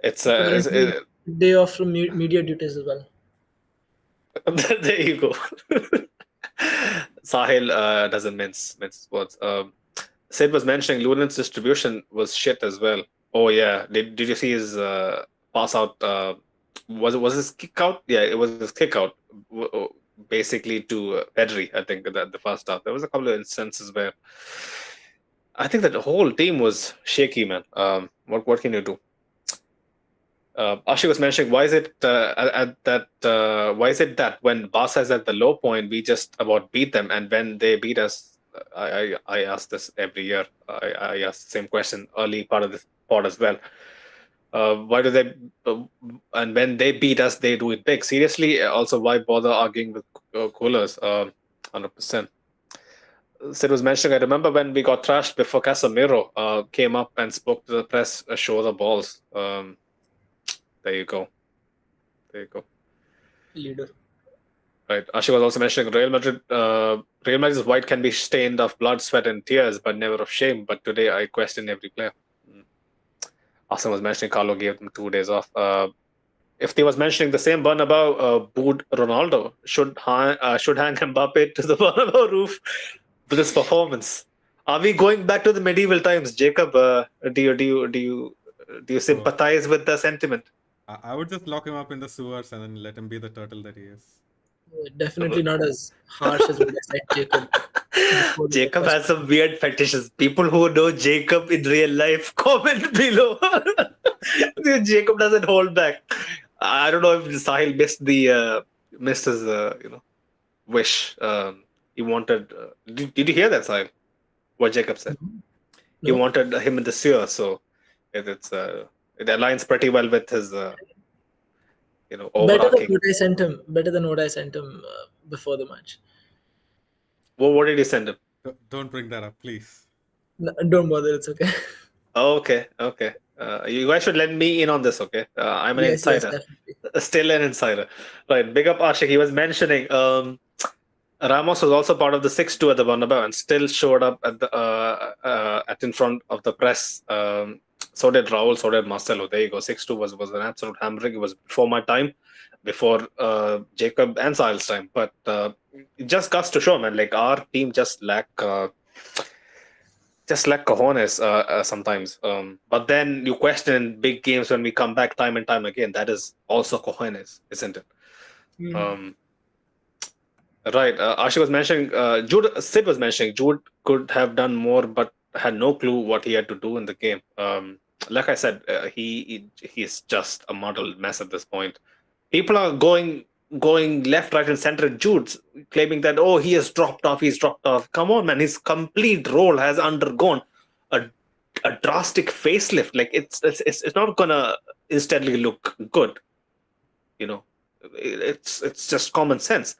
Speaker 1: It's
Speaker 3: day off from media duties as well.
Speaker 1: There you go. Sahil doesn't mince words. Sid was mentioning Lunin's distribution was shit as well. Oh yeah, did you see his pass out? Was his kick out? Yeah, it was his kick out. Basically to Pedri, I think the first half. There was a couple of instances where I think that the whole team was shaky, man. What can you do? Ashi was mentioning why is it that when Barca is at the low point we just about beat them, and when they beat us, I ask this every year. I ask the same question early part of this pod as well. Why do they and when they beat us they do it big? Seriously, also why bother arguing with coolers? 100%. Sid was mentioning, I remember when we got thrashed before Casemiro came up and spoke to the press, show the balls. There you go.
Speaker 3: Leader.
Speaker 1: Right. Ashi was also mentioning Real Madrid's white can be stained of blood, sweat, and tears, but never of shame. But today I question every player. Austin was mentioning Carlo gave them 2 days off. If he was mentioning the same Bernabeu booed Ronaldo, should hang Mbappe to the Bernabeu roof for this performance. Are we going back to the medieval times, Jacob? Do you sympathize with the sentiment?
Speaker 2: I would just lock him up in the sewers and then let him be the turtle that he is.
Speaker 3: Definitely not as harsh as what I said, Jacob.
Speaker 1: Jacob has some weird fetishes. People who know Jacob in real life, comment below. Jacob doesn't hold back. I don't know if Sahil missed his wish. He wanted. Did you hear that, Sahil? What Jacob said?
Speaker 3: No.
Speaker 1: He wanted him in the sewer, so it's It aligns pretty well with his,
Speaker 3: Better
Speaker 1: overarching.
Speaker 3: than what I sent him before the match.
Speaker 1: What did you send him?
Speaker 2: Don't bring that up, please.
Speaker 3: No, don't bother. It's okay.
Speaker 1: Okay. You guys should let me in on this, okay? I'm an
Speaker 3: Yes,
Speaker 1: insider.
Speaker 3: definitely.
Speaker 1: Still an insider. Right, big up Ashik. He was mentioning Ramos was also part of the 6-2 at the Bernabeu and still showed up at the at in front of the press. So did Raul, so did Marcelo. There you go. 6-2 was an absolute hammering. It was before my time, before Jacob and Sahil's time. But it just goes to show, man, like our team just lack cojones sometimes. But then you question in big games when we come back time and time again. That is also cojones, isn't it? Right. Ashik was mentioning, Sid was mentioning, Jude could have done more, but had no clue what he had to do in the game. Like I said, he's just a muddled mess at this point. People are going left, right, and center at Jude's, claiming that, oh, he's dropped off. Come on, man. His complete role has undergone a drastic facelift. Like it's not gonna instantly look good. It's just common sense.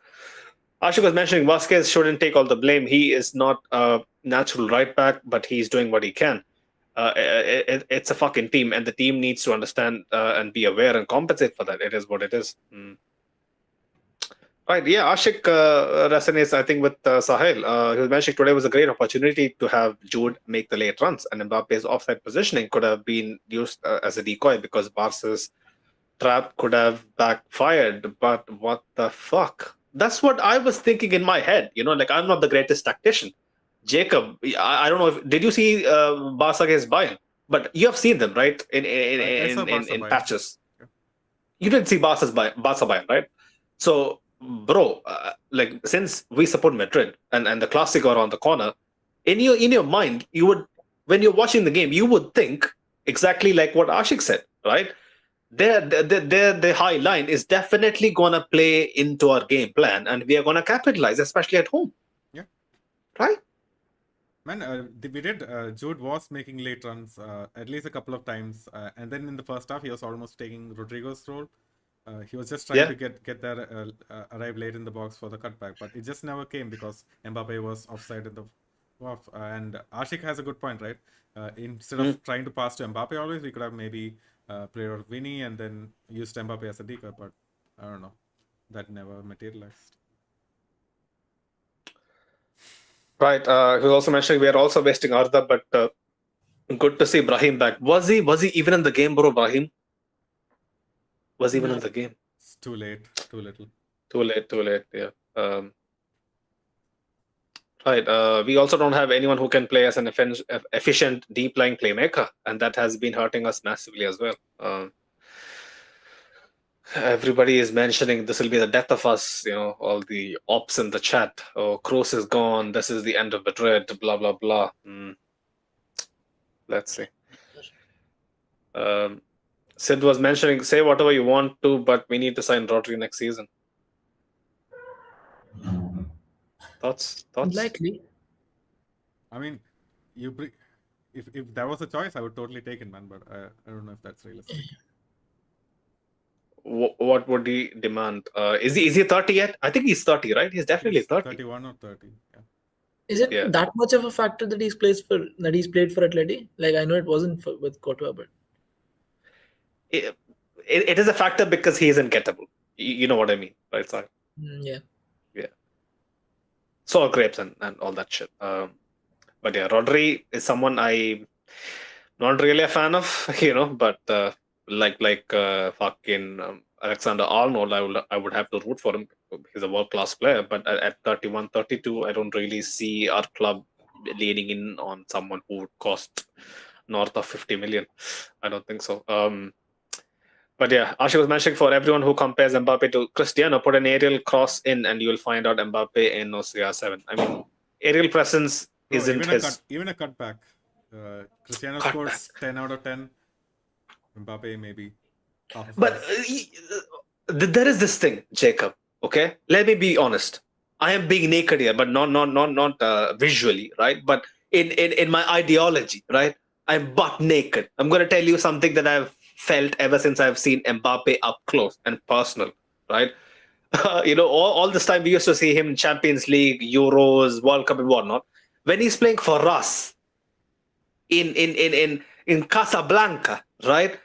Speaker 1: Ashik was mentioning Vasquez shouldn't take all the blame. He is not a natural right back, but he's doing what he can. It's a fucking team, and the team needs to understand and be aware and compensate for that. It is what it is. Right, yeah, Ashik resonates, I think, with Sahil. He was mentioning today was a great opportunity to have Jude make the late runs, and Mbappe's offside positioning could have been used as a decoy because Barca's trap could have backfired. But what the fuck? That's what I was thinking in my head. Like I'm not the greatest tactician. Jacob, I don't know did you see Barca against Bayern? But you have seen them, right? In patches. Yeah. You didn't see Barca Bayern, right? So, bro, like since we support Madrid and the Clasico around the corner, in your mind, you would, when you're watching the game, you would think exactly like what Ashik said, right? The high line is definitely going to play into our game plan, and we are going to capitalize, especially at home.
Speaker 2: Yeah.
Speaker 1: Right?
Speaker 2: Man, we did. Jude was making late runs at least a couple of times. And then in the first half, he was almost taking Rodrigo's role. He was just trying to get there, arrive late in the box for the cutback. But it just never came because Mbappe was offside in the off. And Ashik has a good point, right? Instead of trying to pass to Mbappe always, we could have maybe played out Vinny and then used Mbappe as a decoy, but I don't know. That never materialized.
Speaker 1: Right. He was also mentioning we are also wasting Arda, but good to see Brahim back. Was he even in the game, bro? Brahim was even in the game.
Speaker 2: It's too late. Too little.
Speaker 1: Too late. Yeah. Right. We also don't have anyone who can play as an efficient deep lying playmaker, and that has been hurting us massively as well. Everybody is mentioning this will be the death of us. All the ops in the chat. Oh, Kroos is gone. This is the end of Madrid. Blah blah blah. Let's see. Sid was mentioning, say whatever you want to, but we need to sign Rodri next season. Thoughts?
Speaker 3: Likely.
Speaker 2: I mean, if that was a choice, I would totally take it, man. But I don't know if that's realistic.
Speaker 1: What would he demand? Is he 30 yet? I think he's 30, right? He's definitely 30.
Speaker 2: 31 or 30. Yeah.
Speaker 3: Is it that much of a factor that he's played for Atleti? Like I know it wasn't with Courtois, but
Speaker 1: it is a factor because he isn't gettable. You know what I mean, right? So,
Speaker 3: yeah.
Speaker 1: Sour grapes and all that shit. But yeah, Rodri is someone I'm not really a fan of, but like fucking Alexander Arnold, I would have to root for him. He's a world-class player, but at 31, 32, I don't really see our club leaning in on someone who would cost north of 50 million. I don't think so. But yeah, Ashik was mentioning for everyone who compares Mbappe to Cristiano, put an aerial cross in and you will find out Mbappe in CR7. I mean, aerial presence isn't
Speaker 2: even a cutback. Cristiano scores 10 out of 10. Mbappe maybe.
Speaker 1: But there is this thing, Jacob. Okay, let me be honest. I am being naked here, but not visually, right? But in my ideology, right? I'm butt naked. I'm going to tell you something that I've felt ever since I've seen Mbappe up close and personal, right? All this time we used to see him in Champions League, Euros, World Cup, and whatnot. When he's playing for us in Casablanca, right,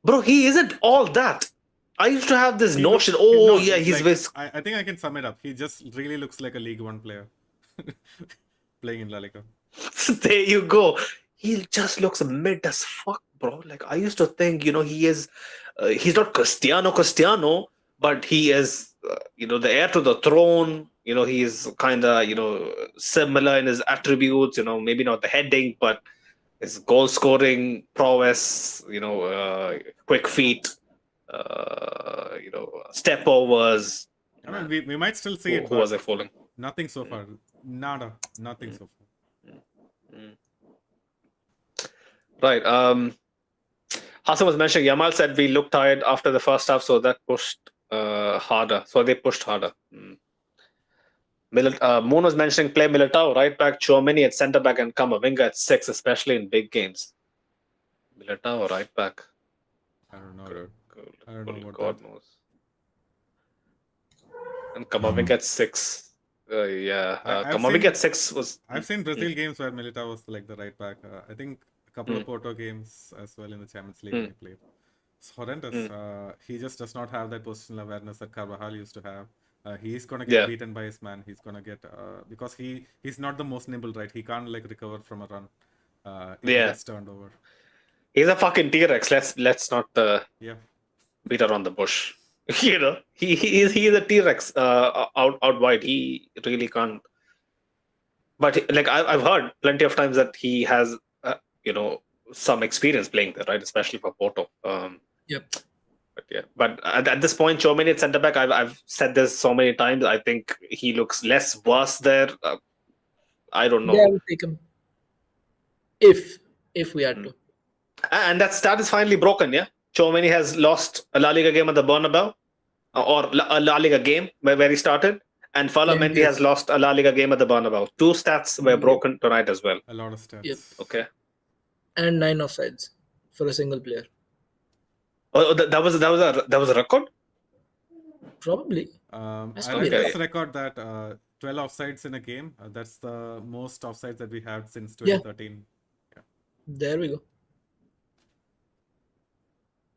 Speaker 1: bro, he isn't all that. I used to have this notion. He's
Speaker 2: like, I think I can sum it up. He just really looks like a League One player playing in La Liga.
Speaker 1: There you go. He just looks mid as fuck, bro. Like I used to think, he is. He's not Cristiano, but he is, the heir to the throne. He's kind of, similar in his attributes. Maybe not the heading, but his goal scoring prowess. Quick feet. Step overs.
Speaker 2: I mean, we might still see it.
Speaker 1: Who was I fooling?
Speaker 2: Nothing so far. Nada. Nothing so far.
Speaker 1: Right. Hassan was mentioning, Yamal said we looked tired after the first half, so that pushed harder. So they pushed harder. Moon was mentioning play Militao, right back, Tchouaméni at centre back, and Camavinga at 6, especially in big games. Militao, right back.
Speaker 2: I don't know. I don't know what
Speaker 1: God knows. And Camavinga at 6. Camavinga at 6 was.
Speaker 2: I've seen Brazil games where Militao was like the right back. I think a couple of Porto games as well in the Champions League when he played. It's horrendous. He just does not have that positional awareness that Carvajal used to have. He's gonna get beaten by his man. He's gonna get because he's not the most nimble, right? He can't like recover from a run. If he gets turned over.
Speaker 1: He's a fucking T-Rex. Let's not beat around the bush. He is a T-Rex out wide. He really can't. But like I've heard plenty of times that he has some experience playing there, right? Especially for Porto.
Speaker 3: Yep.
Speaker 1: But at this point, Tchouaméni at centre back, I've said this so many times. I think he looks less worse there. I don't know.
Speaker 3: Yeah, I would take him if we had to.
Speaker 1: And that stat is finally broken. Yeah, Tchouaméni has lost a La Liga game at the Bernabeu, or a La Liga game where he started, and Mendy has lost a La Liga game at the Bernabeu. 2 stats were broken tonight as well.
Speaker 2: A lot of stats.
Speaker 3: Yep.
Speaker 1: Okay.
Speaker 3: And 9 offsides for a single player.
Speaker 1: Oh, that was a record?
Speaker 3: Probably.
Speaker 2: I
Speaker 3: That's
Speaker 2: read
Speaker 3: probably
Speaker 2: this record that 12 offsides in a game. That's the most offsides that we had since 2013. Yeah.
Speaker 3: There we go.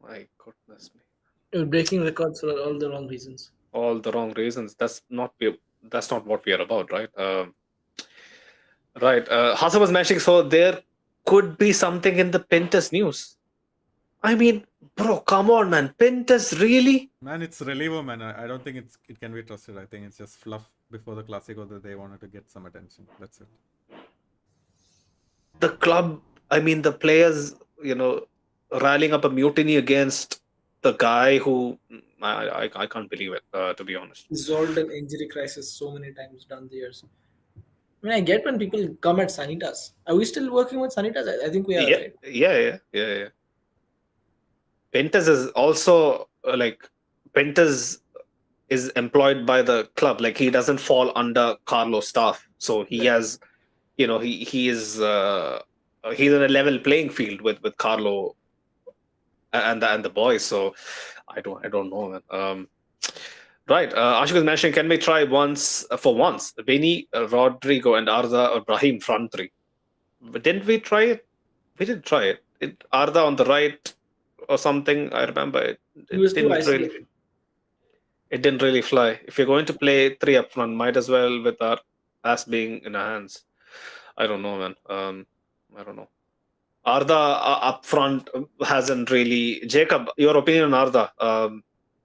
Speaker 1: My goodness me.
Speaker 3: We're breaking records for all the wrong reasons.
Speaker 1: All the wrong reasons. That's not what we are about, right? Right. Hassan was mentioning, so there could be something in the Pintus news. I mean, bro, come on, man. Pintus, really?
Speaker 2: Man, it's Relevo, man. I don't think it can be trusted. I think it's just fluff before the Clasico that they wanted to get some attention. That's it.
Speaker 1: The club, the players, rallying up a mutiny against the guy who I can't believe it, to be honest.
Speaker 3: Resolved an injury crisis so many times down the years. I mean, I get when people come at Sanitas. Are we still working with Sanitas? I think we are.
Speaker 1: Yeah,
Speaker 3: right?
Speaker 1: yeah. Pintus is also Pintus is employed by the club. Like he doesn't fall under Carlo's staff, so he has, he is he's in a level playing field with Carlo and the boys. So I don't know, man. Right, Ashik was mentioning, can we try once? Vinny, Rodrigo, and Arda or Brahim front 3. But didn't we try it? We didn't try it. Arda on the right or something. I remember it. It didn't really fly. If you're going to play 3 up front, might as well with our ass being in our hands. I don't know, man. I don't know. Arda up front hasn't really. Jacob, your opinion on Arda?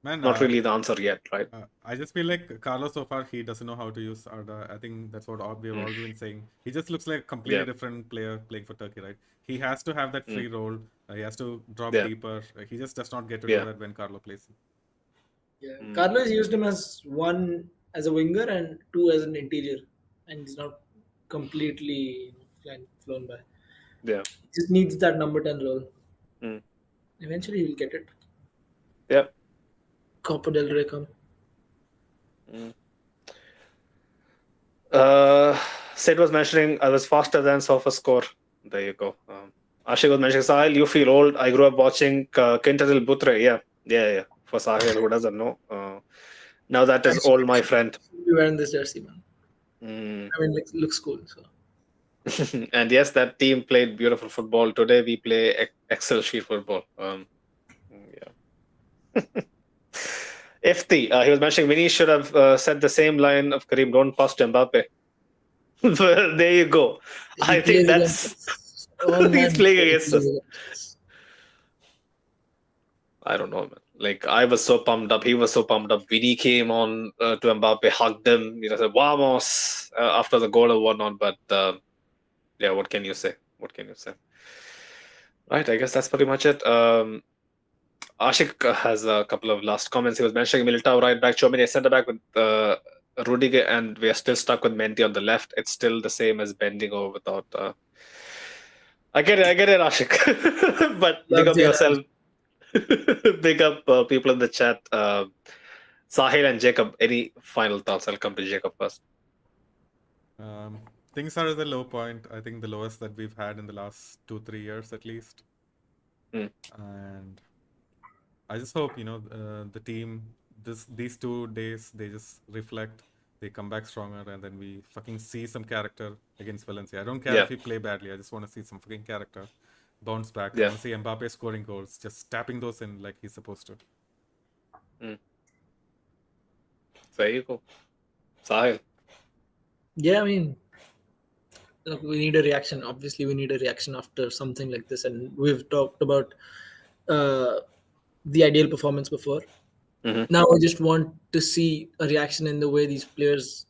Speaker 2: Man,
Speaker 1: not really the answer yet, right?
Speaker 2: I just feel like Carlos so far, he doesn't know how to use Arda. I think that's what we've all been saying. He just looks like a completely different player playing for Turkey, right? He has to have that free role. He has to drop deeper. He just does not get to do that when Carlo plays him.
Speaker 3: Yeah, Carlo has used him as 1 as a winger and 2 as an interior, and he's not completely flown by.
Speaker 1: Yeah,
Speaker 3: he just needs that number 10 role. Eventually, he'll get it.
Speaker 1: Yeah.
Speaker 3: Copa del Rey come.
Speaker 1: Sid was mentioning I was faster than SofaScore. There you go. Ashik was mentioning Sahil, you feel old. I grew up watching Quintetil Butre. Yeah. For Sahil, who doesn't know. Now that is all my friend.
Speaker 3: You're wearing this jersey, man.
Speaker 1: Mm.
Speaker 3: I mean, it looks cool. So.
Speaker 1: And yes, that team played beautiful football. Today we play Excel sheet football. Yeah. Ifti, he was mentioning Vinny should have said the same line of Kareem, don't pass to Mbappe. There you go. I think that's he's playing against us. I don't know, man. Like, I was so pumped up. He was so pumped up. Vinny came on to Mbappe, hugged him, said, Vamos, after the goal or whatnot. But yeah, what can you say? Right, I guess that's pretty much it. Ashik has a couple of last comments. He was mentioning Militao right back, Tchouaméni centre back with Rudiger, and we are still stuck with Mendy on the left. It's still the same as bending over without. I get it, Ashik. But big up yourself. Big up people in the chat. Sahil and Jacob, any final thoughts? I'll come to Jacob first.
Speaker 2: Things are at the low point. I think the lowest that we've had in the last 2-3 years at least. And I just hope, the team, these 2 days, they just reflect, they come back stronger, and then we fucking see some character against Valencia. I don't care if we play badly. I just want to see some fucking character bounce back. I want to see Mbappe scoring goals, just tapping those in like he's supposed to.
Speaker 1: There you go. Sahil.
Speaker 3: Yeah, I mean, look, we need a reaction. Obviously, we need a reaction after something like this. And we've talked about the ideal performance before. Now I just want to see a reaction in the way these players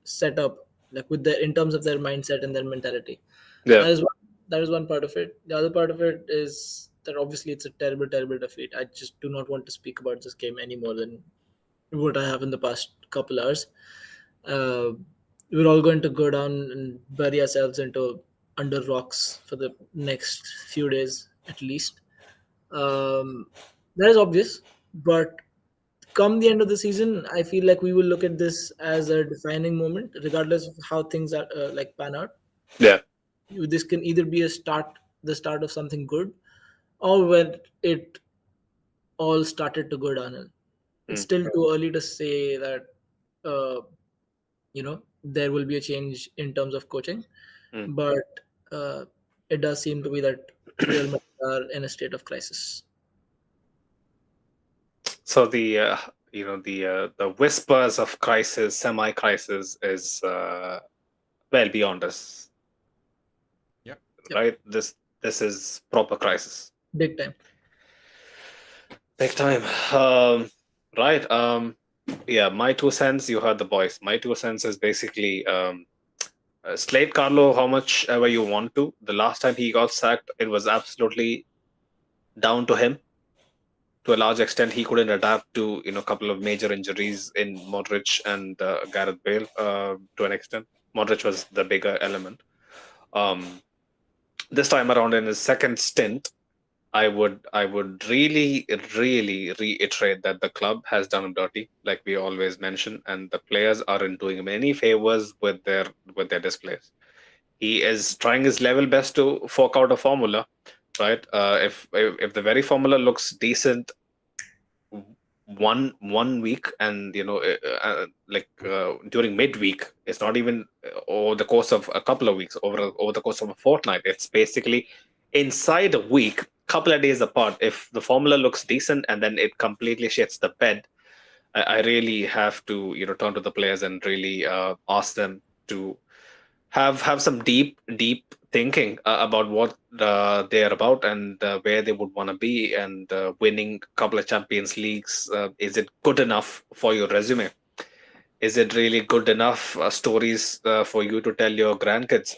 Speaker 3: set up, like in terms of their mindset and their mentality.
Speaker 1: Yeah.
Speaker 3: That is one part of it. The other part of it is that obviously it's a terrible, terrible defeat. I just do not want to speak about this game any more than what I have in the past couple hours. We're all going to go down and bury ourselves under rocks for the next few days at least. That is obvious, but come the end of the season, I feel like we will look at this as a defining moment, regardless of how things are pan out.
Speaker 1: Yeah.
Speaker 3: This can either be the start of something good, or when it all started to go downhill. It's still too early to say that there will be a change in terms of coaching, but it does seem to be that Real Madrid are in a state of crisis.
Speaker 1: So the whispers of crisis, semi-crisis, is well beyond us.
Speaker 2: Yep.
Speaker 1: Right. This is proper crisis.
Speaker 3: Big time.
Speaker 1: Right. Yeah. My 2 cents. You heard the boys. My 2 cents is basically slate Carlo how much ever you want to. The last time he got sacked, it was absolutely down to him. To a large extent, he couldn't adapt to a couple of major injuries in Modric and Gareth Bale. To an extent, Modric was the bigger element. This time around, in his second stint, I would really, really reiterate that the club has done him dirty, like we always mention, and the players aren't doing him any favors with their displays. He is trying his level best to fork out a formula, right? If the very formula looks decent one week, and during midweek, it's not even over the course of a couple of weeks, over the course of a fortnight. It's basically inside a week, couple of days apart. If the formula looks decent and then it completely shits the bed, I really have to turn to the players and really ask them to have some deep thinking about what they're about and where they would want to be, and winning a couple of Champions Leagues. Is it good enough for your resume? Is it really good enough stories for you to tell your grandkids?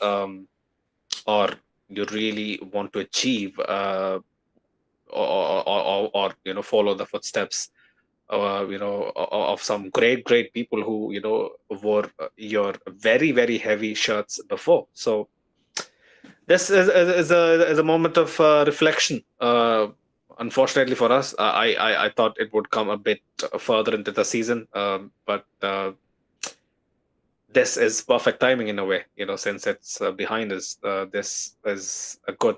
Speaker 1: Or you really want to achieve or follow the footsteps of some great people who wore your very, very heavy shirts before. So this is a moment of reflection. Unfortunately for us, I thought it would come a bit further into the season, but this is perfect timing in a way, since it's behind us. This is a good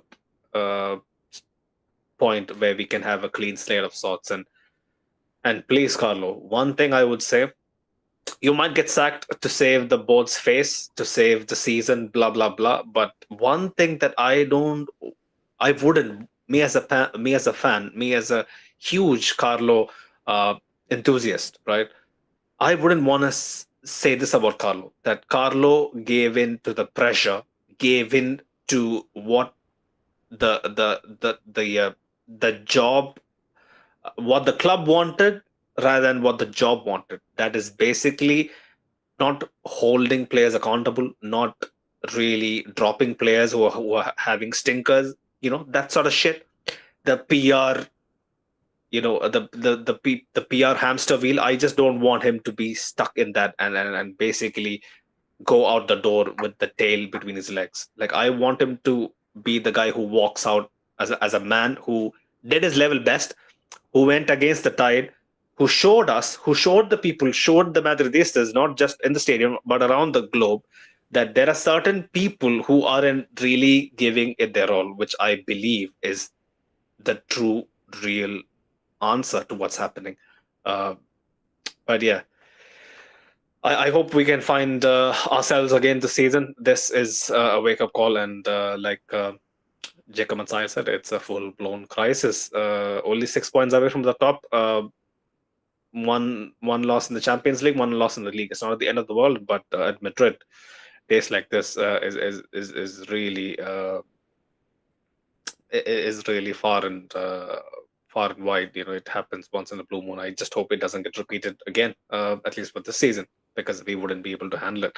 Speaker 1: point where we can have a clean slate of sorts. And please, Carlo, one thing I would say, you might get sacked to save the board's face, to save the season, blah blah blah. But one thing that I wouldn't, me as a fan, me as a huge Carlo enthusiast, right? I wouldn't want to say this about Carlo, that Carlo gave in to the pressure, gave in to what the job, what the club wanted rather than what the job wanted. That is basically not holding players accountable, not really dropping players who are having stinkers, that sort of shit. The PR, the PR hamster wheel. I just don't want him to be stuck in that and basically go out the door with the tail between his legs. Like, I want him to be the guy who walks out as a man who did his level best, who went against the tide, who showed the people, showed the Madridistas, not just in the stadium, but around the globe, that there are certain people who aren't really giving it their all, which I believe is the true, real answer to what's happening. But yeah, I hope we can find ourselves again this season. This is a wake-up call, and like Jacob and Sai said, it's a full-blown crisis. Only 6 points away from the top. One loss in the Champions League, one loss in the league. It's not at the end of the world, but at Madrid, days like this is really far and wide. It happens once in a blue moon. I just hope it doesn't get repeated again, at least for this season, because we wouldn't be able to handle it.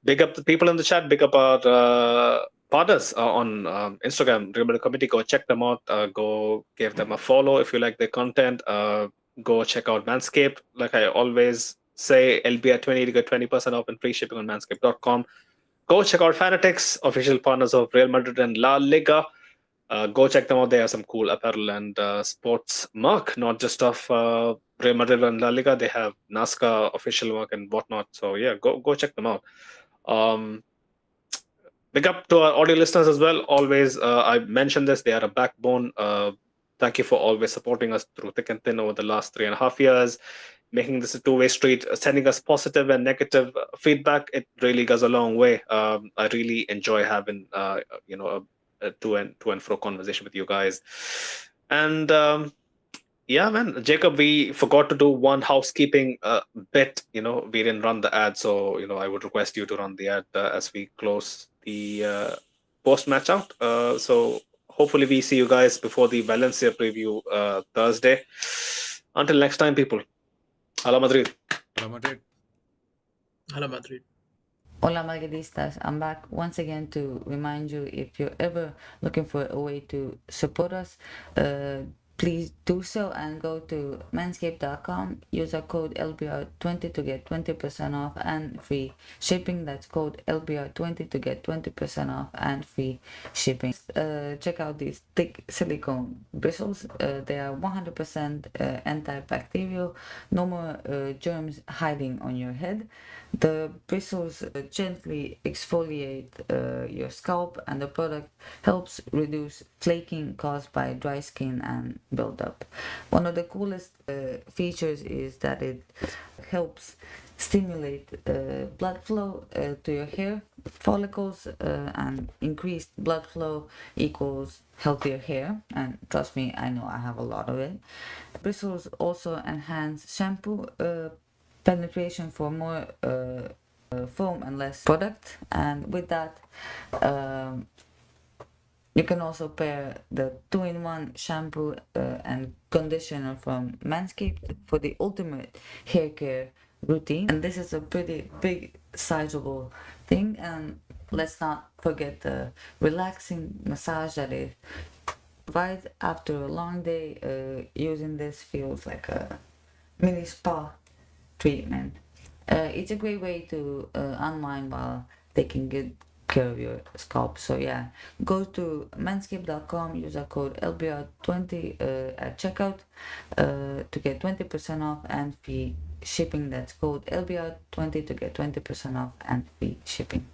Speaker 1: Big up the people in the chat. Big up our partners on Instagram, Real Madrid Committee. Go check them out. Go give them a follow if you like their content. Go check out Manscaped. Like I always say, LBR20 to get 20% off and free shipping on manscaped.com. Go check out Fanatics, official partners of Real Madrid and La Liga. Go check them out. They have some cool apparel and sports merch, not just of Real Madrid and La Liga. They have NASCAR official merch and whatnot. So yeah, go check them out. Big up to our audio listeners as well. Always, I mentioned this, they are a backbone. Thank you for always supporting us through thick and thin over the last 3.5 years, making this a two-way street, sending us positive and negative feedback. It really goes a long way. I really enjoy having a to and fro conversation with you guys. And yeah, man, Jacob, we forgot to do one housekeeping bit. We didn't run the ad, so I would request you to run the ad as we close the post-match out. So hopefully we see you guys before the Valencia preview Thursday. Until next time, people. Hala Madrid.
Speaker 2: Hala Madrid.
Speaker 3: Hala Madrid.
Speaker 4: Hola Madridistas, I'm back once again to remind you, if you're ever looking for a way to support us, please do so and go to manscaped.com, use our code LBR20 to get 20% off and free shipping. That's code LBR20 to get 20% off and free shipping. Check out these thick silicone bristles. They are 100% antibacterial, no more germs hiding on your head. The bristles gently exfoliate your scalp, and the product helps reduce flaking caused by dry skin and buildup. One of the coolest features is that it helps stimulate blood flow to your hair follicles, and increased blood flow equals healthier hair, and trust me, I know I have a lot of it. Bristles also enhance shampoo penetration for more foam and less product, and with that you can also pair the 2-in-1 shampoo and conditioner from Manscaped for the ultimate hair care routine. And this is a pretty big sizable thing, and let's not forget the relaxing massage that it provides after a long day. Using this feels like a mini spa treatment. It's a great way to unwind while taking good care of your scalp. So yeah, go to manscaped.com, use our code LBR20 at checkout to get 20% off and free shipping. That's code LBR20 to get 20% off and free shipping.